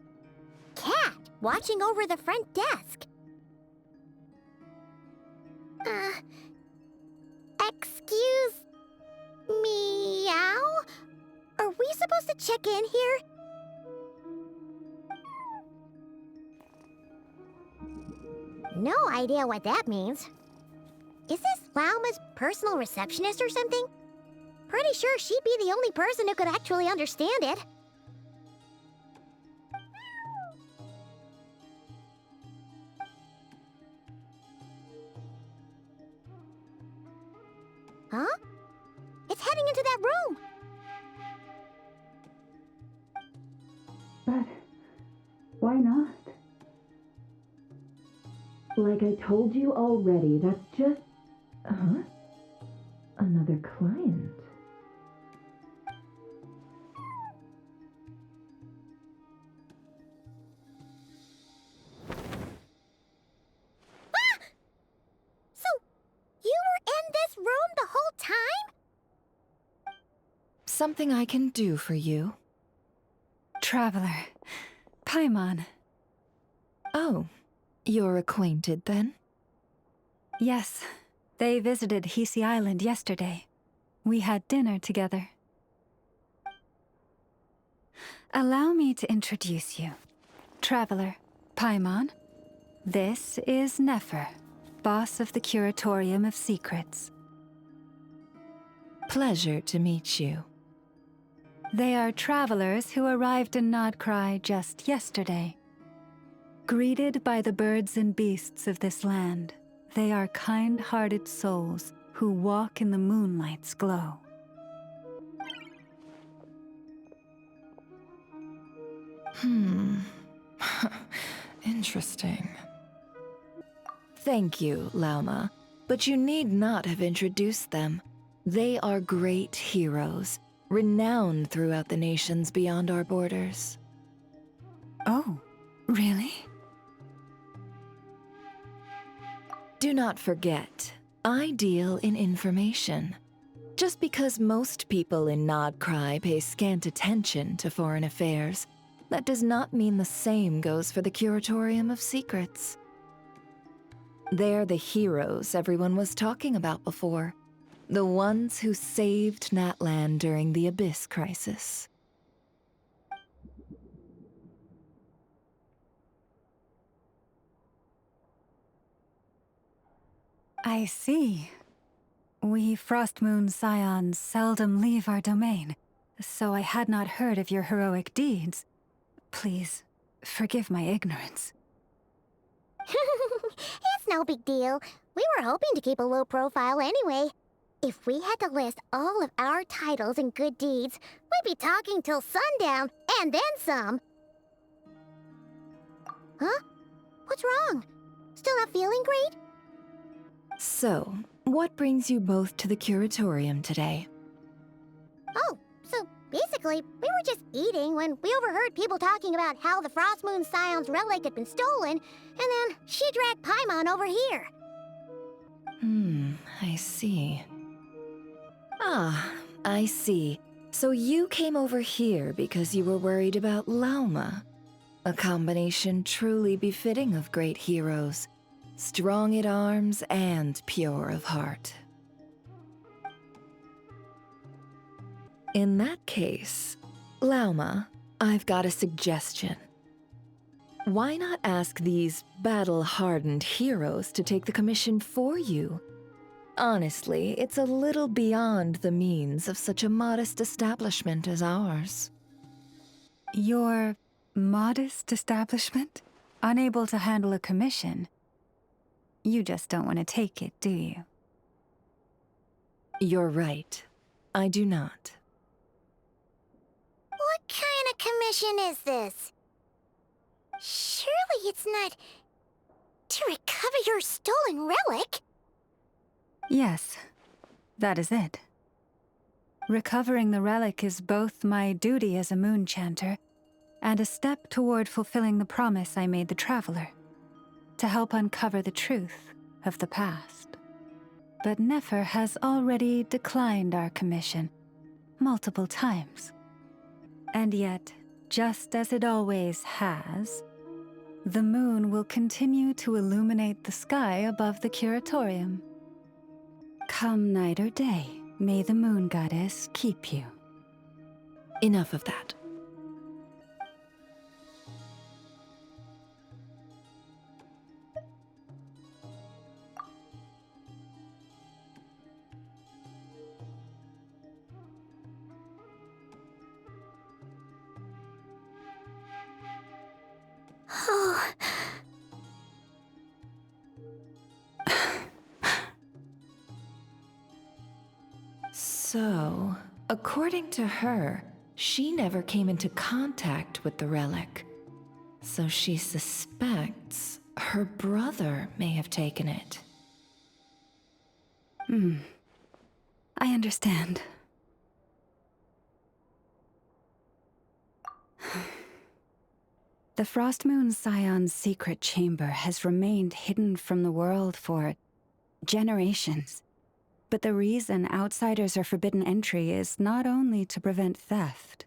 cat watching over the front desk. Excuse... meow? Are we supposed to check in here? No idea what that means. Is this Lauma's personal receptionist or something? Pretty sure she'd be the only person who could actually understand it. Huh? It's heading into that room! But why not? Like I told you already, that's just... Huh? Another client. Ah! So, you were in this room the whole time? Something I can do for you. Traveler. Paimon. Oh, you're acquainted then? Yes. They visited Hisi Island yesterday. We had dinner together. Allow me to introduce you. Traveler, Paimon. This is Nefer, boss of the Curatorium of Secrets. Pleasure to meet you. They are travelers who arrived in Nodcry just yesterday. Greeted by the birds and beasts of this land, they are kind-hearted souls who walk in the moonlight's glow. Interesting. Thank you, Lauma, but you need not have introduced them. They are great heroes, renowned throughout the nations beyond our borders. Oh, really? Do not forget, I deal in information. Just because most people in Nodcry pay scant attention to foreign affairs, that does not mean the same goes for the Curatorium of Secrets. They're the heroes everyone was talking about before. The ones who saved Natlan during the Abyss crisis. I see. We Frostmoon Scions seldom leave our domain, so I had not heard of your heroic deeds. Please, forgive my ignorance. It's no big deal. We were hoping to keep a low profile anyway. If we had to list all of our titles and good deeds, we'd be talking till sundown, and then some. Huh? What's wrong? Still not feeling great? So, what brings you both to the Curatorium today? Oh, so basically, we were just eating when we overheard people talking about how the Frostmoon Scion's relic had been stolen, and then she dragged Paimon over here. I see. Ah, I see. So you came over here because you were worried about Lauma. A combination truly befitting of great heroes. Strong at arms and pure of heart. In that case, Lauma, I've got a suggestion. Why not ask these battle-hardened heroes to take the commission for you? Honestly, it's a little beyond the means of such a modest establishment as ours. Your modest establishment? Unable to handle a commission? You just don't want to take it, do you? You're right. I do not. What kind of commission is this? Surely it's not to recover your stolen relic? Yes, that is it. Recovering the relic is both my duty as a moon chanter and a step toward fulfilling the promise I made the Traveler, to help uncover the truth of the past. But Nefer has already declined our commission multiple times. And yet, just as it always has, the moon will continue to illuminate the sky above the curatorium. Come night or day, may the moon goddess keep you. Enough of that. So, according to her, she never came into contact with the relic. So she suspects her brother may have taken it. I understand. The Frostmoon Scion's secret chamber has remained hidden from the world for generations. But the reason outsiders are forbidden entry is not only to prevent theft.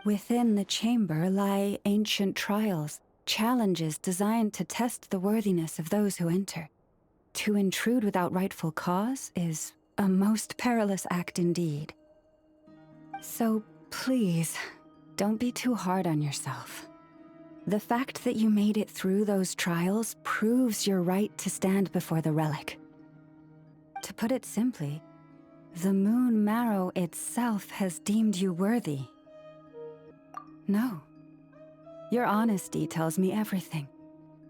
Within the chamber lie ancient trials, challenges designed to test the worthiness of those who enter. To intrude without rightful cause is a most perilous act indeed. So please, don't be too hard on yourself. The fact that you made it through those trials proves your right to stand before the relic. To put it simply, the moon marrow itself has deemed you worthy. No. Your honesty tells me everything.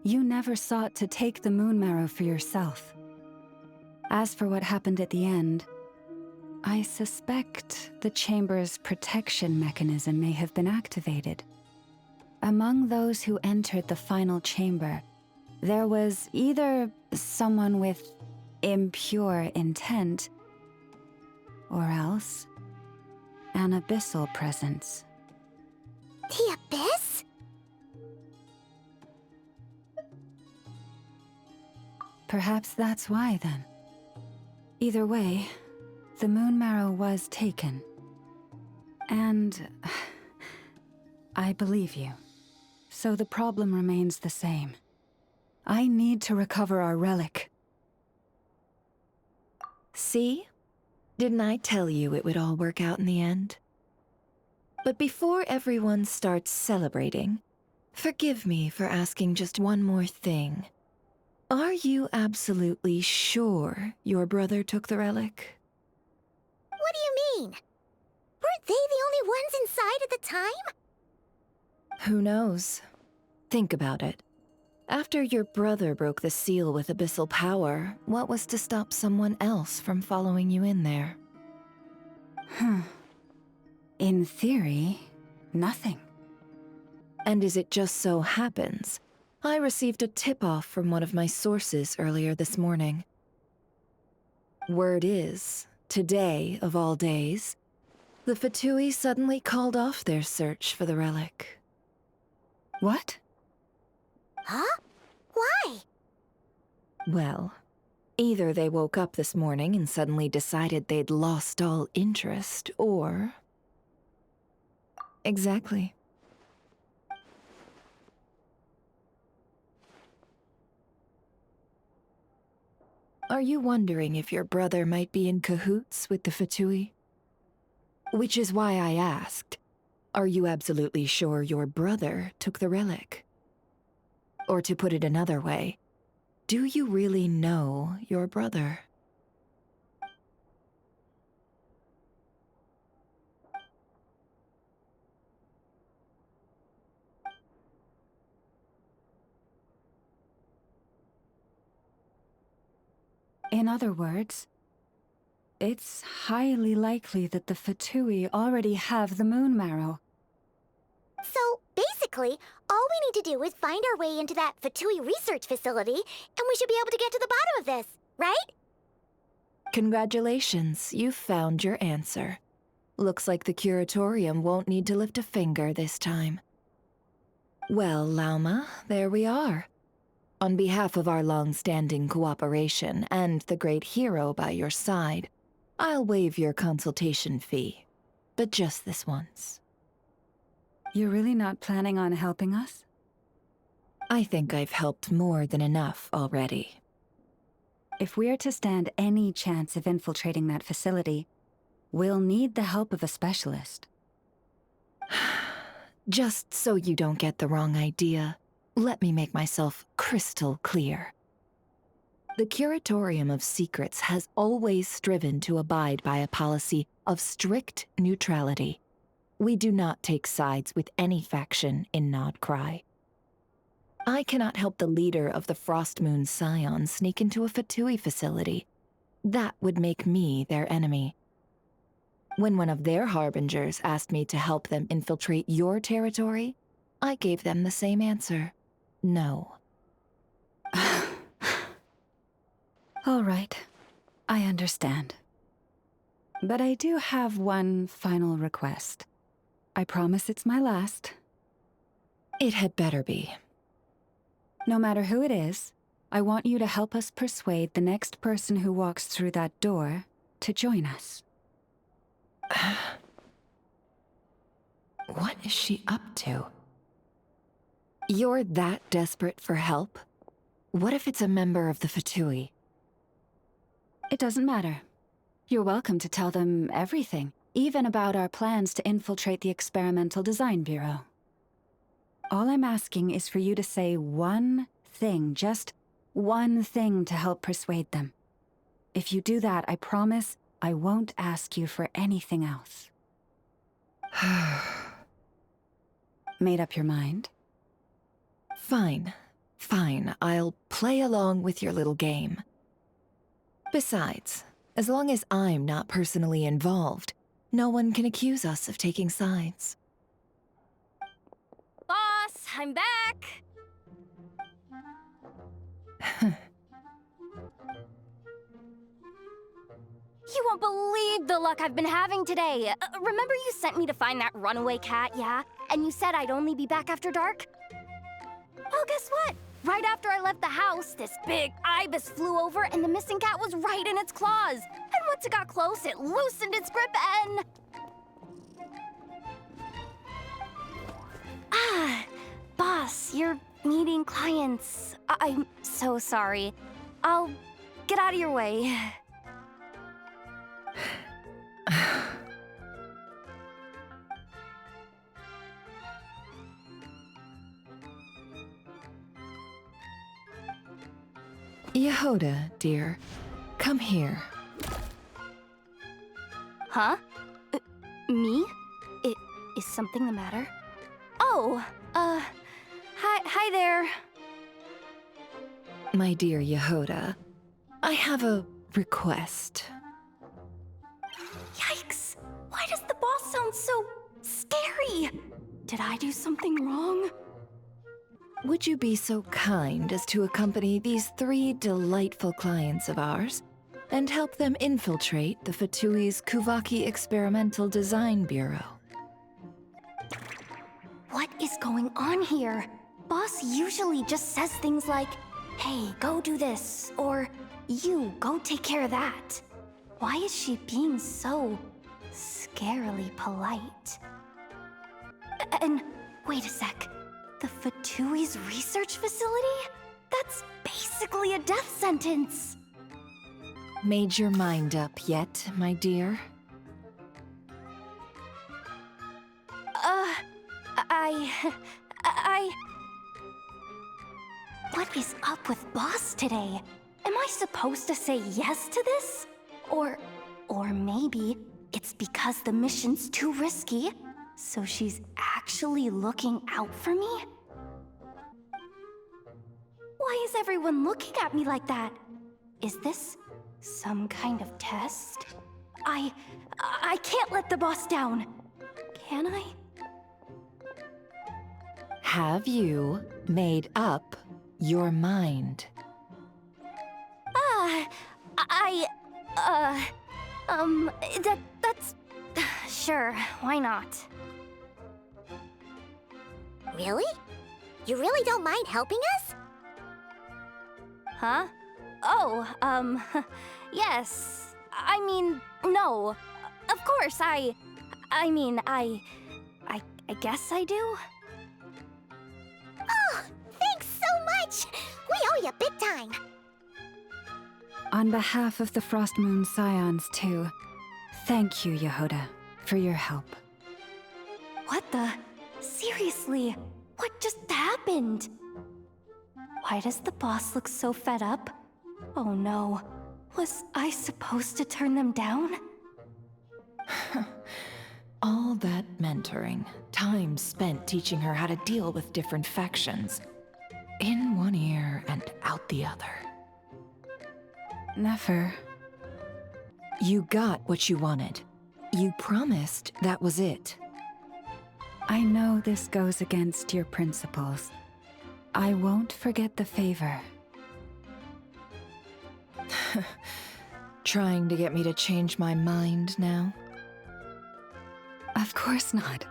You never sought to take the moon marrow for yourself. As for what happened at the end, I suspect the chamber's protection mechanism may have been activated. Among those who entered the final chamber, there was either someone with impure intent, or else an abyssal presence. The Abyss? Perhaps that's why, then. Either way, the moon marrow was taken. And I believe you. So the problem remains the same. I need to recover our relic. See? Didn't I tell you it would all work out in the end? But before everyone starts celebrating, forgive me for asking just one more thing. Are you absolutely sure your brother took the relic? What do you mean? Weren't they the only ones inside at the time? Who knows? Think about it. After your brother broke the seal with abyssal power, what was to stop someone else from following you in there? In theory, nothing. And as it just so happens, I received a tip-off from one of my sources earlier this morning. Word is, today of all days, the Fatui suddenly called off their search for the relic. What? Huh? Why? Well, either they woke up this morning and suddenly decided they'd lost all interest, or... Exactly. Are you wondering if your brother might be in cahoots with the Fatui? Which is why I asked, Are you absolutely sure your brother took the relic? Or to put it another way, do you really know your brother? In other words, it's highly likely that the Fatui already have the moon marrow. So, basically, all we need to do is find our way into that Fatui research facility, and we should be able to get to the bottom of this, right? Congratulations, you've found your answer. Looks like the curatorium won't need to lift a finger this time. Well, Lauma, there we are. On behalf of our long-standing cooperation and the great hero by your side, I'll waive your consultation fee, but just this once. You're really not planning on helping us? I think I've helped more than enough already. If we're to stand any chance of infiltrating that facility, we'll need the help of a specialist. Just so you don't get the wrong idea, let me make myself crystal clear. The Curatorium of Secrets has always striven to abide by a policy of strict neutrality. We do not take sides with any faction in Nodcry. I cannot help the leader of the Frostmoon Scions sneak into a Fatui facility. That would make me their enemy. When one of their harbingers asked me to help them infiltrate your territory, I gave them the same answer. No. All right, I understand. But I do have one final request. I promise it's my last. It had better be. No matter who it is, I want you to help us persuade the next person who walks through that door to join us. What is she up to? You're that desperate for help? What if it's a member of the Fatui? It doesn't matter. You're welcome to tell them everything, even about our plans to infiltrate the Experimental Design Bureau. All I'm asking is for you to say one thing, just one thing to help persuade them. If you do that, I promise I won't ask you for anything else. Made up your mind? Fine. Fine, I'll play along with your little game. Besides, as long as I'm not personally involved, no one can accuse us of taking sides. Boss, I'm back! You won't believe the luck I've been having today. Remember you sent me to find that runaway cat, yeah? And you said I'd only be back after dark? Well, guess what? Right after I left the house, this big ibis flew over and the missing cat was right in its claws. And once it got close, it loosened its grip and... Boss, you're meeting clients. I'm so sorry. I'll get out of your way. Yehoda, dear, come here. Huh? Me? Is something the matter? Oh, hi there. My dear Yehoda, I have a request. Yikes! Why does the boss sound so scary? Did I do something wrong? Would you be so kind as to accompany these 3 delightful clients of ours and help them infiltrate the Fatui's Kuvaki Experimental Design Bureau? What is going on here? Boss usually just says things like, hey, go do this, or you, go take care of that. Why is she being so scarily polite? And wait a sec. The Fatui's research facility? That's basically a death sentence. Made your mind up yet, my dear? up with Boss today? Am I supposed to say yes to this? Or maybe it's because the mission's too risky, so she's actually looking out for me? Why is everyone looking at me like that? Is this some kind of test? I can't let the boss down. Can I? Have you made up your mind? That's... Sure, why not? Really? You really don't mind helping us? Huh? Oh, yes. I mean, no. Of course, I guess I do. Oh, thanks so much! We owe you big time! On behalf of the Frost Moon Scions, too, thank you, Yehoda, for your help. What the? Seriously, what just happened? Why does the boss look so fed up? Oh no, was I supposed to turn them down? All that mentoring, time spent teaching her how to deal with different factions. In one ear and out the other. Never. You got what you wanted. You promised that was it. I know this goes against your principles. I won't forget the favor. Trying to get me to change my mind now? Of course not.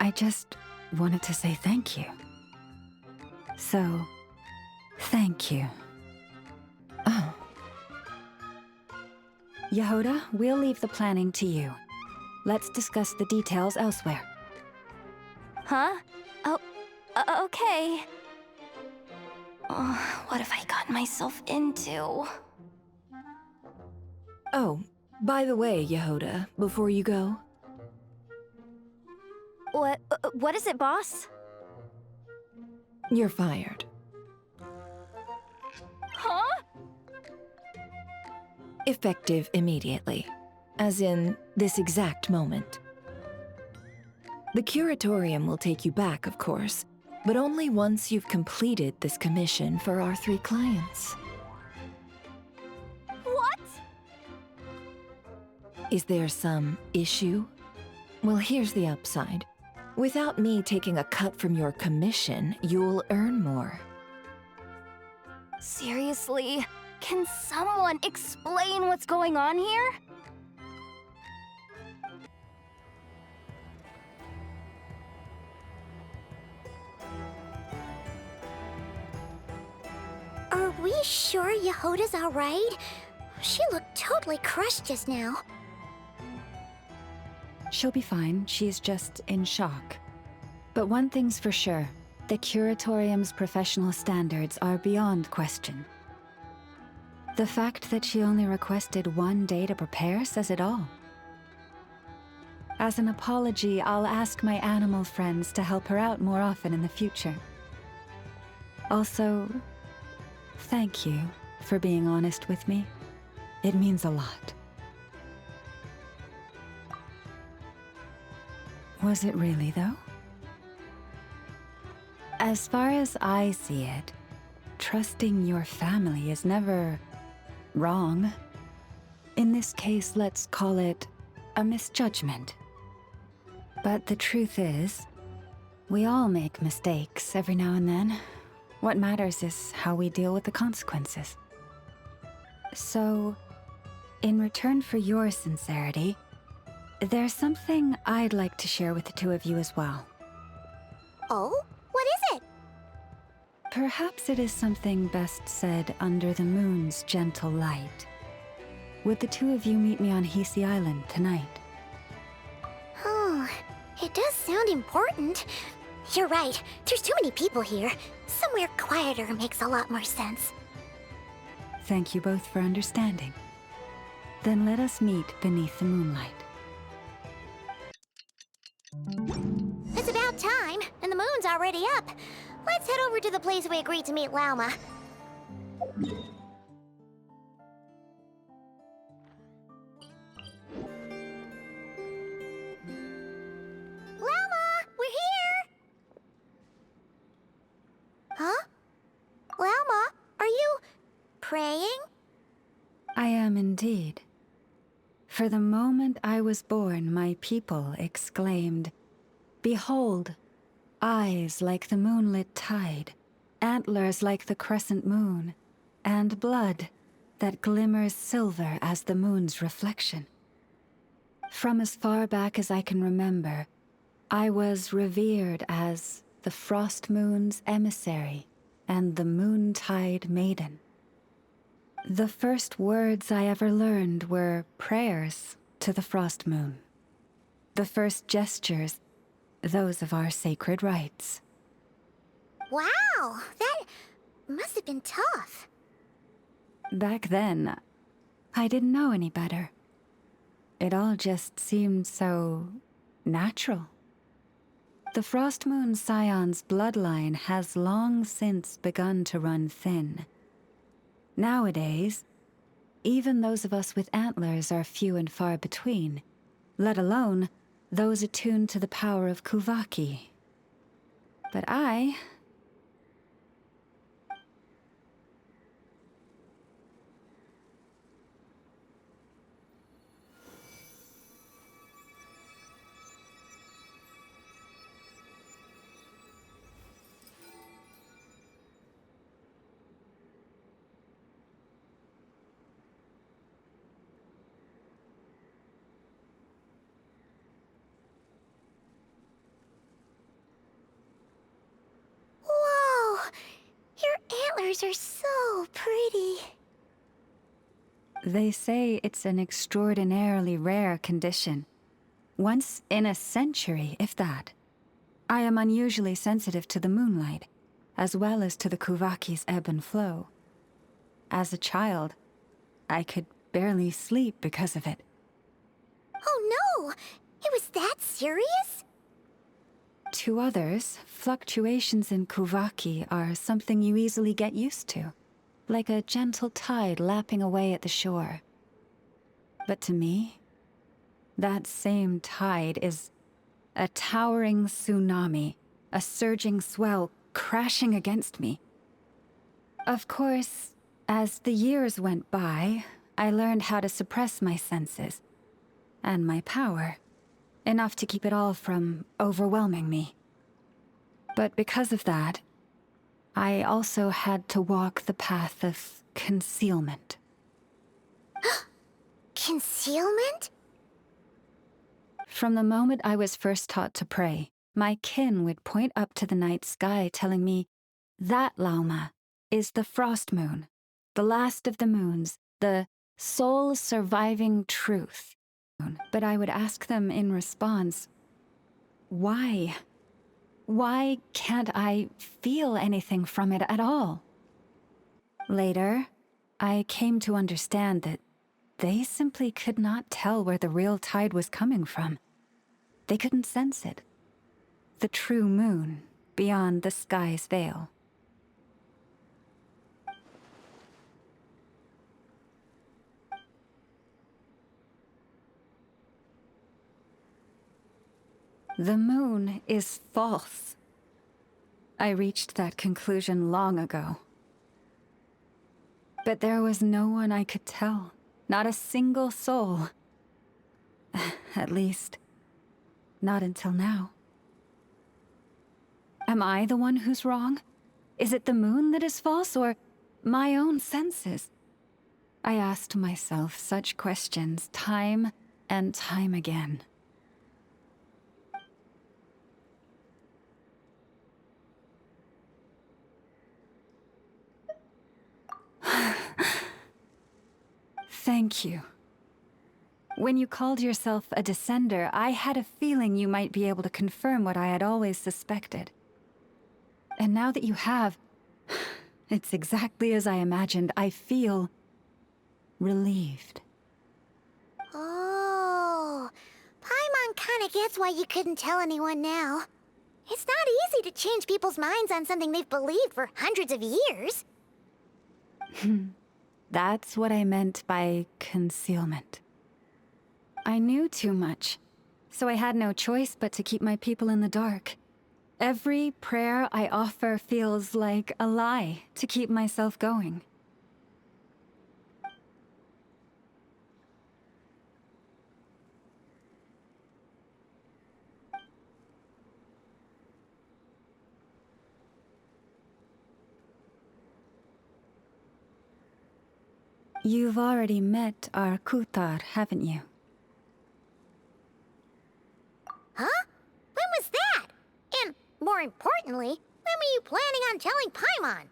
I just wanted to say thank you. So, thank you. Oh. Yehoda, we'll leave the planning to you. Let's discuss the details elsewhere. Huh? Oh, okay. Oh, what have I gotten myself into? Oh, by the way, Yehoda, before you go... What is it, boss? You're fired. Huh? Effective immediately. As in, this exact moment. The Curatorium will take you back, of course, but only once you've completed this commission for our 3 clients. What? Is there some issue? Well, here's the upside. Without me taking a cut from your commission, you'll earn more. Seriously? Can someone explain what's going on here? Are we sure Yehoda's alright? She looked totally crushed just now. She'll be fine, she's just in shock. But one thing's for sure, the Curatorium's professional standards are beyond question. The fact that she only requested 1 day to prepare says it all. As an apology, I'll ask my animal friends to help her out more often in the future. Also, thank you for being honest with me. It means a lot. Was it really, though? As far as I see it, trusting your family is never wrong. In this case, let's call it a misjudgment. But the truth is, we all make mistakes every now and then. What matters is how we deal with the consequences. So, in return for your sincerity, there's something I'd like to share with the 2 of you as well. Oh? What is it? Perhaps it is something best said under the moon's gentle light. Would the 2 of you meet me on Hisi Island tonight? Oh, it does sound important. You're right, there's too many people here. Somewhere quieter makes a lot more sense. Thank you both for understanding. Then let us meet beneath the moonlight. It's about time, and the moon's already up. Let's head over to the place we agreed to meet Lauma. Lauma, we're here! Huh? Lauma, are you praying? I am indeed. For the moment I was born, my people exclaimed, "Behold, eyes like the moonlit tide, antlers like the crescent moon, and blood that glimmers silver as the moon's reflection." From as far back as I can remember, I was revered as the Frost Moon's emissary and the Moontide Maiden. The first words I ever learned were prayers to the Frost Moon. The first gestures, those of our sacred rites. Wow, that must have been tough. Back then, I didn't know any better. It all just seemed so natural. The Frost Moon Scion's bloodline has long since begun to run thin. Nowadays, even those of us with antlers are few and far between, let alone those attuned to the power of Kuvaki. But I... Whoa! Your antlers are so pretty. They say it's an extraordinarily rare condition. Once in a century, if that. I am unusually sensitive to the moonlight, as well as to the Kuvaki's ebb and flow. As a child, I could barely sleep because of it. Oh no! It was that serious? To others, fluctuations in Kuvaki are something you easily get used to, like a gentle tide lapping away at the shore. But to me, that same tide is a towering tsunami, a surging swell crashing against me. Of course, as the years went by, I learned how to suppress my senses and my power, enough to keep it all from overwhelming me. But because of that, I also had to walk the path of concealment. Concealment? From the moment I was first taught to pray, my kin would point up to the night sky telling me, "That, Lauma, is the Frost Moon, the last of the moons, the sole surviving truth." But I would ask them in response, why? Why can't I feel anything from it at all? Later, I came to understand that they simply could not tell where the real tide was coming from. They couldn't sense it. The true moon beyond the sky's veil. The moon is false. I reached that conclusion long ago. But there was no one I could tell, not a single soul. At least, not until now. Am I the one who's wrong? Is it the moon that is false, or my own senses? I asked myself such questions time and time again. Thank you. When you called yourself a descender, I had a feeling you might be able to confirm what I had always suspected. And now that you have, it's exactly as I imagined. I feel relieved. Oh, Paimon kinda gets why you couldn't tell anyone now. It's not easy to change people's minds on something they've believed for hundreds of years. That's what I meant by concealment. I knew too much, so I had no choice but to keep my people in the dark. Every prayer I offer feels like a lie to keep myself going. You've already met our Kutar, haven't you? Huh? When was that? And more importantly, when were you planning on telling Paimon?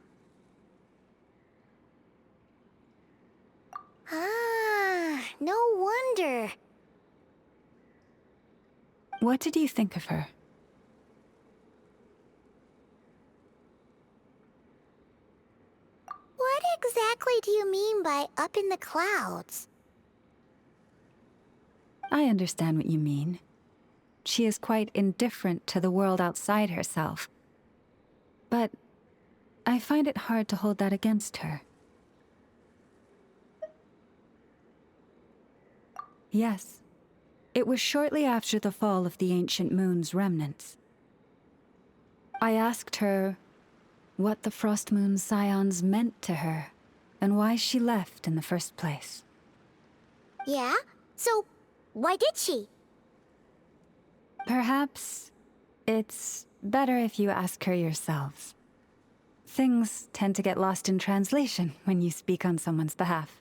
Ah, no wonder. What did you think of her? What exactly do you mean by up in the clouds? I understand what you mean. She is quite indifferent to the world outside herself. But I find it hard to hold that against her. Yes, it was shortly after the fall of the ancient moon's remnants. I asked her what the Frost Moon Scions meant to her, and why she left in the first place. Yeah? So, why did she? Perhaps it's better if you ask her yourselves. Things tend to get lost in translation when you speak on someone's behalf.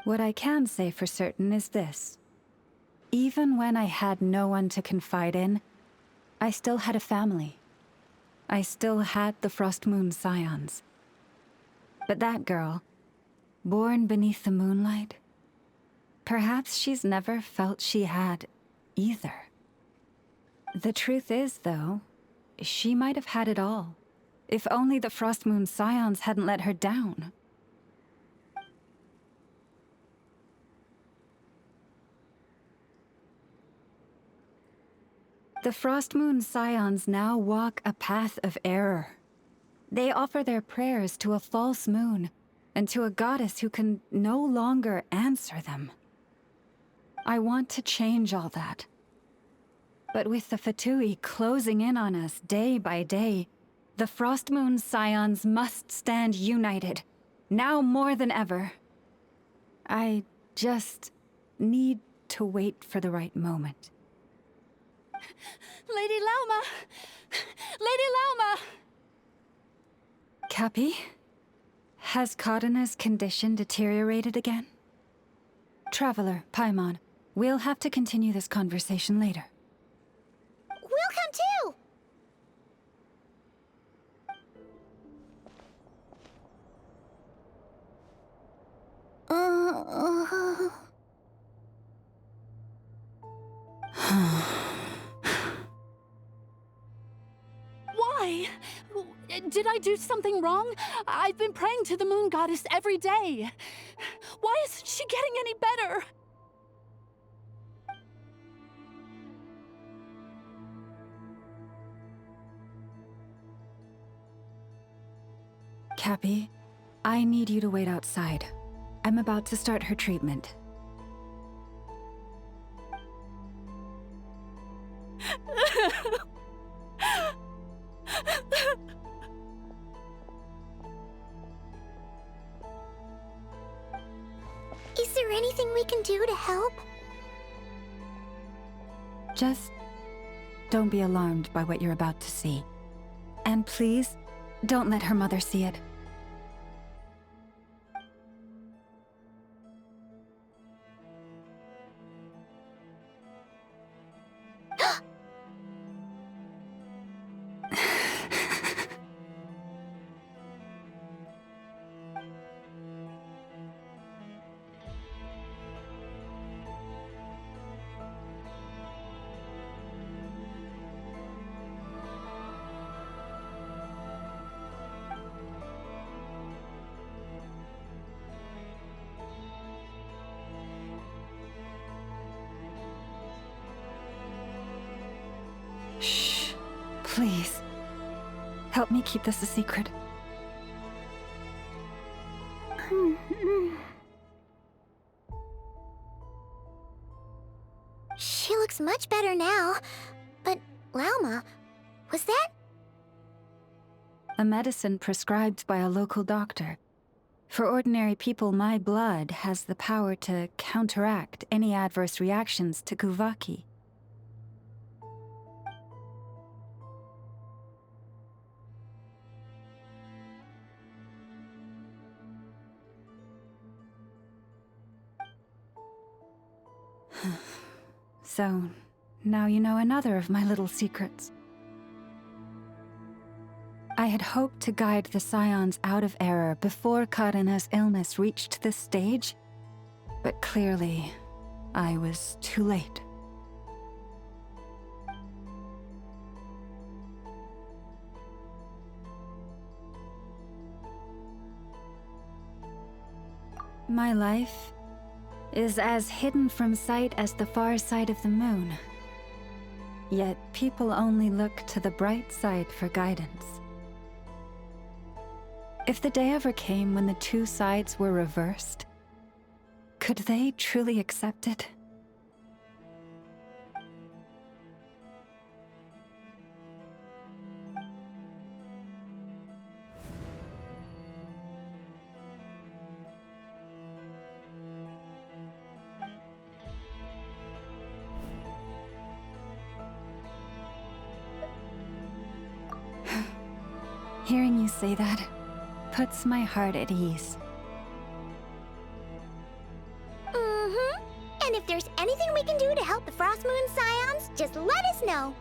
What I can say for certain is this. Even when I had no one to confide in, I still had a family. I still had the Frost Moon Scions. But that girl, born beneath the moonlight, perhaps she's never felt she had either. The truth is, though, she might have had it all, if only the Frost Moon Scions hadn't let her down. The Frost Moon Scions now walk a path of error. They offer their prayers to a false moon, and to a goddess who can no longer answer them. I want to change all that. But with the Fatui closing in on us day by day, the Frost Moon Scions must stand united, now more than ever. I just need to wait for the right moment. Lady Lauma! Lady Lauma! Cappy? Has Karina's condition deteriorated again? Traveler, Paimon, we'll have to continue this conversation later. We'll come too! Why? Did I do something wrong? I've been praying to the moon goddess every day. Why isn't she getting any better? Cappy, I need you to wait outside. I'm about to start her treatment. Is there anything we can do to help? Just don't be alarmed by what you're about to see. And please, don't let her mother see it. Shh. Please. Help me keep this a secret. She looks much better now. But, Lauma, was that? A medicine prescribed by a local doctor. For ordinary people, my blood has the power to counteract any adverse reactions to Kuvaki. So, now you know another of my little secrets. I had hoped to guide the Scions out of error before Karina's illness reached this stage, but clearly, I was too late. My life is as hidden from sight as the far side of the moon. Yet people only look to the bright side for guidance. If the day ever came when the two sides were reversed, could they truly accept it? Hearing you say that puts my heart at ease. And if there's anything we can do to help the Frost Moon Scions, just let us know.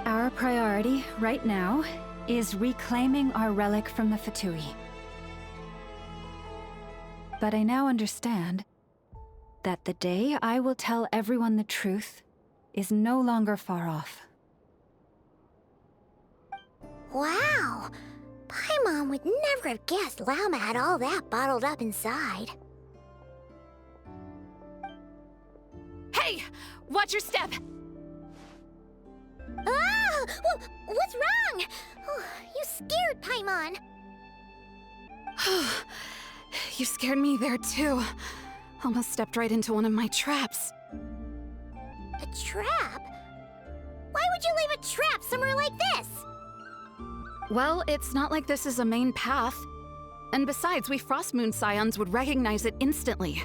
Our priority, right now, is reclaiming our relic from the Fatui. But I now understand that the day I will tell everyone the truth is no longer far off. Wow! Paimon would never have guessed Lauma had all that bottled up inside. Hey! Watch your step! Ah! What's wrong? Oh, you scared Paimon. You scared me there too. Almost stepped right into one of my traps. A trap? Why would you leave a trap somewhere like this? Well, it's not like this is a main path. And besides, we Frost Moon Scions would recognize it instantly.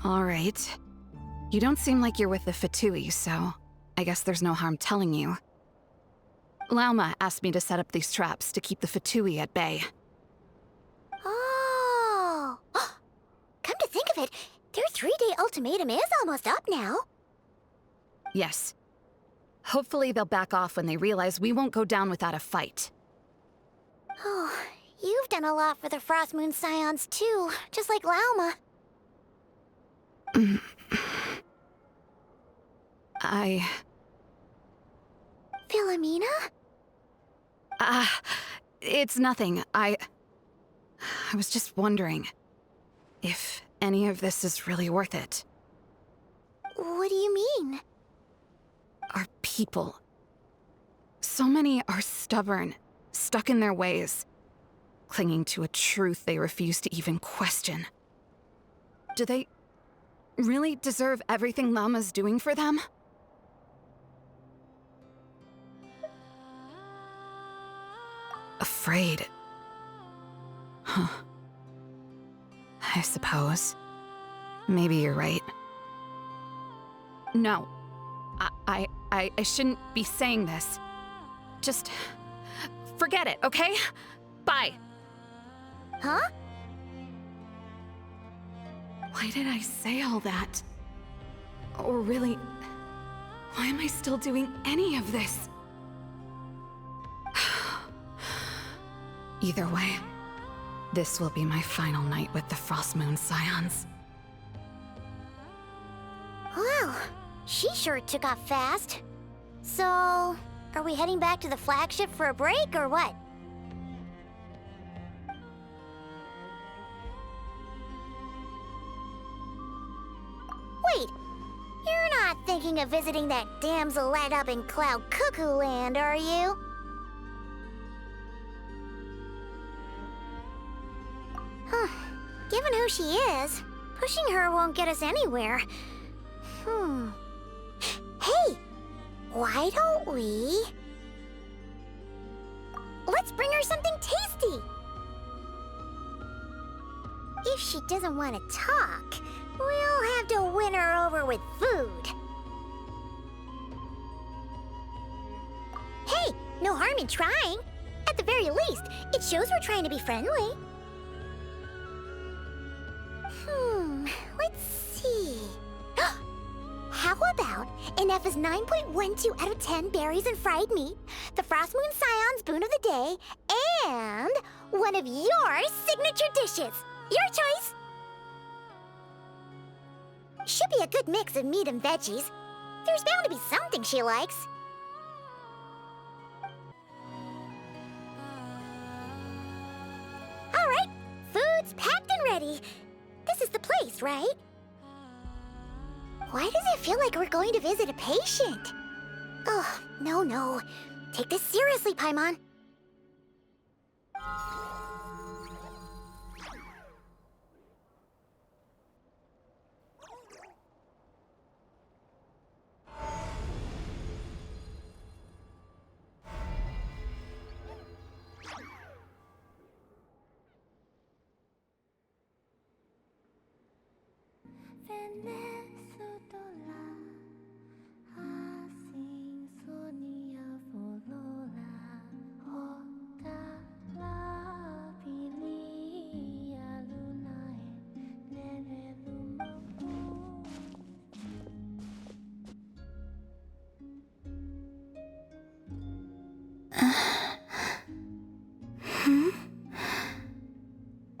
Alright. You don't seem like you're with the Fatui, so I guess there's no harm telling you. Lauma asked me to set up these traps to keep the Fatui at bay. Oh! Come to think of it, their 3-day ultimatum is almost up now. Yes. Hopefully they'll back off when they realize we won't go down without a fight. Oh, you've done a lot for the Frost Moon Scions too, just like Lauma. Philomena? It's nothing. I was just wondering if any of this is really worth it. What do you mean? Our people. So many are stubborn, stuck in their ways, clinging to a truth they refuse to even question. Do they really deserve everything Lauma's doing for them? Afraid. Huh. I suppose. Maybe you're right. No. I shouldn't be saying this. Just forget it, okay? Bye. Huh? Why did I say all that? Or really, why am I still doing any of this? Either way, this will be my final night with the Frost Moon Scions. Wow, she sure took off fast. So, are we heading back to the flagship for a break, or what? Wait, you're not thinking of visiting that damsel light up in Cloud Cuckoo Land, are you? Huh. Given who she is, pushing her won't get us anywhere. Hey! Why don't we... Let's bring her something tasty! If she doesn't want to talk, we'll have to win her over with food. Hey, no harm in trying. At the very least, it shows we're trying to be friendly. Let's see. How about an F is 9.12 out of 10 berries and fried meat, the Frost Moon Scion's boon of the day, and one of your signature dishes. Your choice. Should be a good mix of meat and veggies. There's bound to be something she likes. All right, food's packed and ready. This is the place, right? Why does it feel like we're going to visit a patient? Oh, no. Take this seriously, Paimon.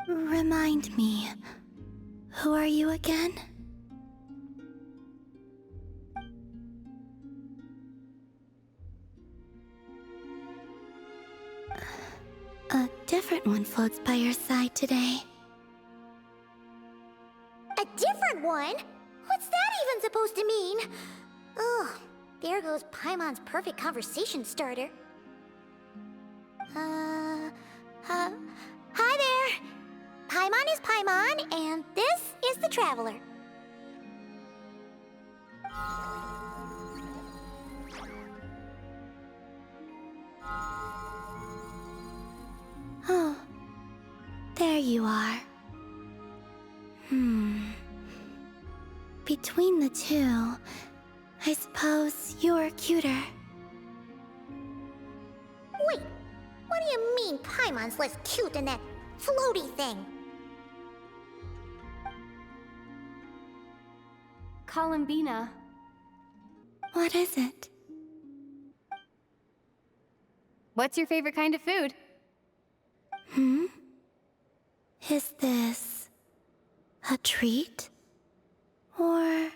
Remind me, who are you again? A different one floats by your side today. A different one? What's that even supposed to mean? Oh, there goes Paimon's perfect conversation starter. Hi there! Paimon is Paimon, and this is the Traveler. Oh, there you are. Between the two, I suppose you're cuter. Wait, what do you mean Paimon's less cute than that floaty thing? Columbina. What is it? What's your favorite kind of food? Is this a treat? Or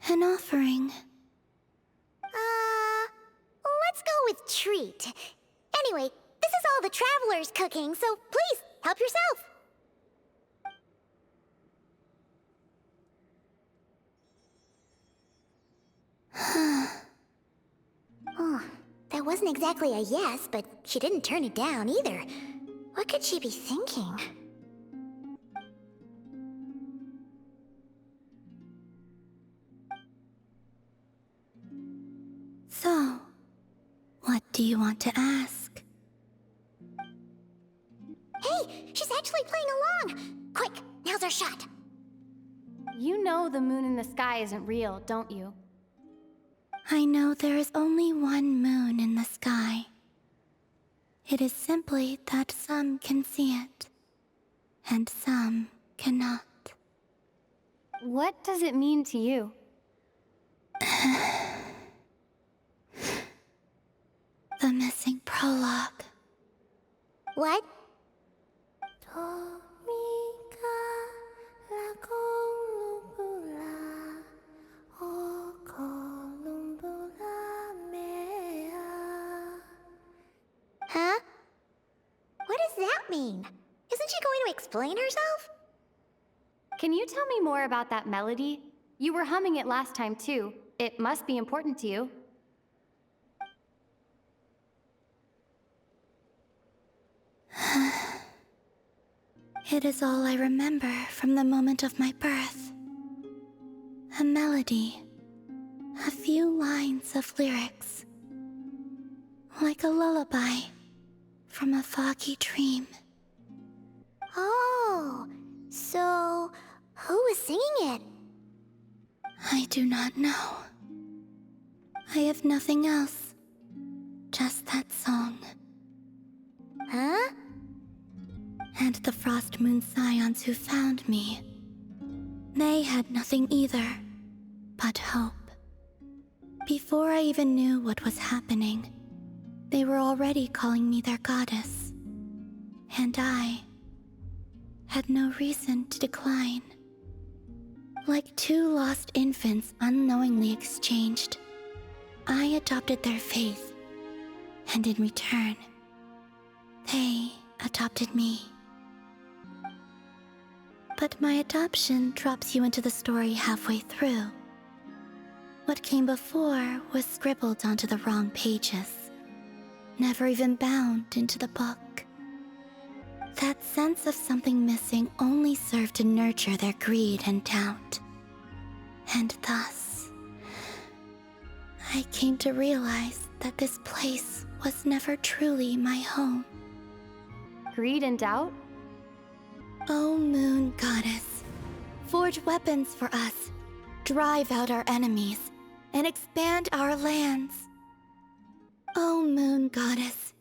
an offering? Let's go with treat. Anyway, this is all the Traveler's cooking, so please, help yourself. Oh, that wasn't exactly a yes, but she didn't turn it down either. What could she be thinking? So, what do you want to ask? Hey, she's actually playing along! Quick, now's our shot! You know the moon in the sky isn't real, don't you? I know there is only one moon in the sky. It is simply that some can see it, and some cannot. What does it mean to you? The missing prologue. What? Huh? What does that mean? Isn't she going to explain herself? Can you tell me more about that melody? You were humming it last time, too. It must be important to you. It is all I remember from the moment of my birth. A melody. A few lines of lyrics. Like a lullaby from a foggy dream. Oh, so who was singing it? I do not know. I have nothing else. Just that song. Huh? And the Frost Moon Scions who found me. They had nothing either, but hope. Before I even knew what was happening, they were already calling me their goddess. And I had no reason to decline. Like two lost infants unknowingly exchanged, I adopted their faith, and in return, they adopted me. But my adoption drops you into the story halfway through. What came before was scribbled onto the wrong pages, never even bound into the book. That sense of something missing only served to nurture their greed and doubt. And thus, I came to realize that this place was never truly my home. Greed and doubt? O Moon Goddess, forge weapons for us, drive out our enemies, and expand our lands. O Moon Goddess,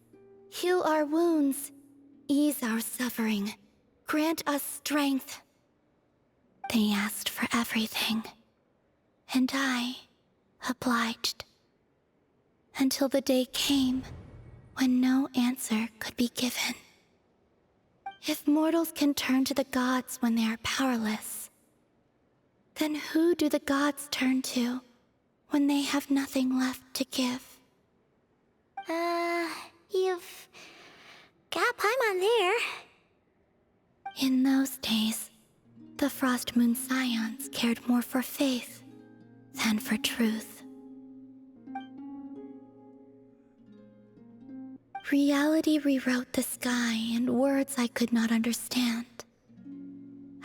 heal our wounds, ease our suffering, grant us strength. They asked for everything, and I obliged. Until the day came when no answer could be given. If mortals can turn to the gods when they are powerless, then who do the gods turn to when they have nothing left to give? You've got Paimon there. In those days, the Frost Moon Scions cared more for faith than for truth. Reality rewrote the sky in words I could not understand.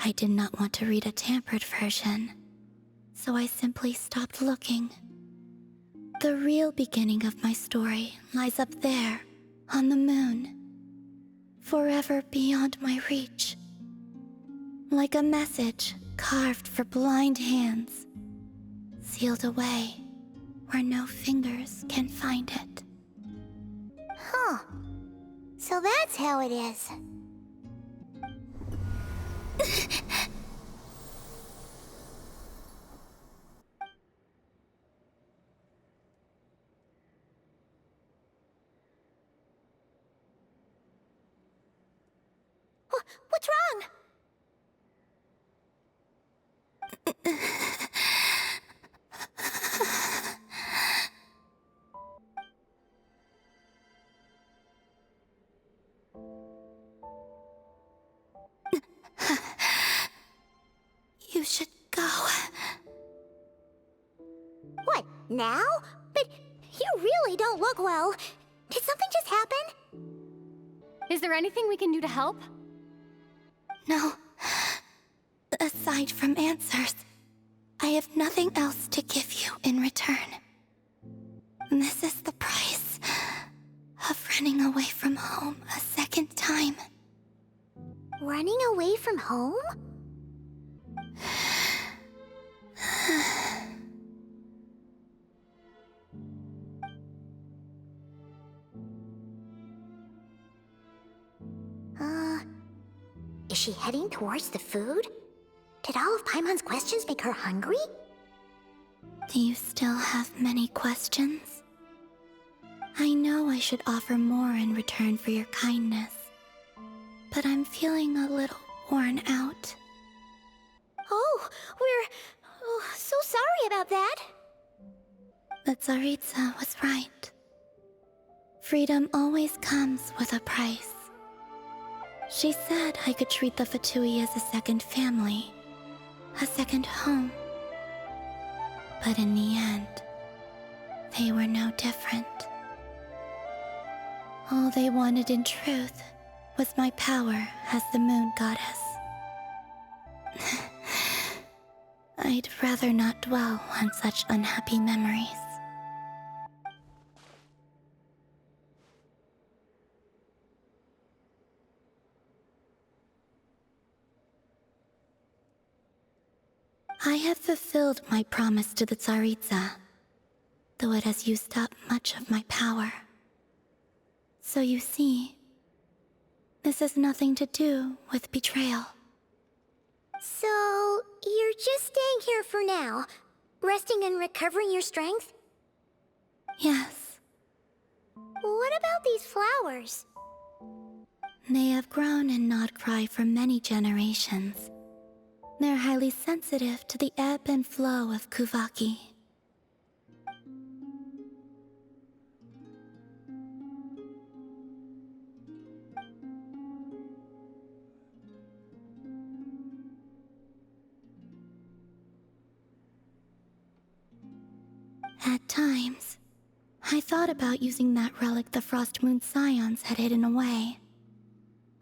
I did not want to read a tampered version, so I simply stopped looking. The real beginning of my story lies up there, on the moon, forever beyond my reach. Like a message carved for blind hands, sealed away where no fingers can find it. Huh. So that's how it is. What's wrong? You should go. What, now? But you really don't look well. Did something just happen? Is there anything we can do to help? No. Aside from answers, I have nothing else to give you in return. This is the price of running away from home a second time. Running away from home? Is she heading towards the food? Did all of Paimon's questions make her hungry? Do you still have many questions? I know I should offer more in return for your kindness, but I'm feeling a little worn out. Oh, we're so sorry about that. The Tsaritsa was right. Freedom always comes with a price. She said I could treat the Fatui as a second family, a second home, But in the end, they were no different. All they wanted in truth was my power as the moon goddess. I'd rather not dwell on such unhappy memories. I have fulfilled my promise to the Tsaritsa, though it has used up much of my power. So you see, this has nothing to do with betrayal. So, you're just staying here for now, resting and recovering your strength? Yes. What about these flowers? They have grown in Nodcry for many generations. They're highly sensitive to the ebb and flow of Kuvaki. At times, I thought about using that relic the Frost Moon Scions had hidden away.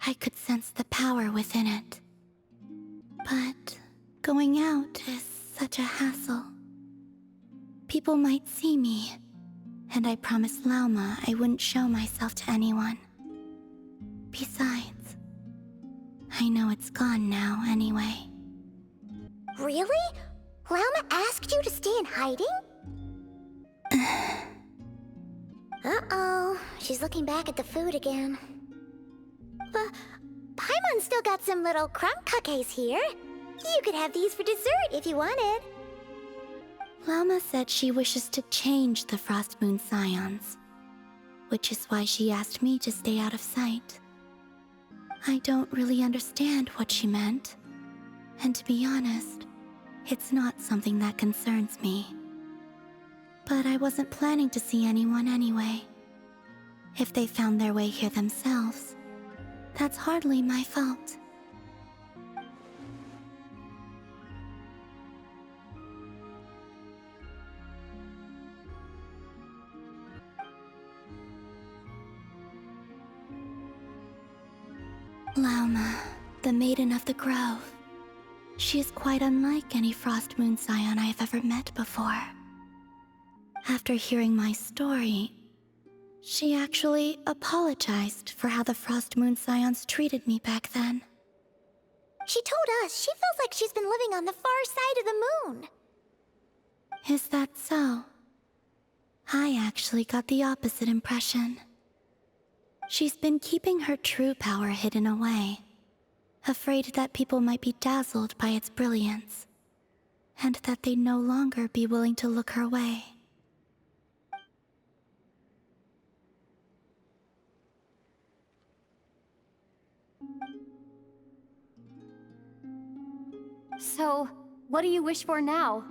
I could sense the power within it. But going out is such a hassle. People might see me, and I promised Lauma I wouldn't show myself to anyone. Besides, I know it's gone now anyway. Really? Lauma asked you to stay in hiding? Uh-oh, she's looking back at the food again. But Paimon's still got some little crumb cookies here. You could have these for dessert if you wanted. Lauma said she wishes to change the Frost Moon Scions, which is why she asked me to stay out of sight. I don't really understand what she meant, and to be honest, it's not something that concerns me. But I wasn't planning to see anyone anyway. If they found their way here themselves, that's hardly my fault. Lauma, the Maiden of the Grove. She is quite unlike any Frost Moon Scion I have ever met before. After hearing my story, she actually apologized for how the Frost Moon Scions treated me back then. She told us she feels like she's been living on the far side of the moon. Is that so? I actually got the opposite impression. She's been keeping her true power hidden away, afraid that people might be dazzled by its brilliance, and that they'd no longer be willing to look her way. So, what do you wish for now?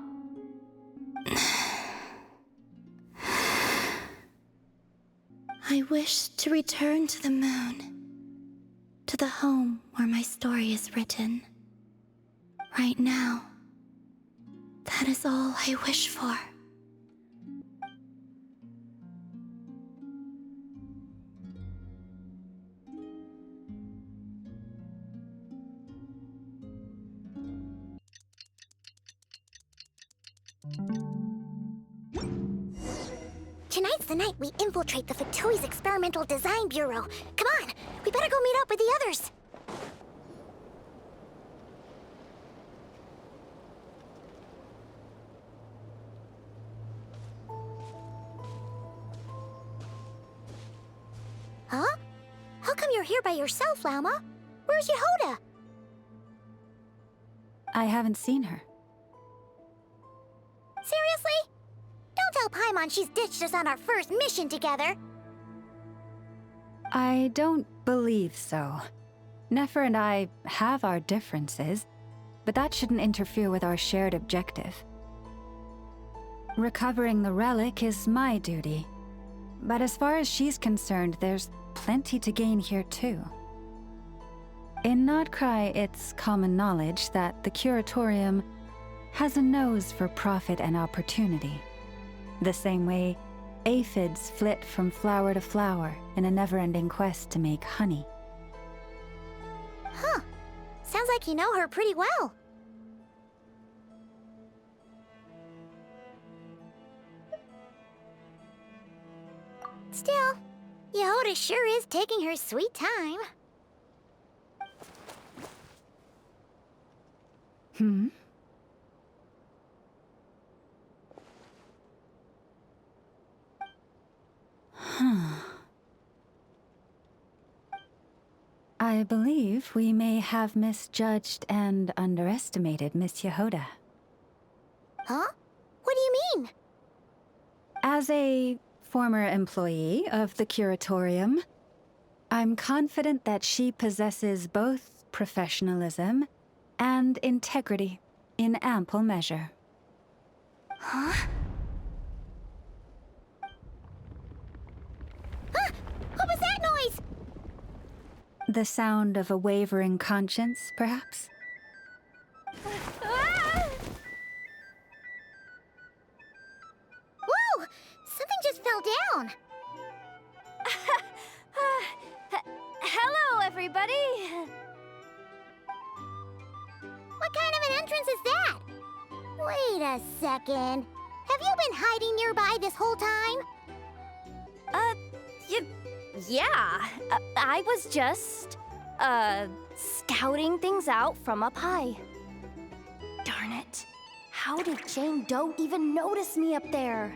I wish to return to the moon, to the home where my story is written. Right now, that is all I wish for. Tonight's the night we infiltrate the Fatoi's Experimental Design Bureau. Come on, we better go meet up with the others. Huh? How come you're here by yourself, Lauma? Where's Yehoda? I haven't seen her. Seriously? Don't tell Paimon she's ditched us on our first mission together. I don't believe so. Nefer and I have our differences, but that shouldn't interfere with our shared objective. Recovering the relic is my duty, but as far as she's concerned, there's plenty to gain here too. In Nodcry, it's common knowledge that the Curatorium has a nose for profit and opportunity. The same way aphids flit from flower to flower in a never-ending quest to make honey. Huh. Sounds like you know her pretty well. Still, Yehoda sure is taking her sweet time. Hmm? Huh. I believe we may have misjudged and underestimated Miss Yehoda. Huh? What do you mean? As a former employee of the Curatorium, I'm confident that she possesses both professionalism and integrity in ample measure. Huh? Huh? What was that noise? The sound of a wavering conscience, perhaps? Whoa! Something just fell down. Hello, everybody! What kind of an entrance is that? Wait a second. Have you been hiding nearby this whole time? Yeah. I was just, scouting things out from up high. Darn it. How did Jane Doe even notice me up there?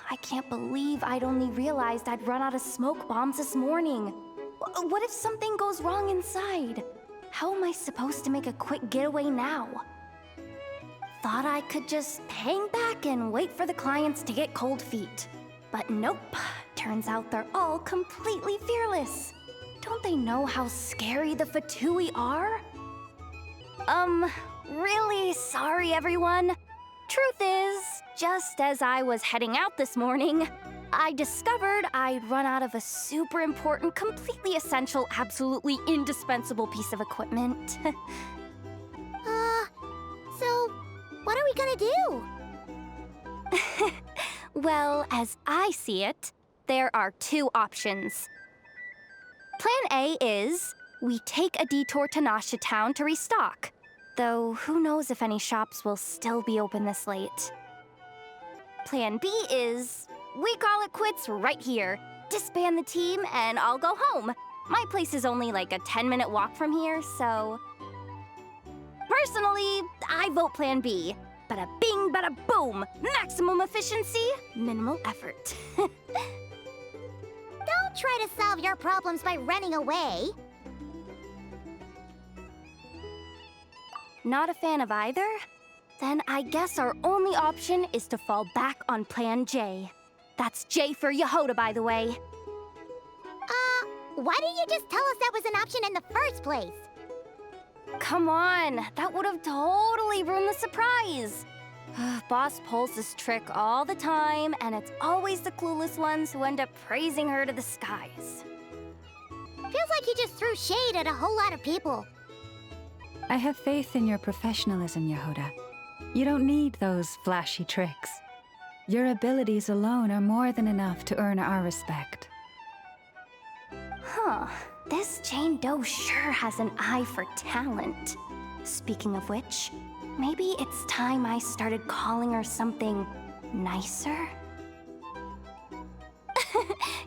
I can't believe I'd only realized I'd run out of smoke bombs this morning. What if something goes wrong inside? How am I supposed to make a quick getaway now? Thought I could just hang back and wait for the clients to get cold feet. But nope. Turns out they're all completely fearless. Don't they know how scary the Fatui are? Really sorry, everyone. Truth is, just as I was heading out this morning, I discovered I'd run out of a super important, completely essential, absolutely indispensable piece of equipment. So, what are we gonna do? Well, as I see it, there are two options. Plan A is we take a detour to Nasha Town to restock, though who knows if any shops will still be open this late. Plan B is we call it quits right here, disband the team, and I'll go home. My place is only like a 10-minute walk from here, so... Personally, I vote Plan B. Bada bing, bada boom! Maximum efficiency, minimal effort. Don't try to solve your problems by running away. Not a fan of either? Then I guess our only option is to fall back on Plan J. That's J for Yehoda, by the way. Why didn't you just tell us that was an option in the first place? Come on, that would have totally ruined the surprise. Boss pulls this trick all the time, and it's always the clueless ones who end up praising her to the skies. Feels like you just threw shade at a whole lot of people. I have faith in your professionalism, Yehoda. You don't need those flashy tricks. Your abilities alone are more than enough to earn our respect. Huh. This Jane Doe sure has an eye for talent. Speaking of which, maybe it's time I started calling her something nicer?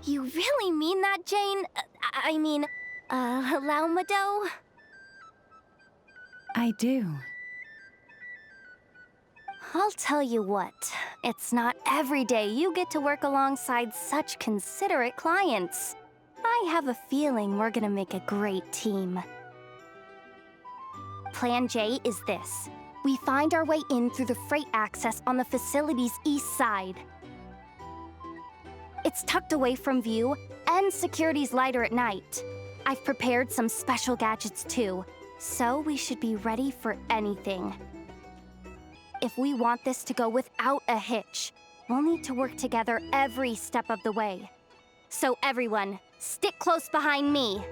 You really mean that, Jane? Lauma Doe? I do. I'll tell you what, it's not every day you get to work alongside such considerate clients. I have a feeling we're gonna make a great team. Plan J is this. We find our way in through the freight access on the facility's east side. It's tucked away from view, and security's lighter at night. I've prepared some special gadgets too, so we should be ready for anything. If we want this to go without a hitch, we'll need to work together every step of the way. So everyone, stick close behind me.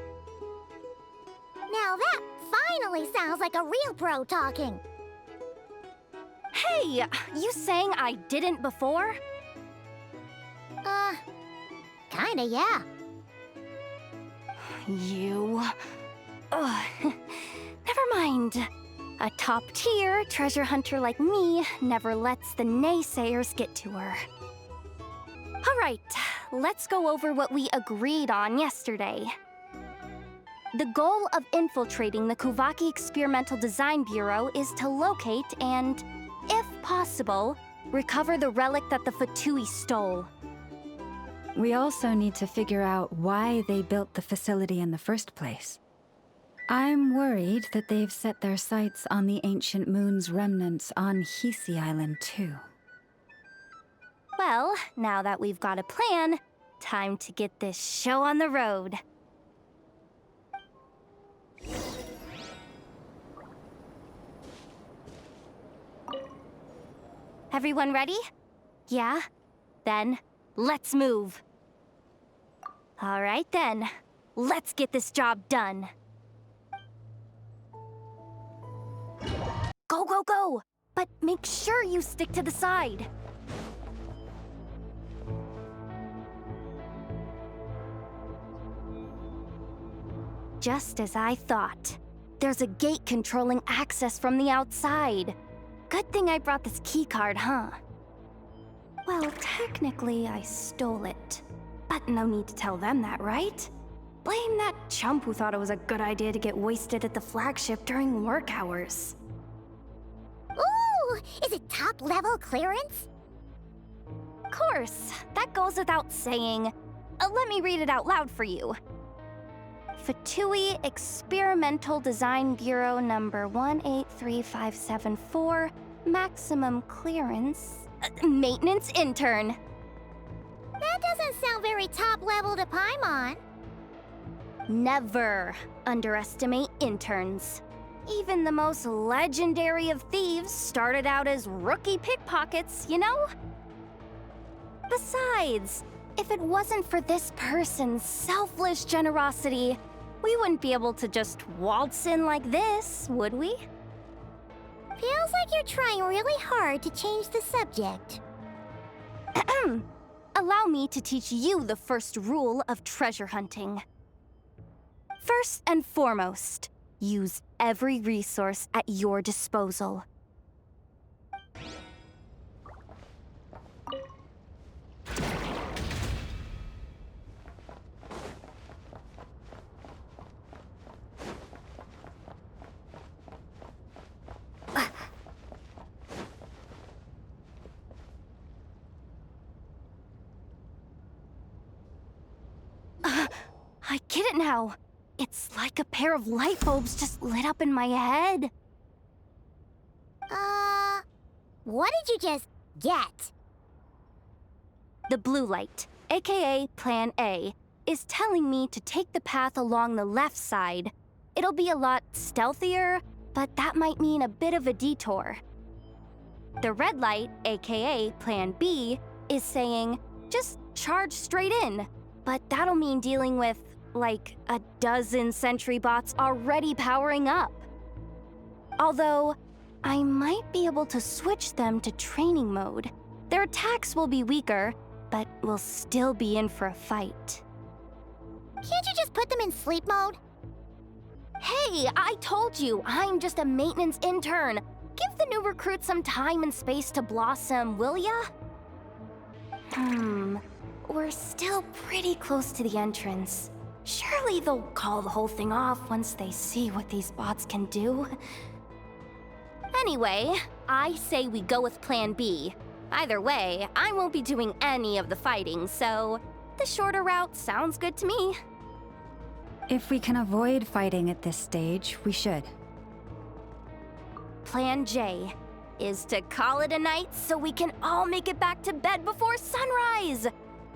Now that finally sounds like a real pro talking. Hey, you saying I didn't before? Kinda, yeah. You... Ugh. Never mind. A top-tier treasure hunter like me never lets the naysayers get to her. Alright, let's go over what we agreed on yesterday. The goal of infiltrating the Kuvaki Experimental Design Bureau is to locate and, if possible, recover the relic that the Fatui stole. We also need to figure out why they built the facility in the first place. I'm worried that they've set their sights on the ancient moon's remnants on Hisi Island too. Well, now that we've got a plan, time to get this show on the road. Everyone ready? Yeah? Then, let's move. All right then, let's get this job done. Go, go, go! But make sure you stick to the side. Just as I thought. There's a gate controlling access from the outside. Good thing I brought this keycard, huh? Well, technically, I stole it. But no need to tell them that, right? Blame that chump who thought it was a good idea to get wasted at the flagship during work hours. Ooh! Is it top-level clearance? Of course, that goes without saying. Let me read it out loud for you. Fatui Experimental Design Bureau number 183574, maximum clearance, maintenance intern. That doesn't sound very top-level to Paimon. Never underestimate interns. Even the most legendary of thieves started out as rookie pickpockets, you know? Besides, if it wasn't for this person's selfless generosity, we wouldn't be able to just waltz in like this, would we? Feels like you're trying really hard to change the subject. Allow me to teach you the first rule of treasure hunting. First and foremost, use every resource at your disposal. I get it now. It's like a pair of light bulbs just lit up in my head. What did you just get? The blue light, aka Plan A, is telling me to take the path along the left side. It'll be a lot stealthier, but that might mean a bit of a detour. The red light, aka Plan B, is saying, just charge straight in. But that'll mean dealing with, like, a dozen sentry bots already powering up. Although, I might be able to switch them to training mode. Their attacks will be weaker, but we'll still be in for a fight. Can't you just put them in sleep mode? Hey, I told you, I'm just a maintenance intern. Give the new recruit some time and space to blossom, will ya? We're still pretty close to the entrance. Surely they'll call the whole thing off once they see what these bots can do. Anyway, I say we go with Plan B. Either way, I won't be doing any of the fighting, so the shorter route sounds good to me. If we can avoid fighting at this stage, we should. Plan J is to call it a night so we can all make it back to bed before sunrise.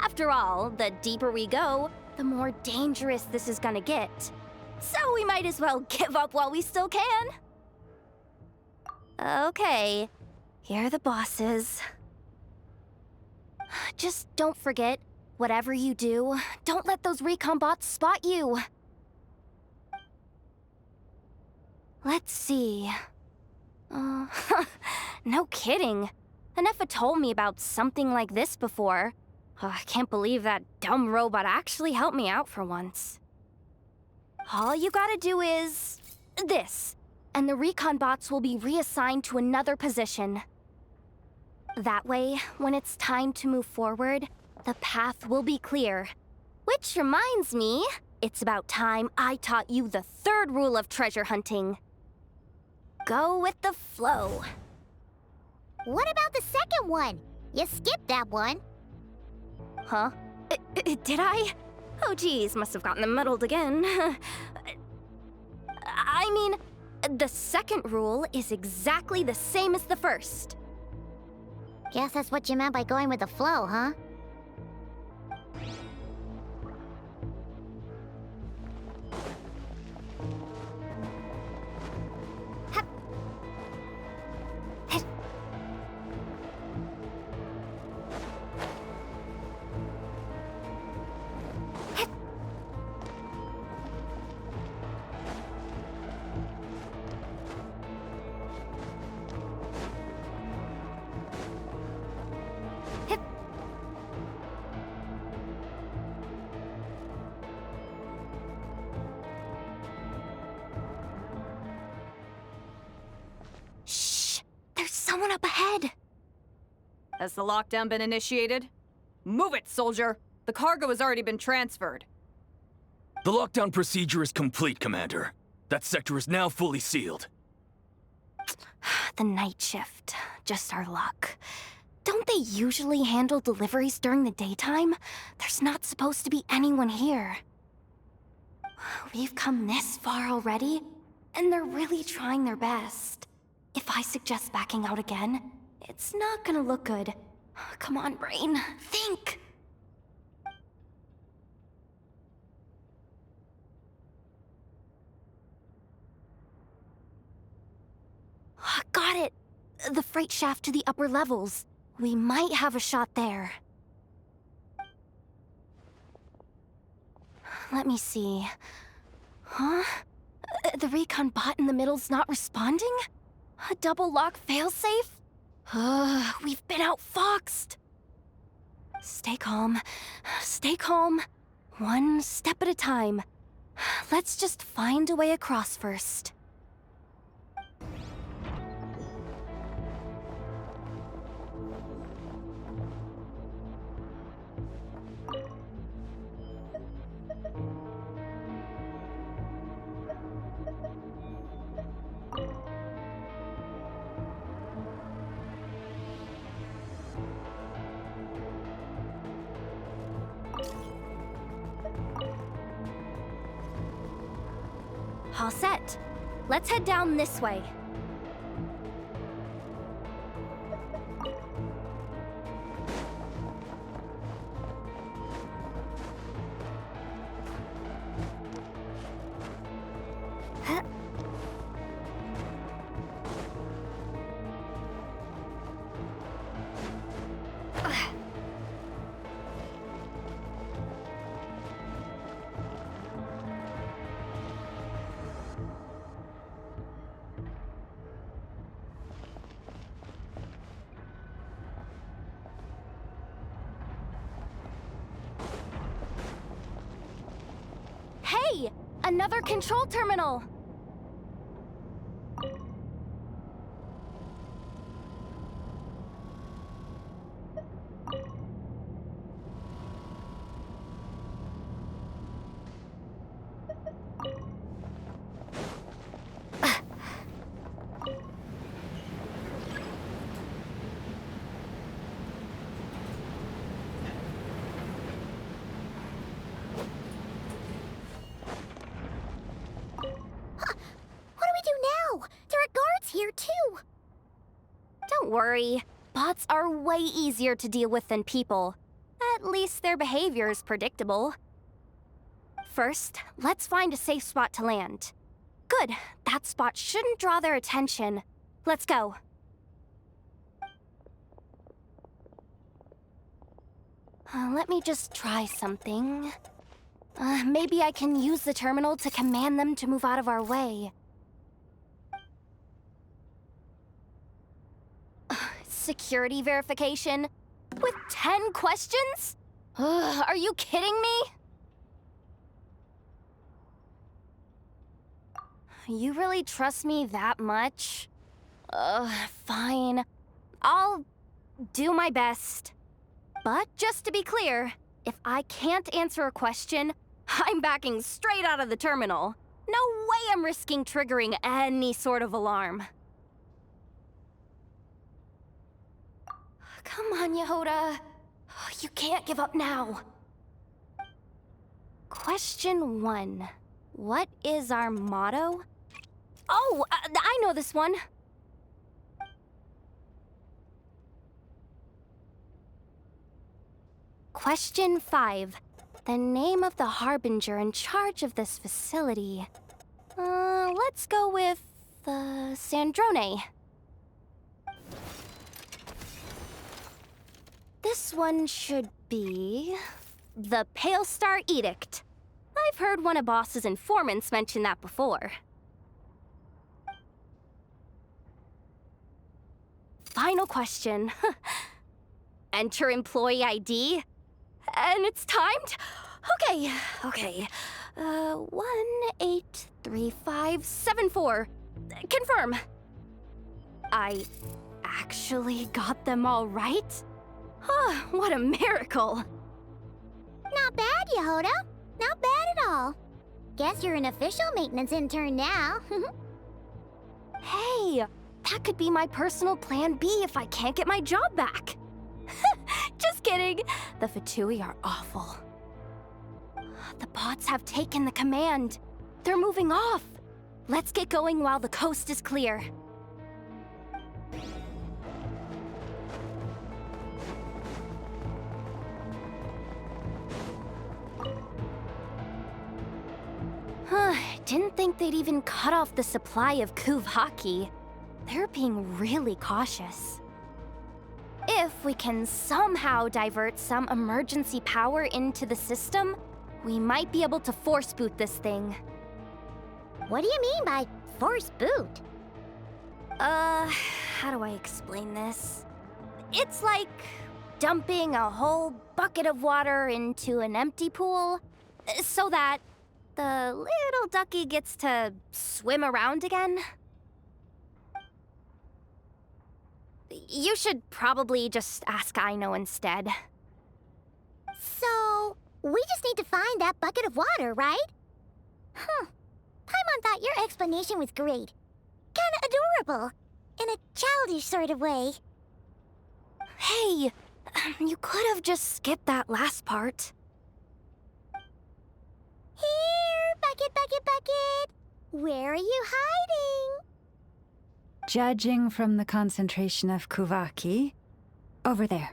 After all, the deeper we go, the more dangerous this is gonna get. So we might as well give up while we still can. Okay, here are the bosses. Just don't forget, whatever you do, don't let those recon bots spot you. Let's see. No kidding. Anefa told me about something like this before. I can't believe that dumb robot actually helped me out for once. All you gotta do is this, and the recon bots will be reassigned to another position. That way, when it's time to move forward, the path will be clear. Which reminds me, it's about time I taught you the third rule of treasure hunting. Go with the flow. What about the second one? You skipped that one. Huh? Did I? Oh geez, must have gotten them muddled again. I mean, the second rule is exactly the same as the first. Guess that's what you meant by going with the flow, huh? Someone up ahead! Has the lockdown been initiated? Move it, soldier! The cargo has already been transferred. The lockdown procedure is complete, Commander. That sector is now fully sealed. The night shift. Just our luck. Don't they usually handle deliveries during the daytime? There's not supposed to be anyone here. We've come this far already, and they're really trying their best. If I suggest backing out again, it's not gonna look good. Come on, brain. Think! Got it! The freight shaft to the upper levels. We might have a shot there. Let me see. Huh? The recon bot in the middle's not responding? A double lock failsafe? We've been outfoxed. Stay calm. Stay calm. One step at a time. Let's just find a way across first. All set. Let's head down this way. Hey! Another control terminal! Here too. Don't worry. Bots are way easier to deal with than people. At least their behavior is predictable. First, let's find a safe spot to land. Good. That spot shouldn't draw their attention. Let's go. Let me just try something. Maybe I can use the terminal to command them to move out of our way. security verification? With 10 questions? Ugh, are you kidding me? You really trust me that much? Fine. I'll do my best. But just to be clear, if I can't answer a question, I'm backing straight out of the terminal. No way I'm risking triggering any sort of alarm. Come on, Yehoda. You can't give up now. Question 1. What is our motto? Oh, I know this one. Question 5. The name of the harbinger in charge of this facility. Let's go with, Sandrone. This one should be... the Pale Star Edict. I've heard one of Boss's informants mention that before. Final question. Enter employee ID. And it's timed? Okay. 183574. Confirm. I actually got them all right? What a miracle. Not bad, Yehoda. Not bad at all. Guess you're an official maintenance intern now. Hey, that could be my personal plan B if I can't get my job back. Just kidding. The Fatui are awful. The bots have taken the command. They're moving off. Let's get going while the coast is clear. Didn't think they'd even cut off the supply of Kuvhaki. They're being really cautious. If we can somehow divert some emergency power into the system, we might be able to force boot this thing. What do you mean by force boot? How do I explain this? It's like dumping a whole bucket of water into an empty pool, so that the little ducky gets to swim around again. You should probably just ask Aino instead. So, we just need to find that bucket of water, right? Paimon thought your explanation was great. Kinda adorable. In a childish sort of way. Hey, you could have just skipped that last part. Here, bucket, bucket, bucket. Where are you hiding? Judging from the concentration of Kuvhaki, over there.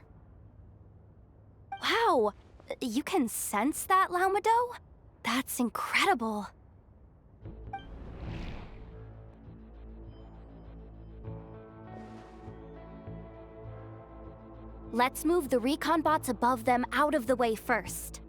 Wow, you can sense that, Laumado? That's incredible. Let's move the recon bots above them out of the way first.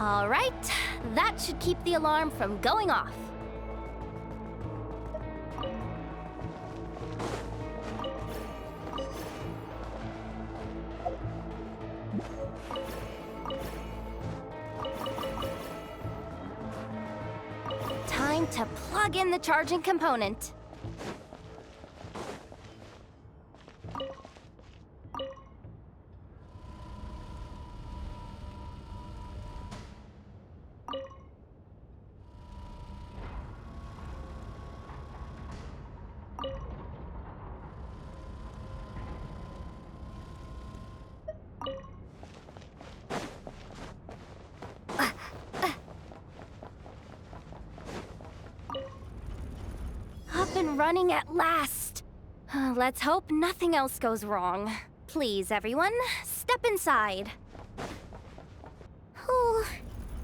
All right, that should keep the alarm from going off. Time to plug in the charging component. Up and running at last. Let's hope nothing else goes wrong. Please, everyone, step inside. Oh,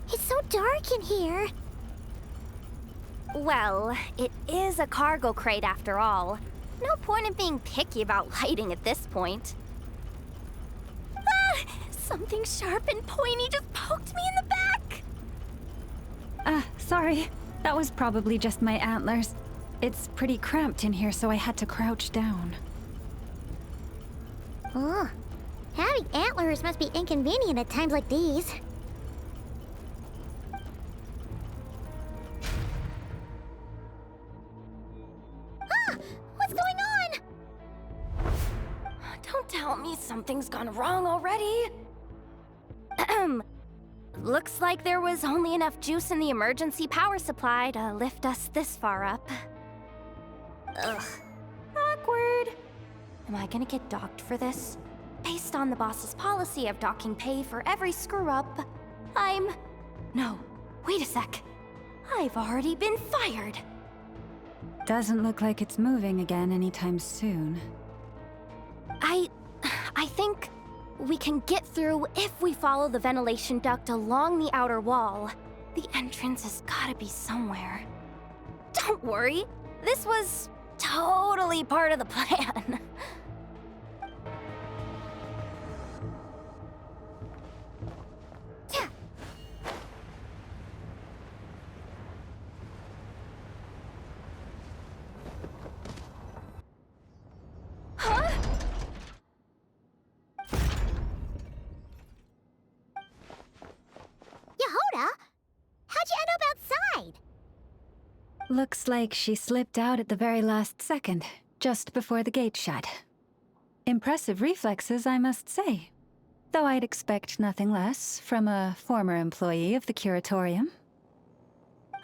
it's so so dark in here. Well, it is a cargo crate after all. No point in being picky about lighting at this point. Ah! Something sharp and pointy just poked me in the back! Sorry. That was probably just my antlers. It's pretty cramped in here, so I had to crouch down. Oh, having antlers must be inconvenient at times like these. Ah! What's going on? Don't tell me something's gone wrong already. Looks like there was only enough juice in the emergency power supply to lift us this far up. Ugh. Awkward. Am I gonna get docked for this? Based on the boss's policy of docking pay for every screw-up, No, wait a sec. I've already been fired. Doesn't look like it's moving again anytime soon. I think we can get through if we follow the ventilation duct along the outer wall. The entrance has gotta be somewhere. Don't worry, this was totally part of the plan. Yeah. Huh? Yehoda? How'd you end up outside? Looks like she slipped out at the very last second, just before the gate shut. Impressive reflexes, I must say. Though I'd expect nothing less from a former employee of the Curatorium.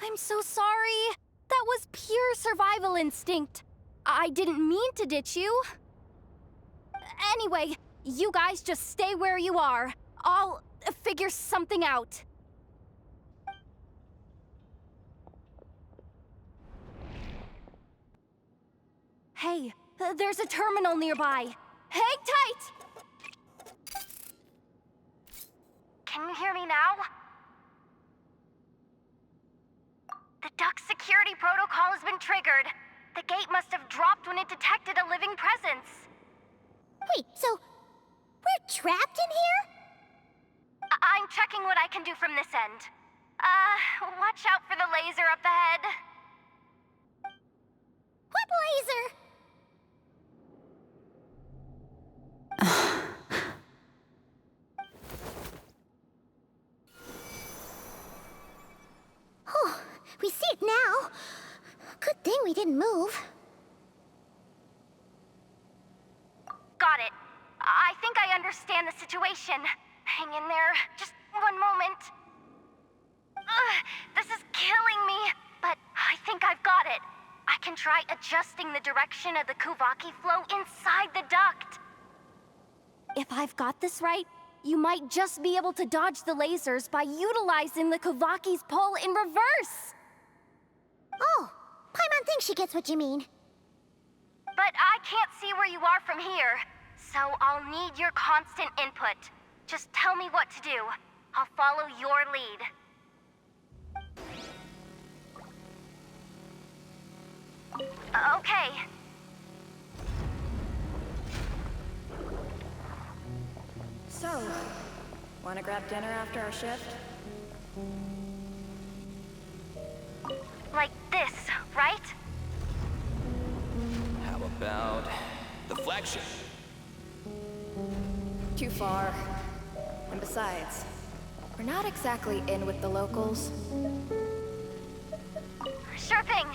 I'm so sorry. That was pure survival instinct. I didn't mean to ditch you. Anyway, you guys just stay where you are. I'll figure something out. Hey, there's a terminal nearby. Hang tight! Can you hear me now? The duct security protocol has been triggered. The gate must have dropped when it detected a living presence. Wait, so we're trapped in here? I'm checking what I can do from this end. Watch out for the laser up ahead. What laser? Oh, we see it now. Good thing we didn't move. Got it. I think I understand the situation. Hang in there. Just one moment. This is killing me, but I think I've got it. I can try adjusting the direction of the Kuvaki flow inside the duct. If I've got this right, you might just be able to dodge the lasers by utilizing the Kuvaki's pull in reverse. Oh, Paimon thinks she gets what you mean. But I can't see where you are from here, so I'll need your constant input. Just tell me what to do. I'll follow your lead. Okay. So, wanna grab dinner after our shift? Like this, right? How about the flagship? Too far. And besides, we're not exactly in with the locals. Sure thing.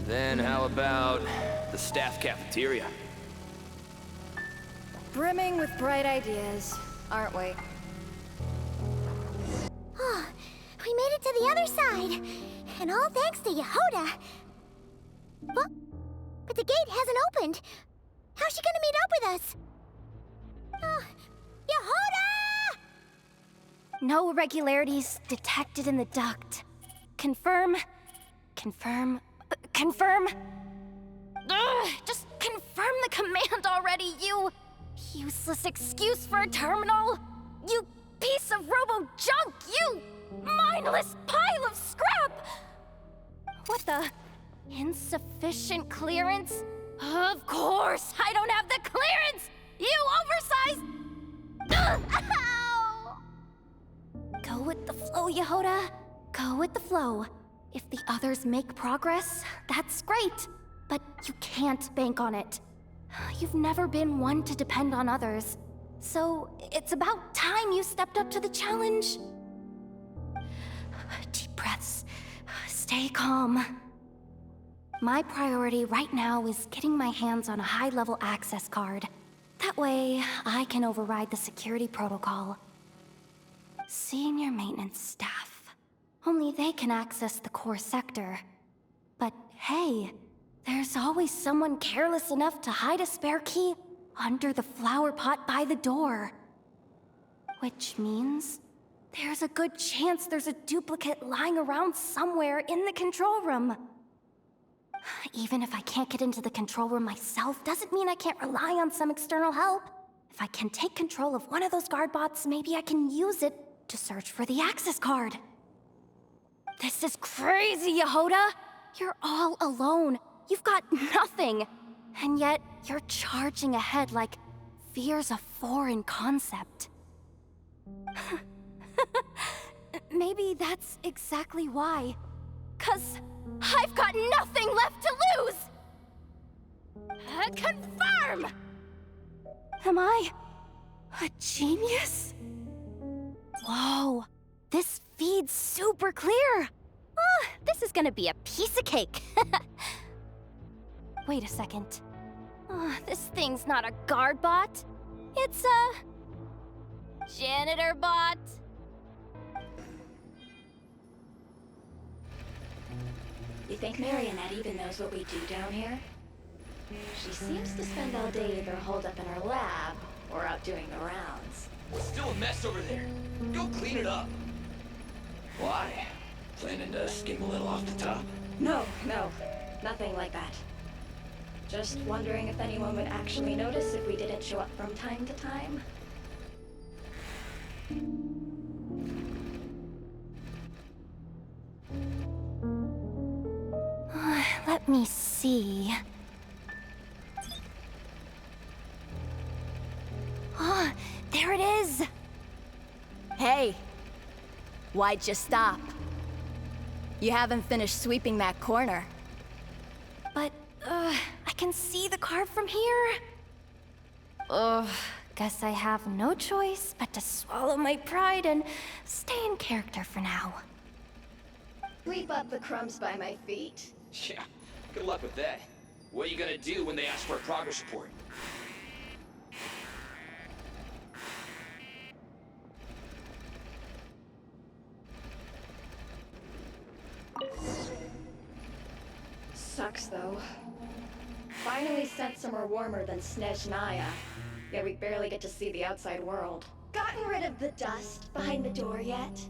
Then how about the staff cafeteria? Brimming with bright ideas, aren't we? Oh, we made it to the other side. And all thanks to Yehoda. But the gate hasn't opened. How's she gonna meet up with us? Yehoda! No irregularities detected in the duct. Confirm. Confirm. Confirm. Ugh, just confirm the command already, you Useless excuse for a terminal? You piece of robo-junk! You mindless pile of scrap! What the? Insufficient clearance? Of course, I don't have the clearance! You oversized... Ow! Go with the flow, Yehoda. Go with the flow. If the others make progress, that's great. But you can't bank on it. You've never been one to depend on others. So it's about time you stepped up to the challenge. Deep breaths. Stay calm. My priority right now is getting my hands on a high-level access card. That way, I can override the security protocol. Senior maintenance staff. Only they can access the core sector. But hey, there's always someone careless enough to hide a spare key under the flower pot by the door. Which means there's a good chance there's a duplicate lying around somewhere in the control room. Even if I can't get into the control room myself, doesn't mean I can't rely on some external help. If I can take control of one of those guard bots, maybe I can use it to search for the access card. This is crazy, Yehoda! You're all alone. You've got nothing. And yet, you're charging ahead like fear's a foreign concept. Maybe that's exactly why. 'Cause I've got nothing left to lose! Confirm! Am I a genius? Whoa, this feed's super clear! Oh, this is gonna be a piece of cake. Wait a second. Oh, this thing's not a guard bot. It's a... janitor bot. You think Marionette even knows what we do down here? She seems to spend all day either holed up in her lab or out doing the rounds. It's still a mess over there. Go clean it up. Why? Planning to skim a little off the top? No, nothing like that. Just wondering if anyone would actually notice if we didn't show up from time to time. Let me see. Oh, there it is! Hey! Why'd you stop? You haven't finished sweeping that corner. But, I can see the card from here. Ugh, guess I have no choice but to swallow my pride and stay in character for now. Sweep up the crumbs by my feet. Yeah, good luck with that. What are you gonna do when they ask for a progress report? Sucks, though. Finally sent somewhere warmer than Snezhnaya, yet we barely get to see the outside world. Gotten rid of the dust behind the door yet?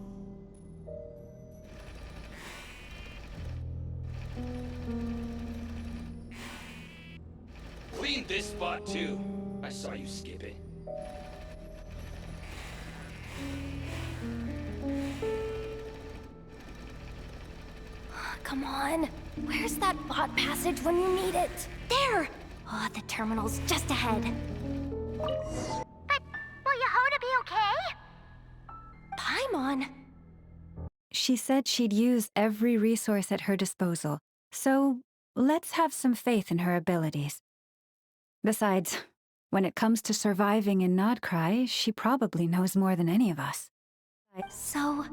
Clean this spot, too. I saw you skip it. Come on. Where's that bot passage when you need it? There! Oh, the terminal's just ahead. But will Yehoda be okay? Paimon? She said she'd use every resource at her disposal, so let's have some faith in her abilities. Besides, when it comes to surviving in Nodcry, she probably knows more than any of us. So,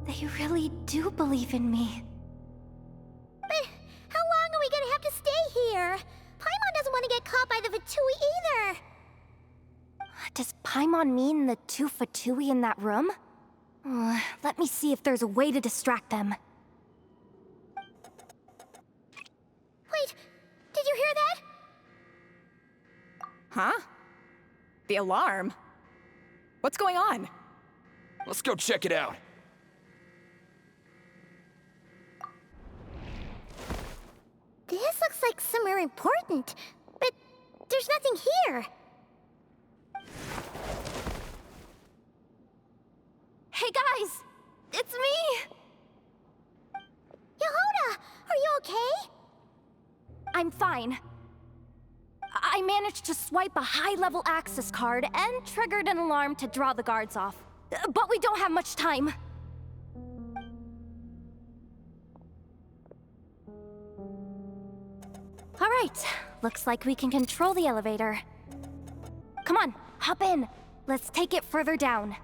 they really do believe in me. But how long are we gonna have to stay here? Paimon doesn't want to get caught by the Fatui either. Does Paimon mean the two Fatui in that room? Let me see if there's a way to distract them. Wait, did you hear that? Huh? The alarm? What's going on? Let's go check it out. This looks like somewhere important, but there's nothing here. Hey guys! It's me! Yehuda, are you okay? I'm fine. I managed to swipe a high-level access card and triggered an alarm to draw the guards off. But we don't have much time. All right, looks like we can control the elevator. Come on, hop in. Let's take it further down.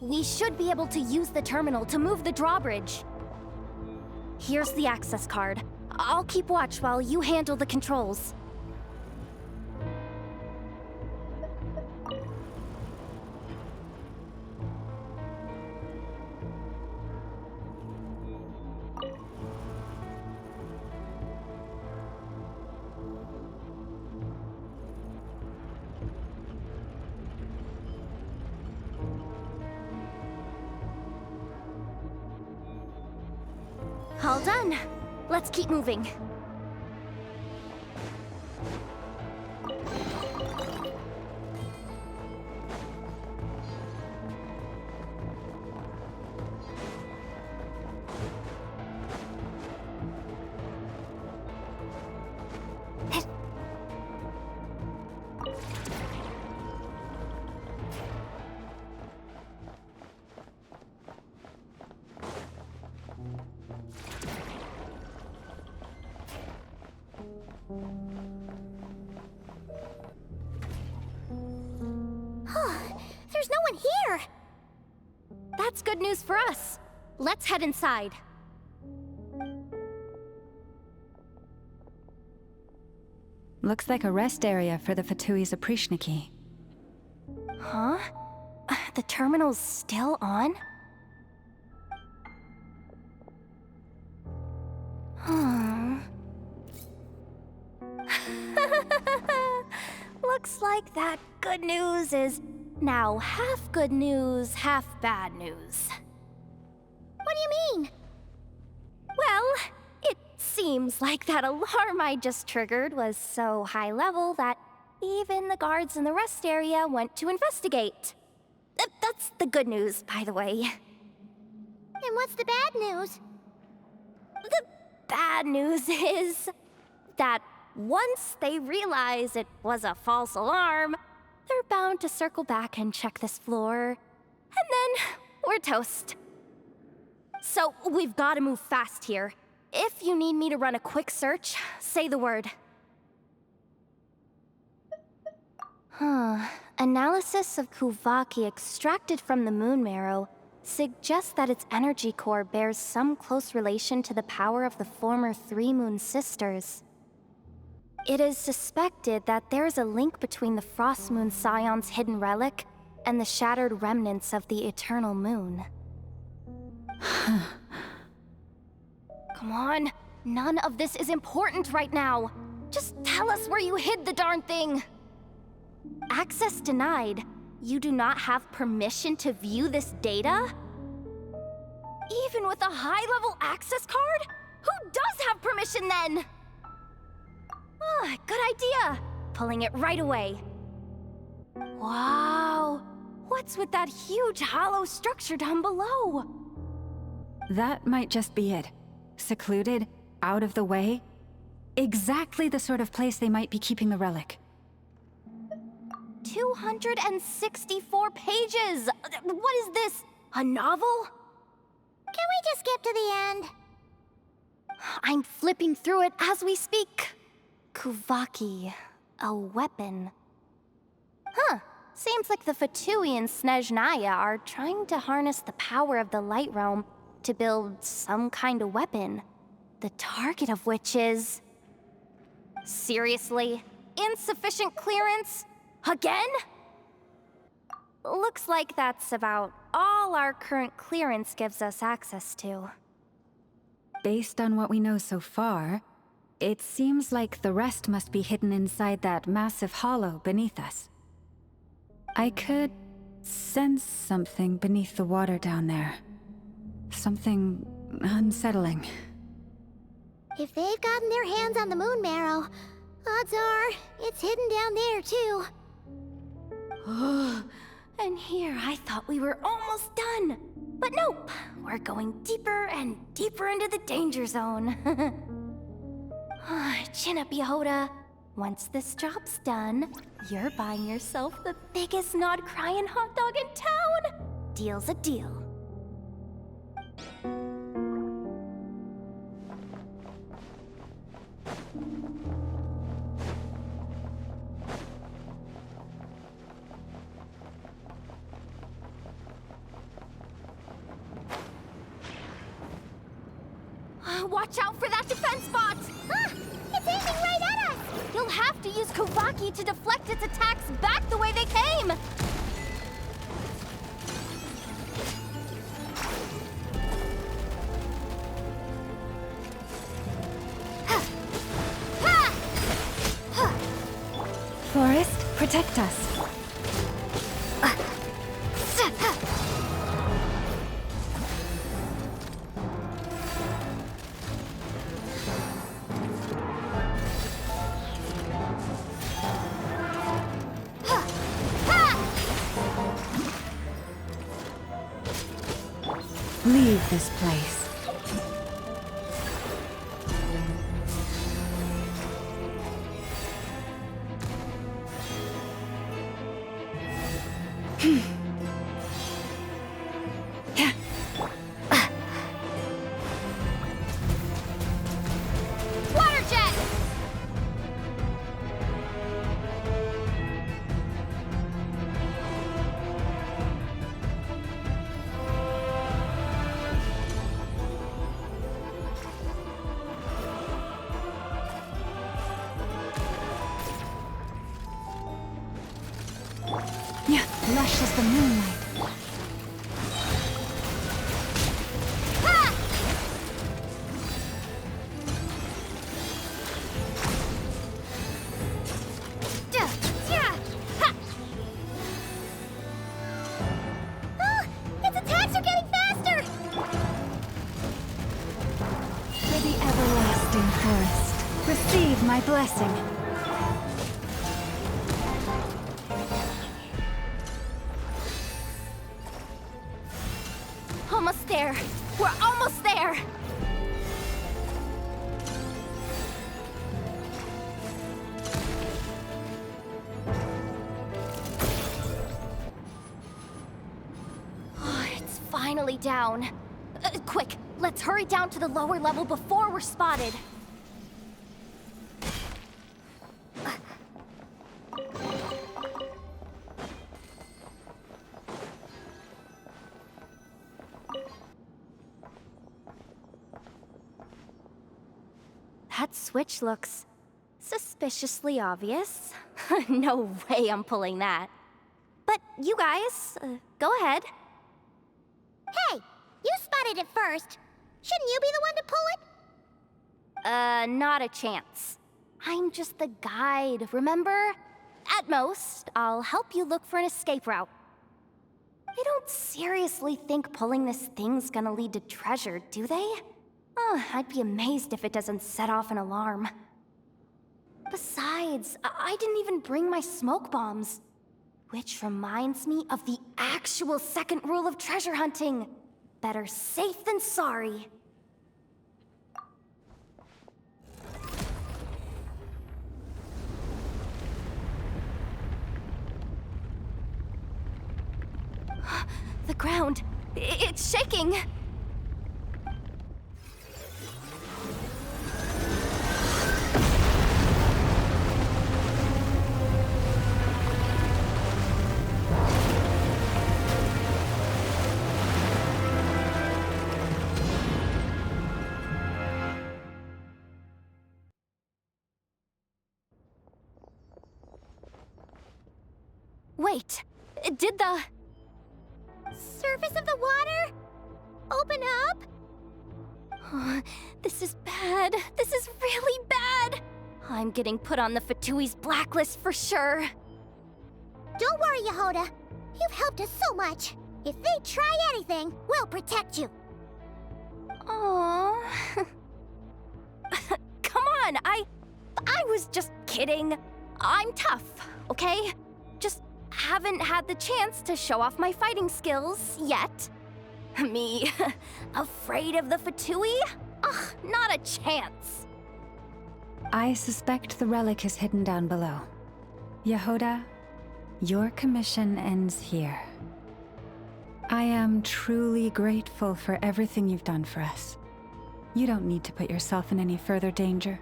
We should be able to use the terminal to move the drawbridge. Here's the access card. I'll keep watch while you handle the controls. All done. Let's keep moving. There's no one here! That's good news for us. Let's head inside. Looks like a rest area for the Fatui Zaprichniki. Huh? The terminal's still on? Looks like that good news is now half good news, half bad news. What do you mean? Well, it seems like that alarm I just triggered was so high level that even the guards in the rest area went to investigate. That's the good news, by the way. And what's the bad news? The bad news is that once they realize it was a false alarm, they're bound to circle back and check this floor. And then we're toast. So we've got to move fast here. If you need me to run a quick search, say the word. Analysis of Kuvaki extracted from the moon marrow suggests that its energy core bears some close relation to the power of the former Three Moon Sisters. It is suspected that there is a link between the Frost Moon Scion's hidden relic and the shattered remnants of the Eternal Moon. Come on, none of this is important right now. Just tell us where you hid the darn thing. Access denied. You do not have permission to view this data? Even with a high-level access card? Who does have permission then? Good idea. Pulling it right away. Wow. What's with that huge hollow structure down below? That might just be it. Secluded, out of the way. Exactly the sort of place they might be keeping the relic. 264 pages! What is this? A novel? Can we just skip to the end? I'm flipping through it as we speak. Kuvaki, a weapon. Seems like the Fatui and Snezhnaya are trying to harness the power of the Light Realm to build some kind of weapon, the target of which is... Seriously? Insufficient clearance? Again? Looks like that's about all our current clearance gives us access to. Based on what we know so far, it seems like the rest must be hidden inside that massive hollow beneath us. I could sense something beneath the water down there. Something unsettling. If they've gotten their hands on the moon marrow, odds are it's hidden down there too. And here I thought we were almost done. But nope, we're going deeper and deeper into the danger zone. Chin up, Yehoda. Once this job's done, you're buying yourself the biggest nod-crying hot dog in town. Deal's a deal. Watch out for that defense bot! Ah! It's aiming right at us! You'll have to use Kovaki to deflect its attacks back the way they came! Forest, protect us. Leave this place. Water jet! Yeah, lush as the moonlight. Its attacks are getting faster! For the everlasting forest, receive my blessing. Almost there. We're almost there. Oh, it's finally down. Quick, let's hurry down to the lower level before we're spotted. That switch looks suspiciously obvious. No way I'm pulling that. But you guys, go ahead. Hey, you spotted it first. Shouldn't you be the one to pull it? Not a chance. I'm just the guide, remember? At most, I'll help you look for an escape route. They don't seriously think pulling this thing's gonna lead to treasure, do they? I'd be amazed if it doesn't set off an alarm. Besides, I didn't even bring my smoke bombs. Which reminds me of the actual second rule of treasure hunting. Better safe than sorry. The ground, it's shaking. Wait, did the surface of the water open up? This is bad. This is really bad. I'm getting put on the Fatui's blacklist for sure. Don't worry, Yehoda. You've helped us so much. If they try anything, we'll protect you. Aww. Come on, I was just kidding. I'm tough, okay? Just haven't had the chance to show off my fighting skills yet. Me, afraid of the Fatui? Ugh, not a chance. I suspect the relic is hidden down below. Yehoda, your commission ends here. I am truly grateful for everything you've done for us. You don't need to put yourself in any further danger.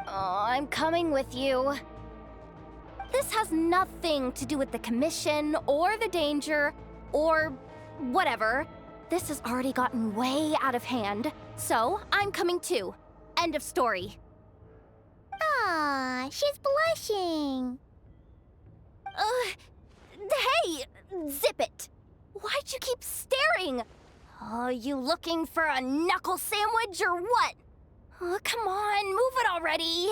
I'm coming with you. This has nothing to do with the commission, or the danger, or whatever. This has already gotten way out of hand, so I'm coming too. End of story. Aw, she's blushing. Hey! Zip it! Why'd you keep staring? You looking for a knuckle sandwich or what? Come on, move it already!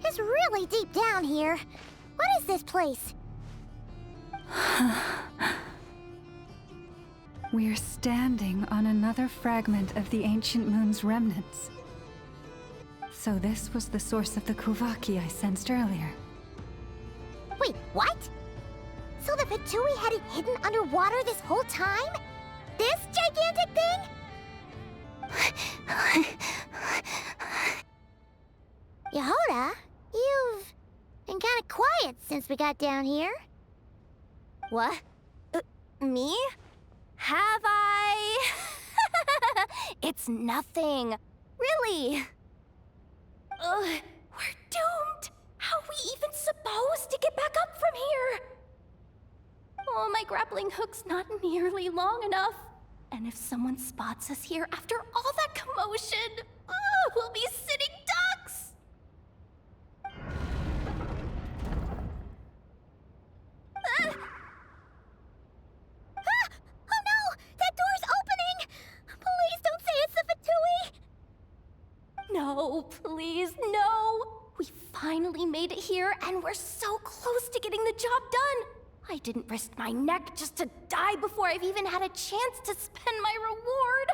It's really deep down here. What is this place? We're standing on another fragment of the ancient moon's remnants. So this was the source of the Kuvaki I sensed earlier. Wait, what? So the Fatui had it hidden underwater this whole time? This gigantic thing? Yehoda, you've been kind of quiet since we got down here. What? Me? Have I? It's nothing. Really. We're doomed. How are we even supposed to get back up from here? Oh, my grappling hook's not nearly long enough. And if someone spots us here after all that commotion, we'll be sitting ducks. Oh no! That door's opening! Please don't say it's the Fatui! No, please, no! We finally made it here, and we're so close to getting the job done! I didn't risk my neck just to die before I've even had a chance to spend my reward!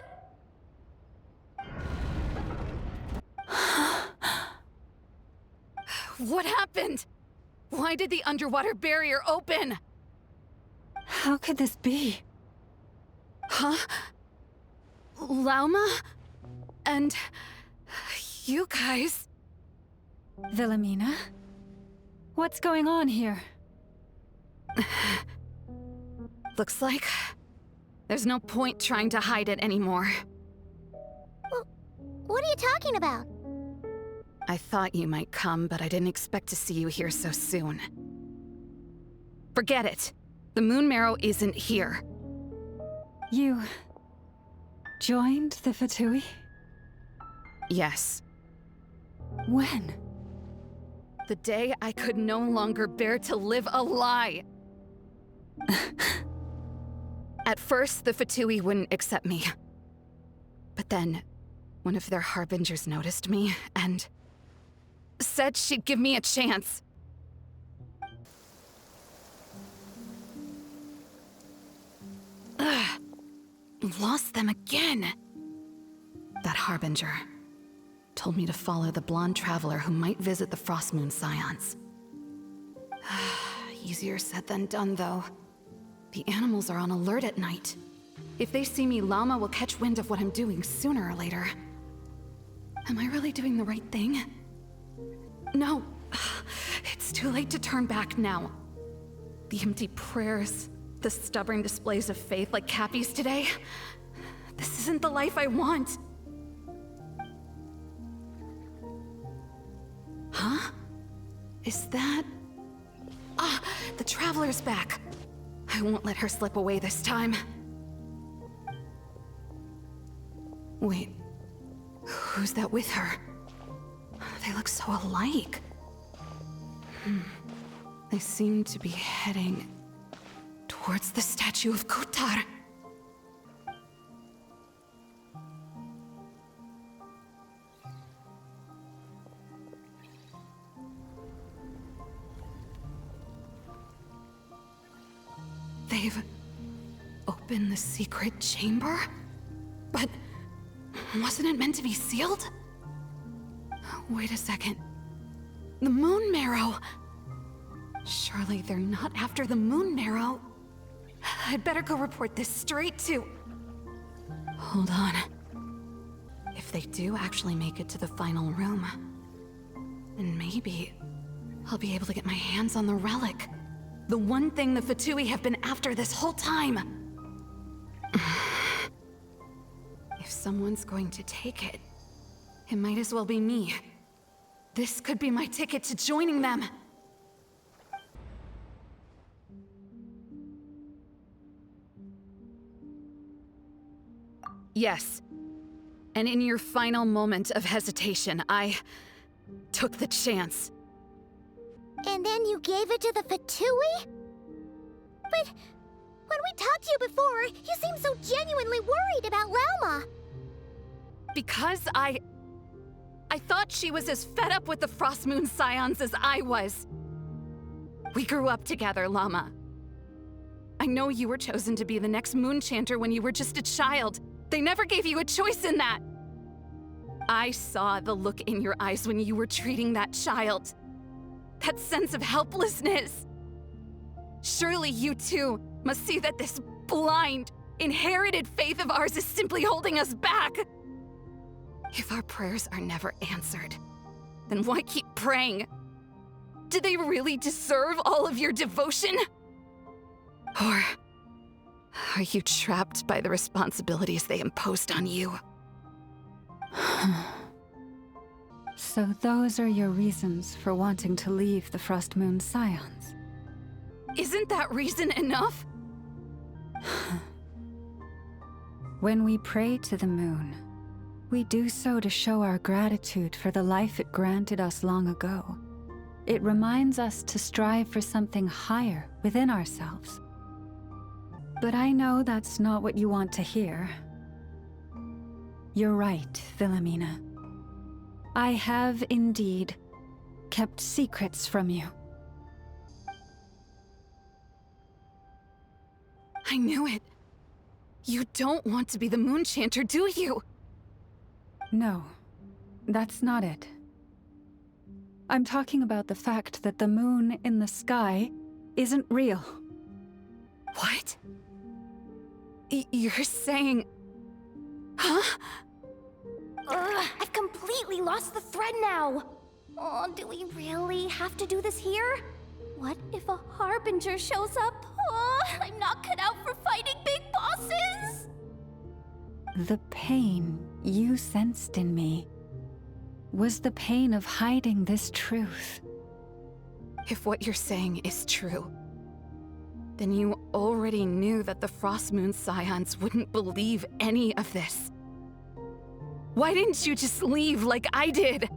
What happened? Why did the underwater barrier open? How could this be? Huh? Lauma? And... you guys... Wilhelmina? What's going on here? Looks like... there's no point trying to hide it anymore. What are you talking about? I thought you might come, but I didn't expect to see you here so soon. Forget it. The Moon Marrow isn't here. You... joined the Fatui? Yes. When? The day I could no longer bear to live a lie. At first, the Fatui wouldn't accept me. But then, one of their harbingers noticed me, and... said she'd give me a chance. Ugh. Lost them again. That harbinger told me to follow the blonde traveler who might visit the Frostmoon Scions. Easier said than done, though. The animals are on alert at night. If they see me, Lauma will catch wind of what I'm doing sooner or later. Am I really doing the right thing? No. It's too late to turn back now. The empty prayers, the stubborn displays of faith like Cappy's today. This isn't the life I want. Huh? Is that... Ah, the Traveler's back. I won't let her slip away this time. Wait, who's that with her? They look so alike. They seem to be heading towards the statue of Kutar. They've opened the secret chamber? But wasn't it meant to be sealed? Wait a second. The Moon Marrow! Surely they're not after the Moon Marrow. I'd better go report this straight to... Hold on. If they do actually make it to the final room, then maybe I'll be able to get my hands on the relic. The one thing the Fatui have been after this whole time. If someone's going to take it, it might as well be me. This could be my ticket to joining them. Yes. And in your final moment of hesitation, I took the chance. And then you gave it to the Fatui? But when we talked to you before, you seemed so genuinely worried about Lauma. Because I thought she was as fed up with the Frost Moon Scions as I was. We grew up together, Lauma. I know you were chosen to be the next Moon Chanter when you were just a child. They never gave you a choice in that. I saw the look in your eyes when you were treating that child. That sense of helplessness. Surely you too must see that this blind, inherited faith of ours is simply holding us back. If our prayers are never answered, then why keep praying? Do they really deserve all of your devotion? Or are you trapped by the responsibilities they imposed on you? So those are your reasons for wanting to leave the Frost Moon Scions? Isn't that reason enough? When we pray to the moon, we do so to show our gratitude for the life it granted us long ago. It reminds us to strive for something higher within ourselves. But I know that's not what you want to hear. You're right, Philomena. I have indeed kept secrets from you. I knew it. You don't want to be the Moon Chanter, do you? No, that's not it. I'm talking about the fact that the moon in the sky isn't real. What? You're saying... Huh? I've completely lost the thread now. Oh, do we really have to do this here? What if a Harbinger shows up? Oh, I'm not cut out for fighting big bosses! The pain you sensed in me was the pain of hiding this truth. If what you're saying is true, then you already knew that the Frost Moon Scions wouldn't believe any of this. Why didn't you just leave like I did?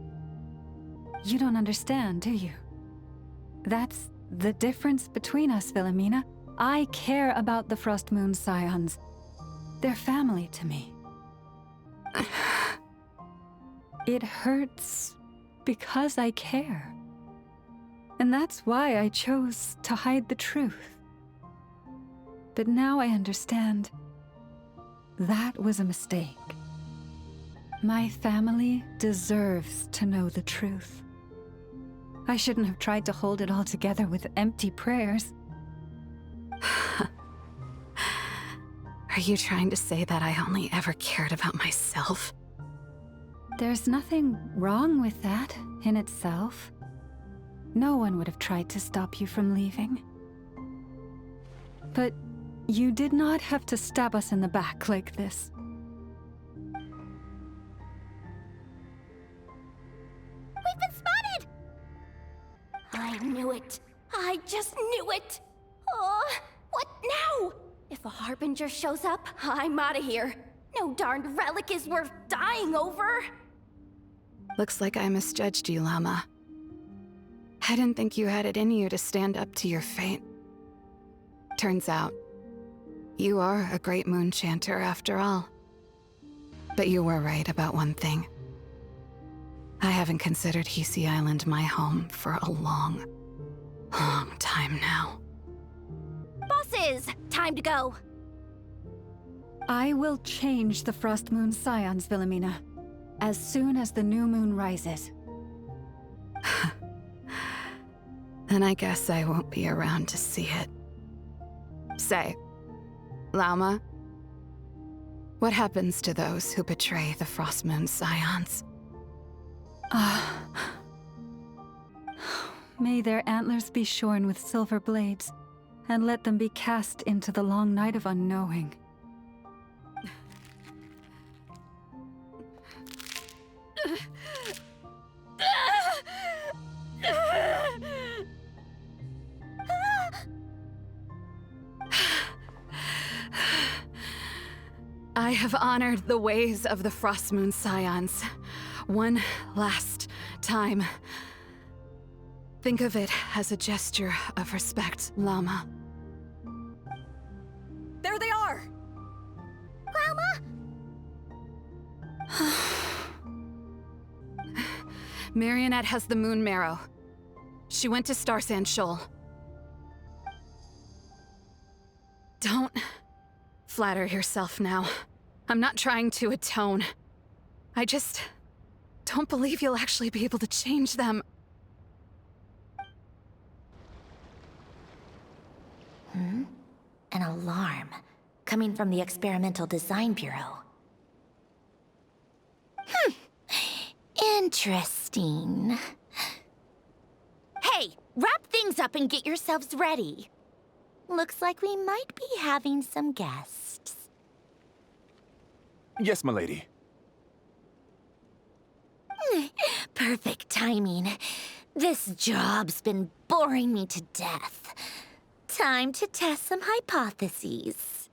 You don't understand, do you? That's the difference between us, Philomena. I care about the Frost Moon Scions. They're family to me. It hurts because I care. And that's why I chose to hide the truth. But now I understand that was a mistake. My family deserves to know the truth. I shouldn't have tried to hold it all together with empty prayers. Are you trying to say that I only ever cared about myself? There's nothing wrong with that in itself. No one would have tried to stop you from leaving. But you did not have to stab us in the back like this. We've been spotted! knew it. I just knew it. What now? If a Harbinger shows up, I'm out of here. No darned relic is worth dying over. Looks like I misjudged you, Lauma. I didn't think you had it in you to stand up to your fate. Turns out, you are a great moon chanter after all. But you were right about one thing. I haven't considered Hisi Island my home for a long, long time now. Bosses, time to go. I will change the Frost Moon Scions, Wilhelmina, as soon as the new moon rises. Then I guess I won't be around to see it. Say, Lauma, what happens to those who betray the Frost Moon Scions? May their antlers be shorn with silver blades, and let them be cast into the long night of unknowing. I have honored the ways of the Frost Moon Scions one last time. Think of it as a gesture of respect, Lauma. There they are! Lauma? Marionette has the Moon Marrow. She went to Starsand Shoal. Don't flatter yourself now. I'm not trying to atone. I just don't believe you'll actually be able to change them. An alarm coming from the Experimental Design Bureau. Interesting. Hey, wrap things up and get yourselves ready. Looks like we might be having some guests. Yes, milady. Perfect timing. This job's been boring me to death. Time to test some hypotheses.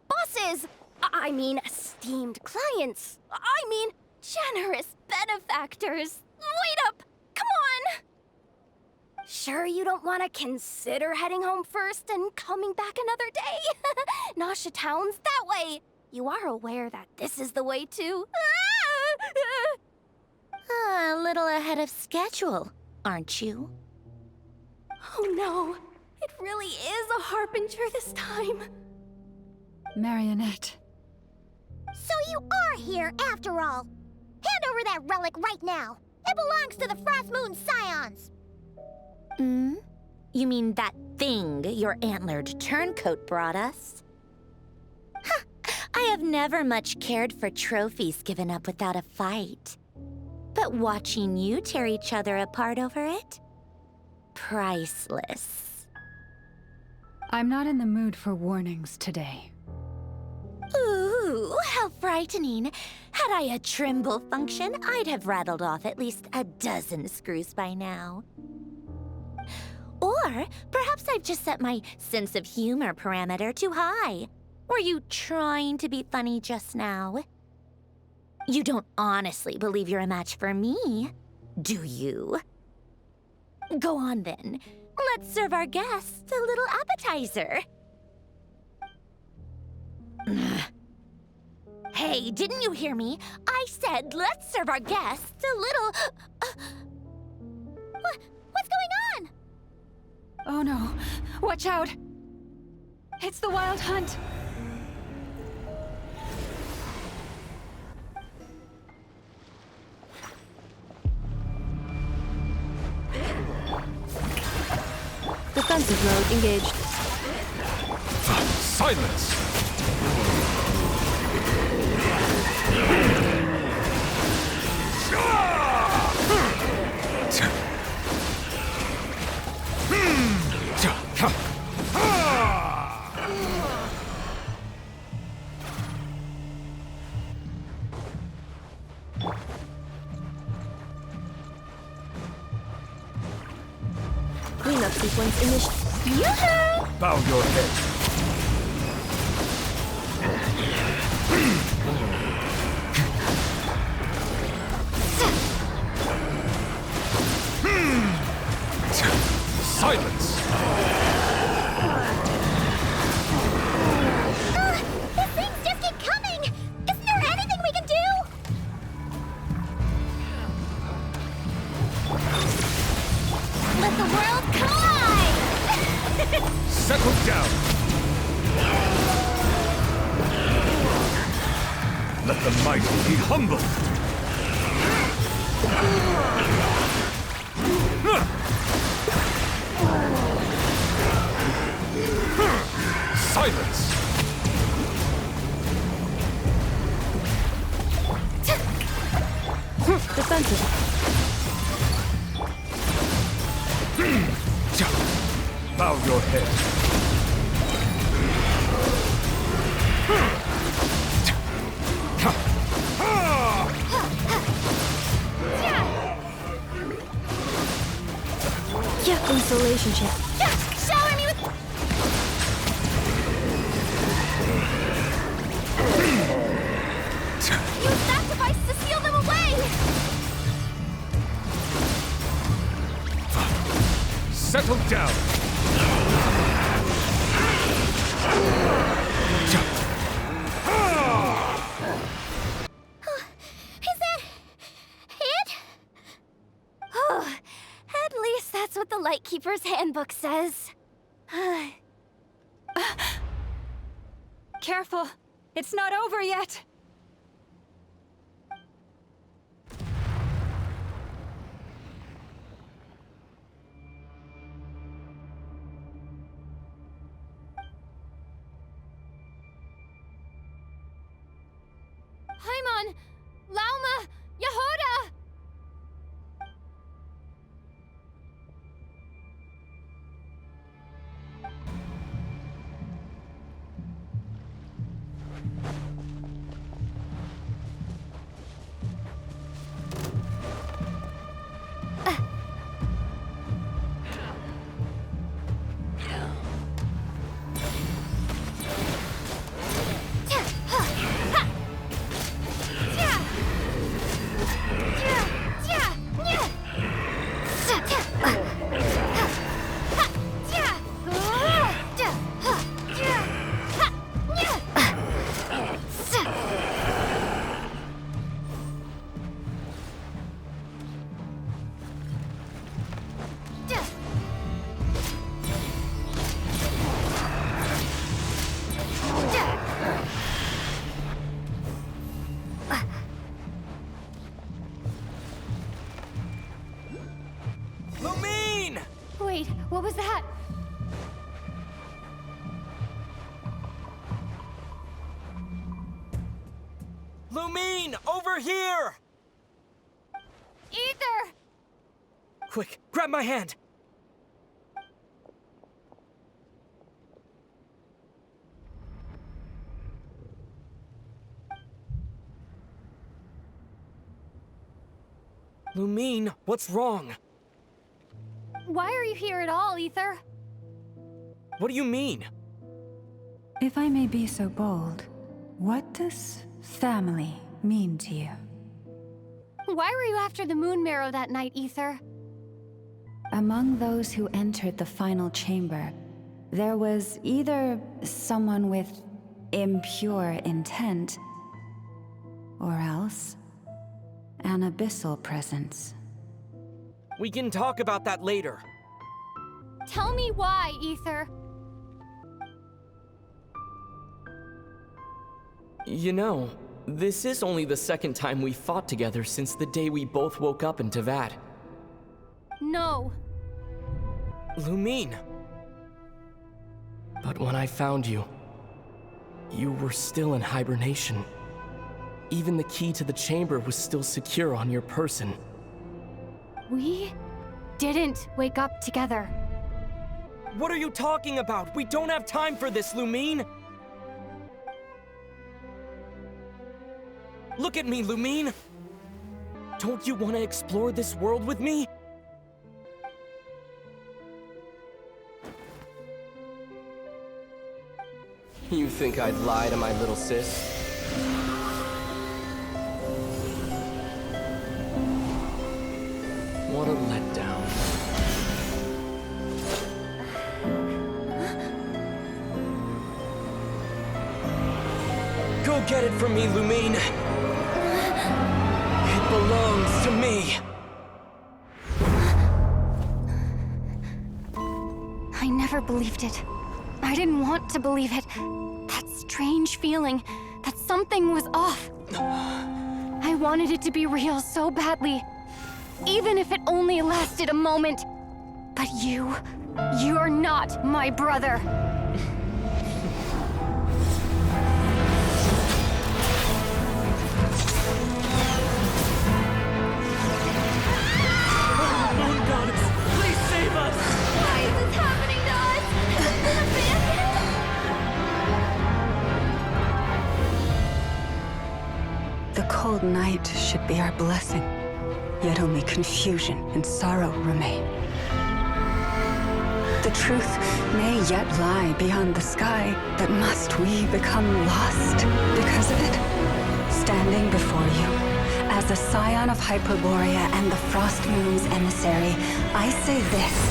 Bosses! I mean, esteemed clients. I mean, generous benefactors. Wait up! Come on! Sure you don't want to consider heading home first and coming back another day? Nasha Town's that way. You are aware that this is the way too. A little ahead of schedule, aren't you? Oh no, it really is a Harbinger this time. Marionette. So you are here after all. Hand over that relic right now. It belongs to the Frost Moon Scions. You mean that thing your antlered turncoat brought us? I have never much cared for trophies given up without a fight. But watching you tear each other apart over it? Priceless. I'm not in the mood for warnings today. Ooh, how frightening. Had I a Trimble function, I'd have rattled off at least a dozen screws by now. Or perhaps I've just set my sense of humor parameter too high. Were you trying to be funny just now? You don't honestly believe you're a match for me, do you? Go on then. Let's serve our guests a little appetizer. Hey, didn't you hear me? I said let's serve our guests a little... What's going on? Oh no, watch out! It's the Wild Hunt! Defensive mode engaged. Silence! sequence Yoo-hoo! Bow your head. Silence! These things just keep coming! Isn't there anything we can do? Let the world collide! Settle down! Let the mighty be humble! Silence! Defensive. Bow your head. Yeah, close relationship. Shower me with... Use that device to seal them away! Settle down! Is that it? Oh, at least that's what the Lightkeeper's Handbook says. Careful. It's not over yet. Paimon! Lauma! Yehoda! Wait, what was that? Lumine, over here! Ether! Quick, grab my hand! Lumine, what's wrong? Why are you here at all, Ether? What do you mean? If I may be so bold, what does family mean to you? Why were you after the Moon Marrow that night, Ether? Among those who entered the final chamber, there was either someone with impure intent, or else an abyssal presence. We can talk about that later. Tell me why, Ether. You know, this is only the second time we fought together since the day we both woke up in Teyvat. No. Lumine. But when I found you, you were still in hibernation. Even the key to the chamber was still secure on your person. We didn't wake up together. What are you talking about? We don't have time for this, Lumine! Look at me, Lumine! Don't you want to explore this world with me? think I'd lie to my little sis? What a letdown. Go get it from me, Lumine! It belongs to me! I never believed it. I didn't want to believe it. That strange feeling that something was off. I wanted it to be real so badly, even if it only lasted a moment. But you're not my brother. Moon Goddess, please save us! Why is this happening to us? Has it been abandoned? The cold night should be our blessing, yet only confusion and sorrow remain. The truth may yet lie beyond the sky, but must we become lost because of it? Standing before you, as a scion of Hyperborea and the Frost Moon's emissary, I say this.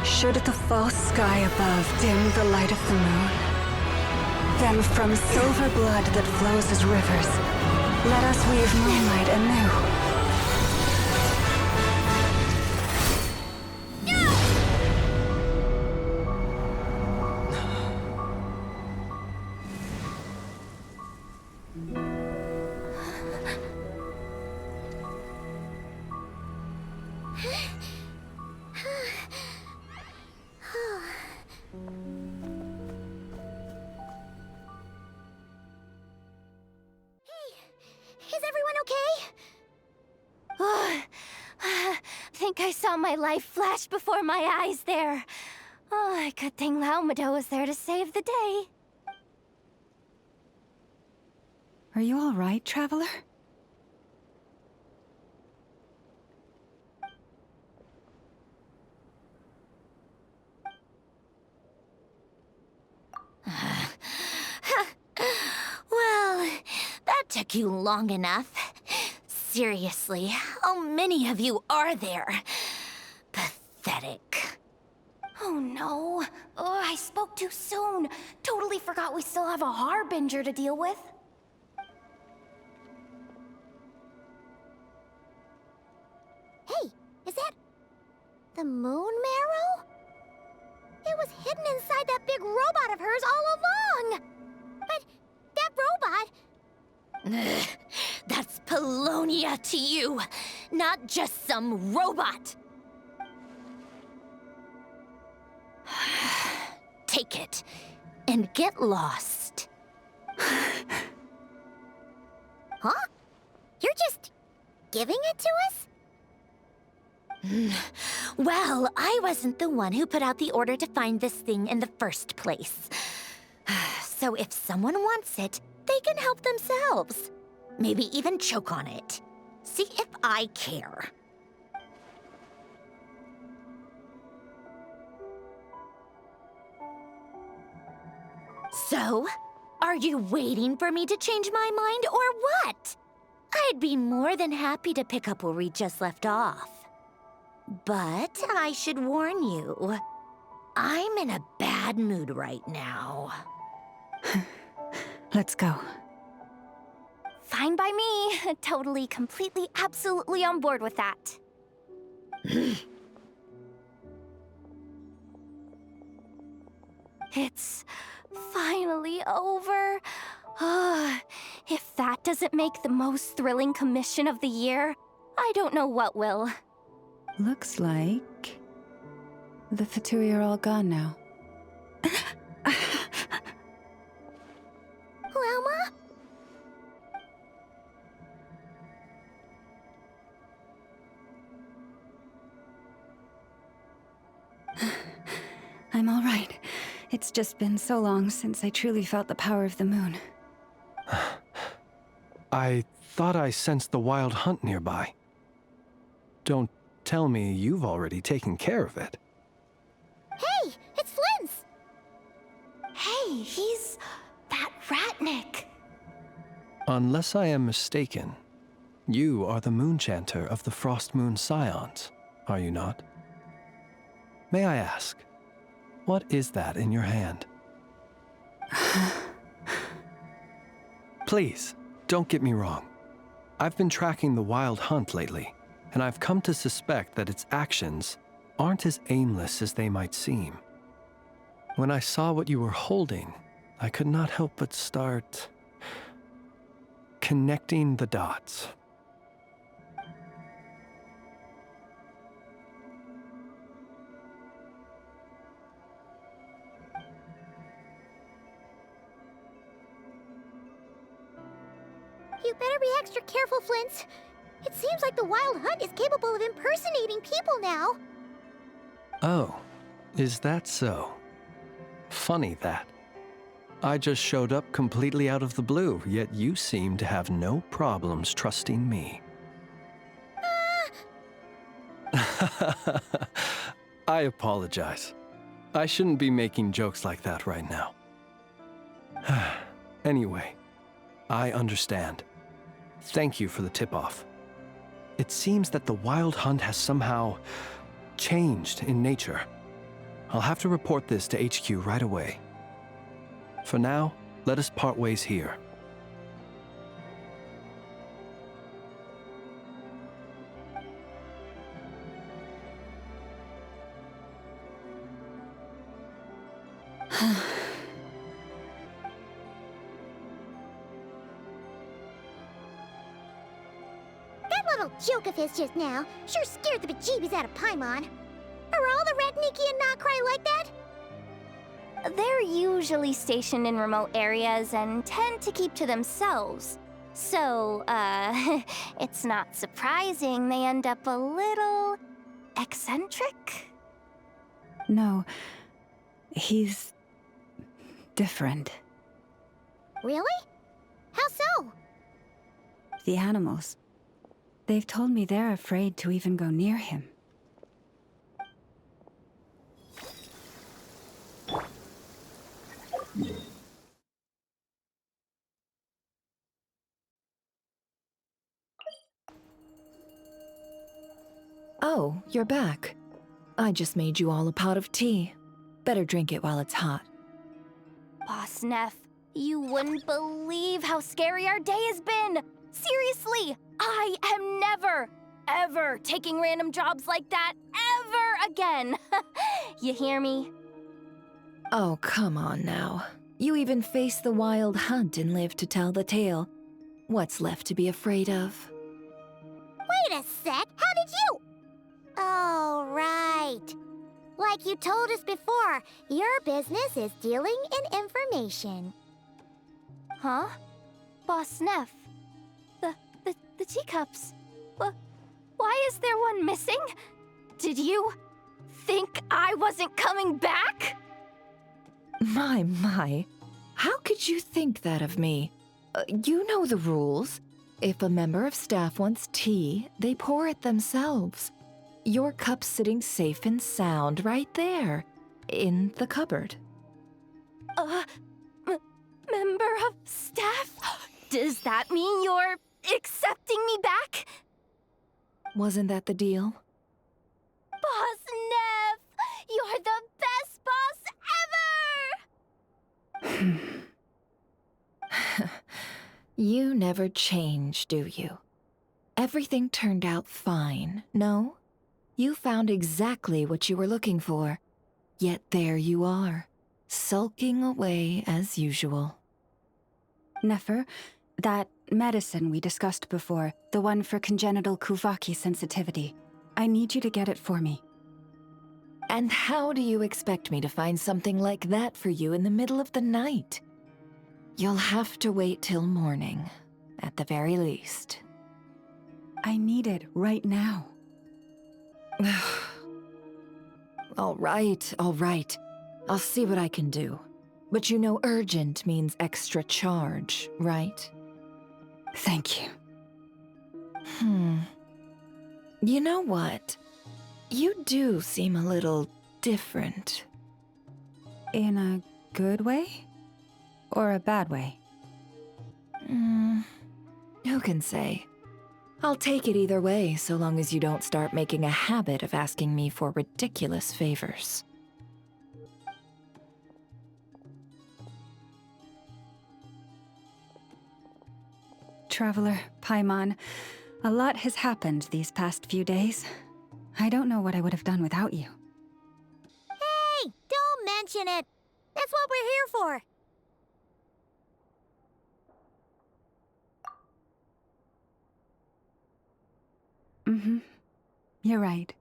Should the false sky above dim the light of the moon, then from silver blood that flows as rivers, let us weave moonlight anew. Is everyone okay? I think I saw my life flash before my eyes there. Oh, good thing Lauma was there to save the day. Are you all right, Traveler? Well, that took you long enough. Seriously, how many of you are there? Pathetic. Oh no. Oh, I spoke too soon. Totally forgot we still have a Harbinger to deal with. Hey, is that the moon marrow? It was hidden inside that big robot of hers all along. But that robot... Ugh, that's Polonia to you, not just some robot. Take it and get lost. Huh? You're just giving it to us? Well, I wasn't the one who put out the order to find this thing in the first place. So if someone wants it, they can help themselves. Maybe even choke on it. See if I care. So, are you waiting for me to change my mind or what? I'd be more than happy to pick up where we just left off. But I should warn you, I'm in a bad mood right now. Let's go. Fine by me. Totally, completely, absolutely on board with that. It's finally over. If that doesn't make the most thrilling commission of the year, I don't know what will. Looks like the Fatui are all gone now. Lauma? I'm all right. It's just been so long since I truly felt the power of the moon. I thought I sensed the wild hunt nearby. Don't tell me you've already taken care of it. Hey, it's Flynn's! Hey, he's that Ratnik. Unless I am mistaken, you are the Moonchanter of the Frost Moon Scions, are you not? May I ask, what is that in your hand? Please, don't get me wrong. I've been tracking the wild hunt lately, and I've come to suspect that its actions aren't as aimless as they might seem. When I saw what you were holding, I could not help but start connecting the dots. You better be extra careful, Flint. It seems like the Wild Hunt is capable of impersonating people now. Oh, is that so? Funny that. I just showed up completely out of the blue, yet you seem to have no problems trusting me. I apologize. I shouldn't be making jokes like that right now. Anyway, I understand. Thank you for the tip-off. It seems that the Wild Hunt has somehow changed in nature. I'll have to report this to HQ right away. For now, let us part ways here. That little joke of his just now sure scared the bejeebies out of Paimon. Are all the Ratniki and Nocrai like that? They're usually stationed in remote areas and tend to keep to themselves. So, it's not surprising they end up a little eccentric. No, he's different. Really? How so? The animals. They've told me they're afraid to even go near him. Oh, you're back. I just made you all a pot of tea. Better drink it while it's hot. Boss Neff, you wouldn't believe how scary our day has been! Seriously, I am never, ever taking random jobs like that ever again! You hear me? Oh, come on now. You even faced the wild hunt and lived to tell the tale. What's left to be afraid of? Wait a sec, how did you? Oh, right. Like you told us before, your business is dealing in information. Huh? Boss Neff? The teacups. Why is there one missing? Did you think I wasn't coming back? My. How could you think that of me? You know the rules. If a member of staff wants tea, they pour it themselves. Your cup's sitting safe and sound right there, in the cupboard. Member of staff? Does that mean you're accepting me back? Wasn't that the deal? Boss Neff! You're the best boss ever! You never change, do you? Everything turned out fine, no? You found exactly what you were looking for. Yet there you are, sulking away as usual. Nefer, that medicine we discussed before, the one for congenital Kuvaki sensitivity, I need you to get it for me. And how do you expect me to find something like that for you in the middle of the night? You'll have to wait till morning, at the very least. I need it right now. All right. I'll see what I can do. But you know urgent means extra charge, right? Thank you. You know what? You do seem a little different. In a good way? Or a bad way? Who can say? I'll take it either way, so long as you don't start making a habit of asking me for ridiculous favors. Traveler, Paimon, a lot has happened these past few days. I don't know what I would have done without you. Hey, don't mention it. That's what we're here for. You're right.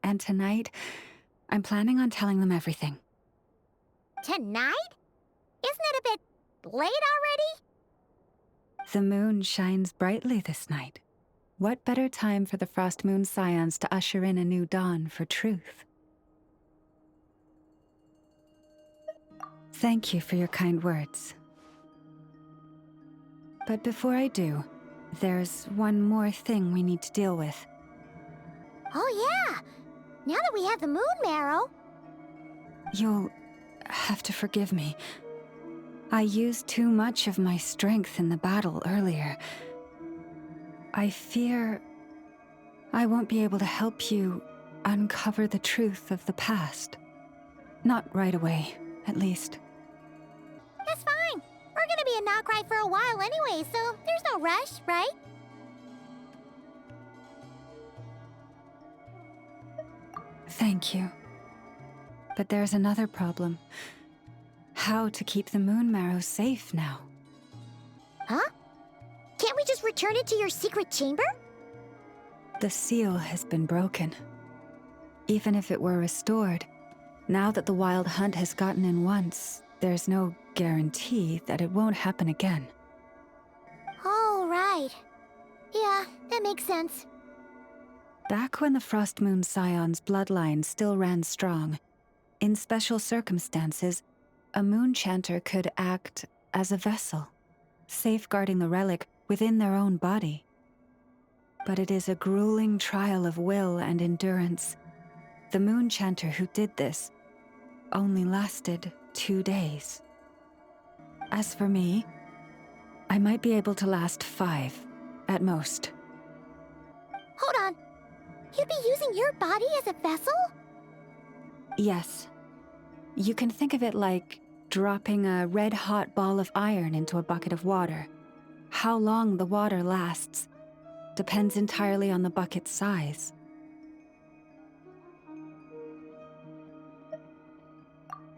And tonight, I'm planning on telling them everything. Tonight? Isn't it a bit late already? The moon shines brightly this night. What better time for the Frost Moon Scions to usher in a new dawn for truth? Thank you for your kind words. But before I do, there's one more thing we need to deal with. Oh yeah! Now that we have the moon marrow... You'll have to forgive me. I used too much of my strength in the battle earlier. I fear I won't be able to help you uncover the truth of the past. Not right away, at least. That's fine. We're gonna be in Nocrai for a while anyway, so there's no rush, right? Thank you. But there's another problem. How to keep the moon marrow safe now? Huh? Can't we just return it to your secret chamber? The seal has been broken. Even if it were restored, now that the wild hunt has gotten in once, there's no guarantee that it won't happen again. Oh, right. Yeah, that makes sense. Back when the Frost Moon Scion's bloodline still ran strong, in special circumstances, a moon chanter could act as a vessel, safeguarding the relic within their own body. But it is a grueling trial of will and endurance. The moon chanter who did this only lasted 2 days. As for me, I might be able to last 5, at most. Hold on. You'd be using your body as a vessel? Yes. You can think of it like dropping a red-hot ball of iron into a bucket of water. How long the water lasts depends entirely on the bucket's size.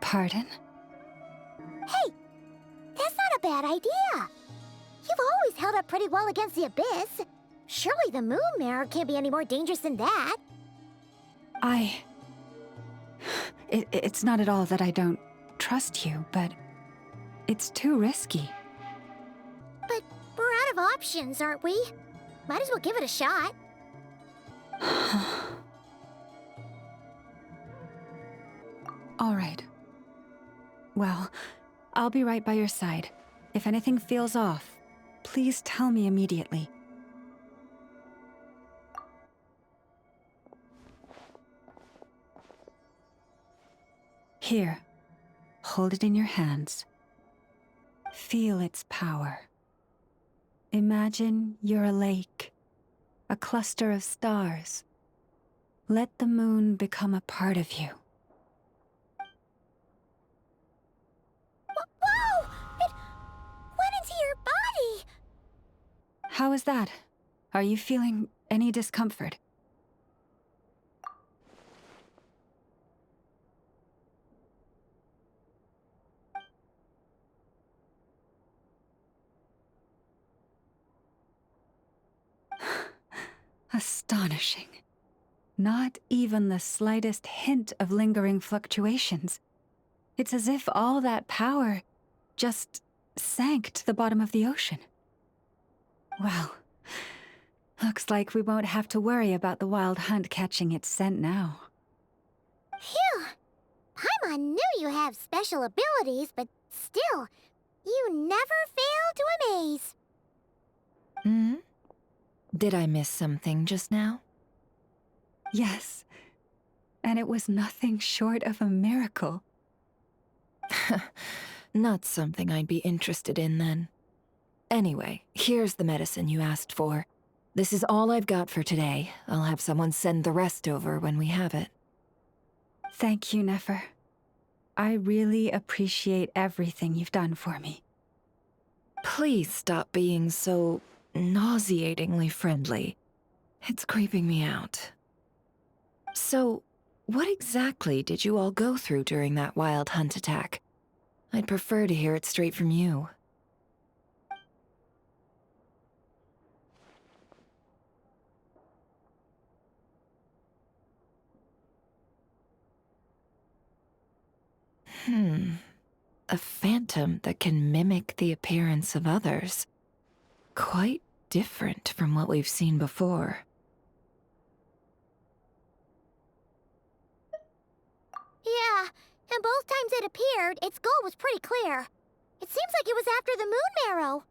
Pardon? Hey, that's not a bad idea. You've always held up pretty well against the abyss. Surely the moon mirror can't be any more dangerous than that. It's not at all that I don't trust you, but it's too risky. But we're out of options, aren't we? Might as well give it a shot. All right. Well, I'll be right by your side. If anything feels off, please tell me immediately. Here, hold it in your hands. Feel its power. Imagine you're a lake, a cluster of stars. Let the moon become a part of you. Whoa! It went into your body! How is that? Are you feeling any discomfort? Astonishing. Not even the slightest hint of lingering fluctuations. It's as if all that power just sank to the bottom of the ocean. Well, looks like we won't have to worry about the wild hunt catching its scent now. Phew! Paimon knew you have special abilities, but still, you never fail to amaze. Hmm? Did I miss something just now? Yes. And it was nothing short of a miracle. Not something I'd be interested in then. Anyway, here's the medicine you asked for. This is all I've got for today. I'll have someone send the rest over when we have it. Thank you, Nefer. I really appreciate everything you've done for me. Please stop being so nauseatingly friendly. It's creeping me out. So, what exactly did you all go through during that wild hunt attack? I'd prefer to hear it straight from you. A phantom that can mimic the appearance of others. Quite different from what we've seen before. Yeah, and both times it appeared, its goal was pretty clear. It seems like it was after the moon marrow.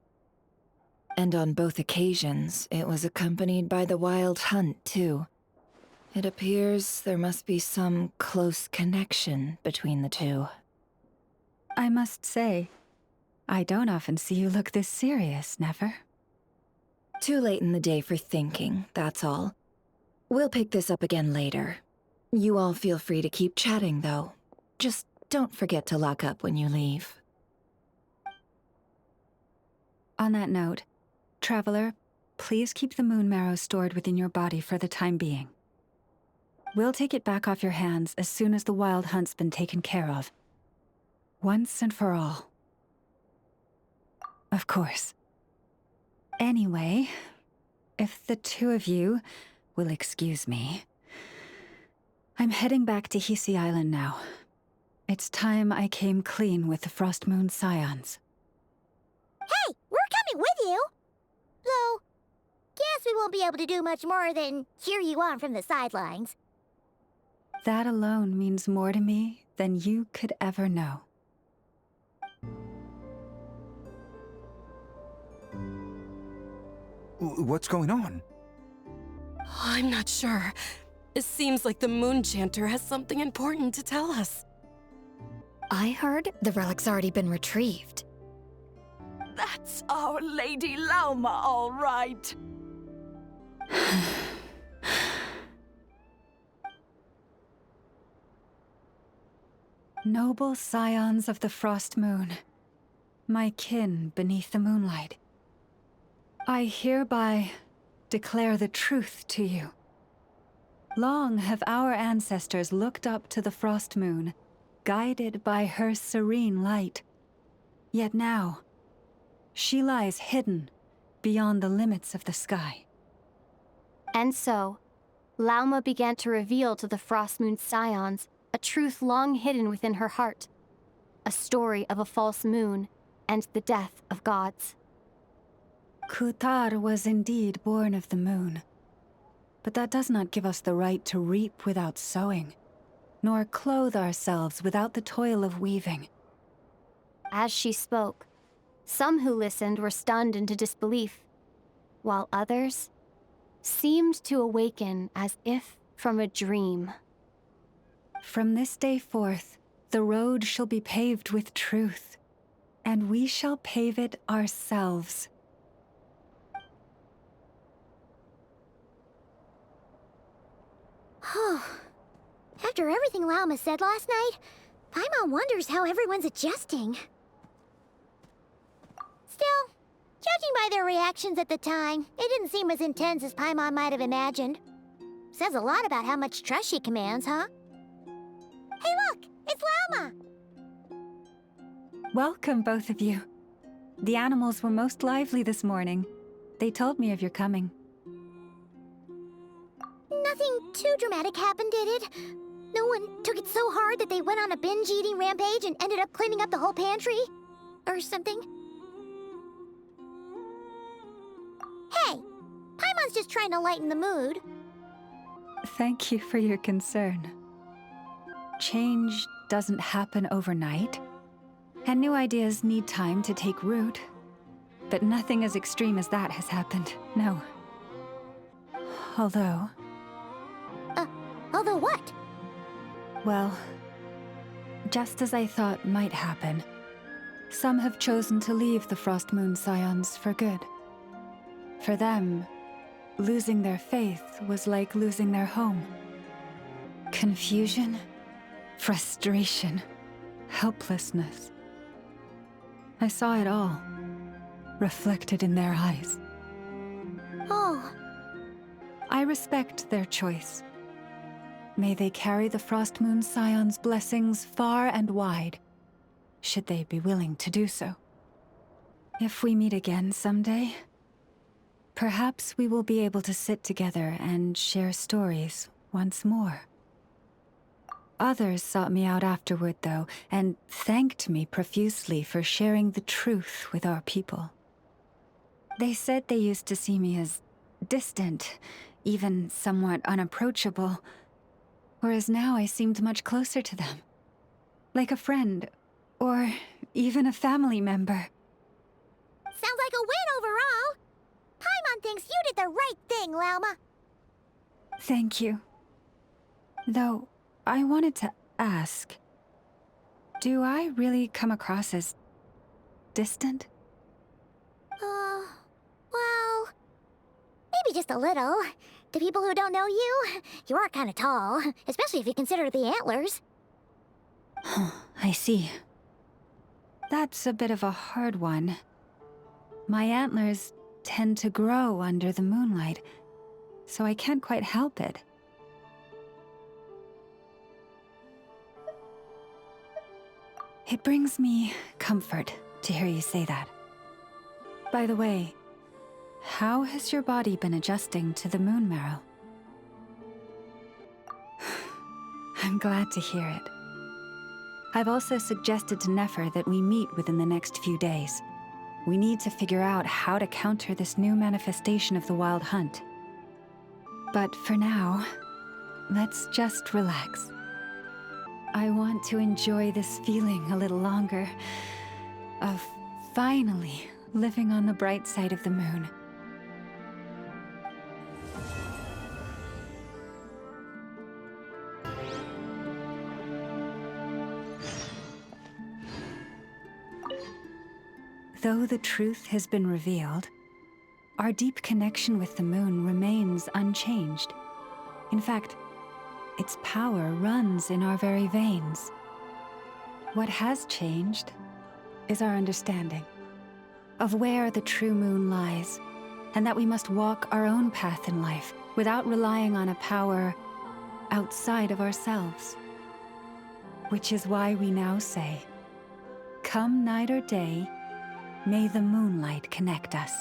And on both occasions, it was accompanied by the wild hunt, too. It appears there must be some close connection between the two. I must say, I don't often see you look this serious, Nefer. Too late in the day for thinking, that's all. We'll pick this up again later. You all feel free to keep chatting, though. Just don't forget to lock up when you leave. On that note, Traveler, please keep the moon marrow stored within your body for the time being. We'll take it back off your hands as soon as the wild hunt's been taken care of. Once and for all. Of course. Anyway, if the two of you will excuse me, I'm heading back to Hisi Island now. It's time I came clean with the Frost Moon Scions. Hey, we're coming with you! Though, guess we won't be able to do much more than cheer you on from the sidelines. That alone means more to me than you could ever know. What's going on? I'm not sure. It seems like the Moon Chanter has something important to tell us. I heard the relic's already been retrieved. That's Our Lady Lauma, all right. Noble scions of the Frost Moon, my kin beneath the moonlight, I hereby declare the truth to you. Long have our ancestors looked up to the Frost Moon, guided by her serene light. Yet now, she lies hidden beyond the limits of the sky. And so, Lauma began to reveal to the Frost Moon Scions a truth long hidden within her heart. A story of a false moon and the death of gods. Kutar was indeed born of the moon. But that does not give us the right to reap without sowing, nor clothe ourselves without the toil of weaving. As she spoke, some who listened were stunned into disbelief, while others seemed to awaken as if from a dream. From this day forth, the road shall be paved with truth, and we shall pave it ourselves. After everything Lauma said last night, Paimon wonders how everyone's adjusting. Still, judging by their reactions at the time, it didn't seem as intense as Paimon might have imagined. Says a lot about how much trust she commands, huh? Hey look! It's Lauma! Welcome, both of you. The animals were most lively this morning. They told me of your coming. Nothing too dramatic happened, did it? No one took it so hard that they went on a binge-eating rampage and ended up cleaning up the whole pantry? Or something? Hey! Paimon's just trying to lighten the mood. Thank you for your concern. Change doesn't happen overnight, and new ideas need time to take root. but nothing as extreme as that has happened, no. Although... Although what? Well, just as I thought might happen, some have chosen to leave the Frost Moon Scions for good. For them, losing their faith was like losing their home. Confusion, frustration, helplessness. I saw it all, reflected in their eyes. Oh. I respect their choice. May they carry the Frost Moon Scion's blessings far and wide, should they be willing to do so. If we meet again someday, perhaps we will be able to sit together and share stories once more. Others sought me out afterward, though, and thanked me profusely for sharing the truth with our people. They said they used to see me as distant, even somewhat unapproachable, whereas now I seemed much closer to them. Like a friend, or even a family member. Sounds like a win overall! Paimon thinks you did the right thing, Lauma. Thank you. Though, I wanted to ask, do I really come across as distant? Well, maybe just a little. To people who don't know you, you are kind of tall, especially if you consider the antlers. I see. That's a bit of a hard one. My antlers tend to grow under the moonlight, so I can't quite help it. It brings me comfort to hear you say that. By the way, how has your body been adjusting to the moon marrow? I'm glad to hear it. I've also suggested to Nefer that we meet within the next few days. We need to figure out how to counter this new manifestation of the Wild Hunt. But for now, let's just relax. I want to enjoy this feeling a little longer, of finally living on the bright side of the moon. Though the truth has been revealed, our deep connection with the moon remains unchanged. In fact, its power runs in our very veins. What has changed is our understanding of where the true moon lies, and that we must walk our own path in life without relying on a power outside of ourselves. Which is why we now say, come night or day, may the moonlight connect us.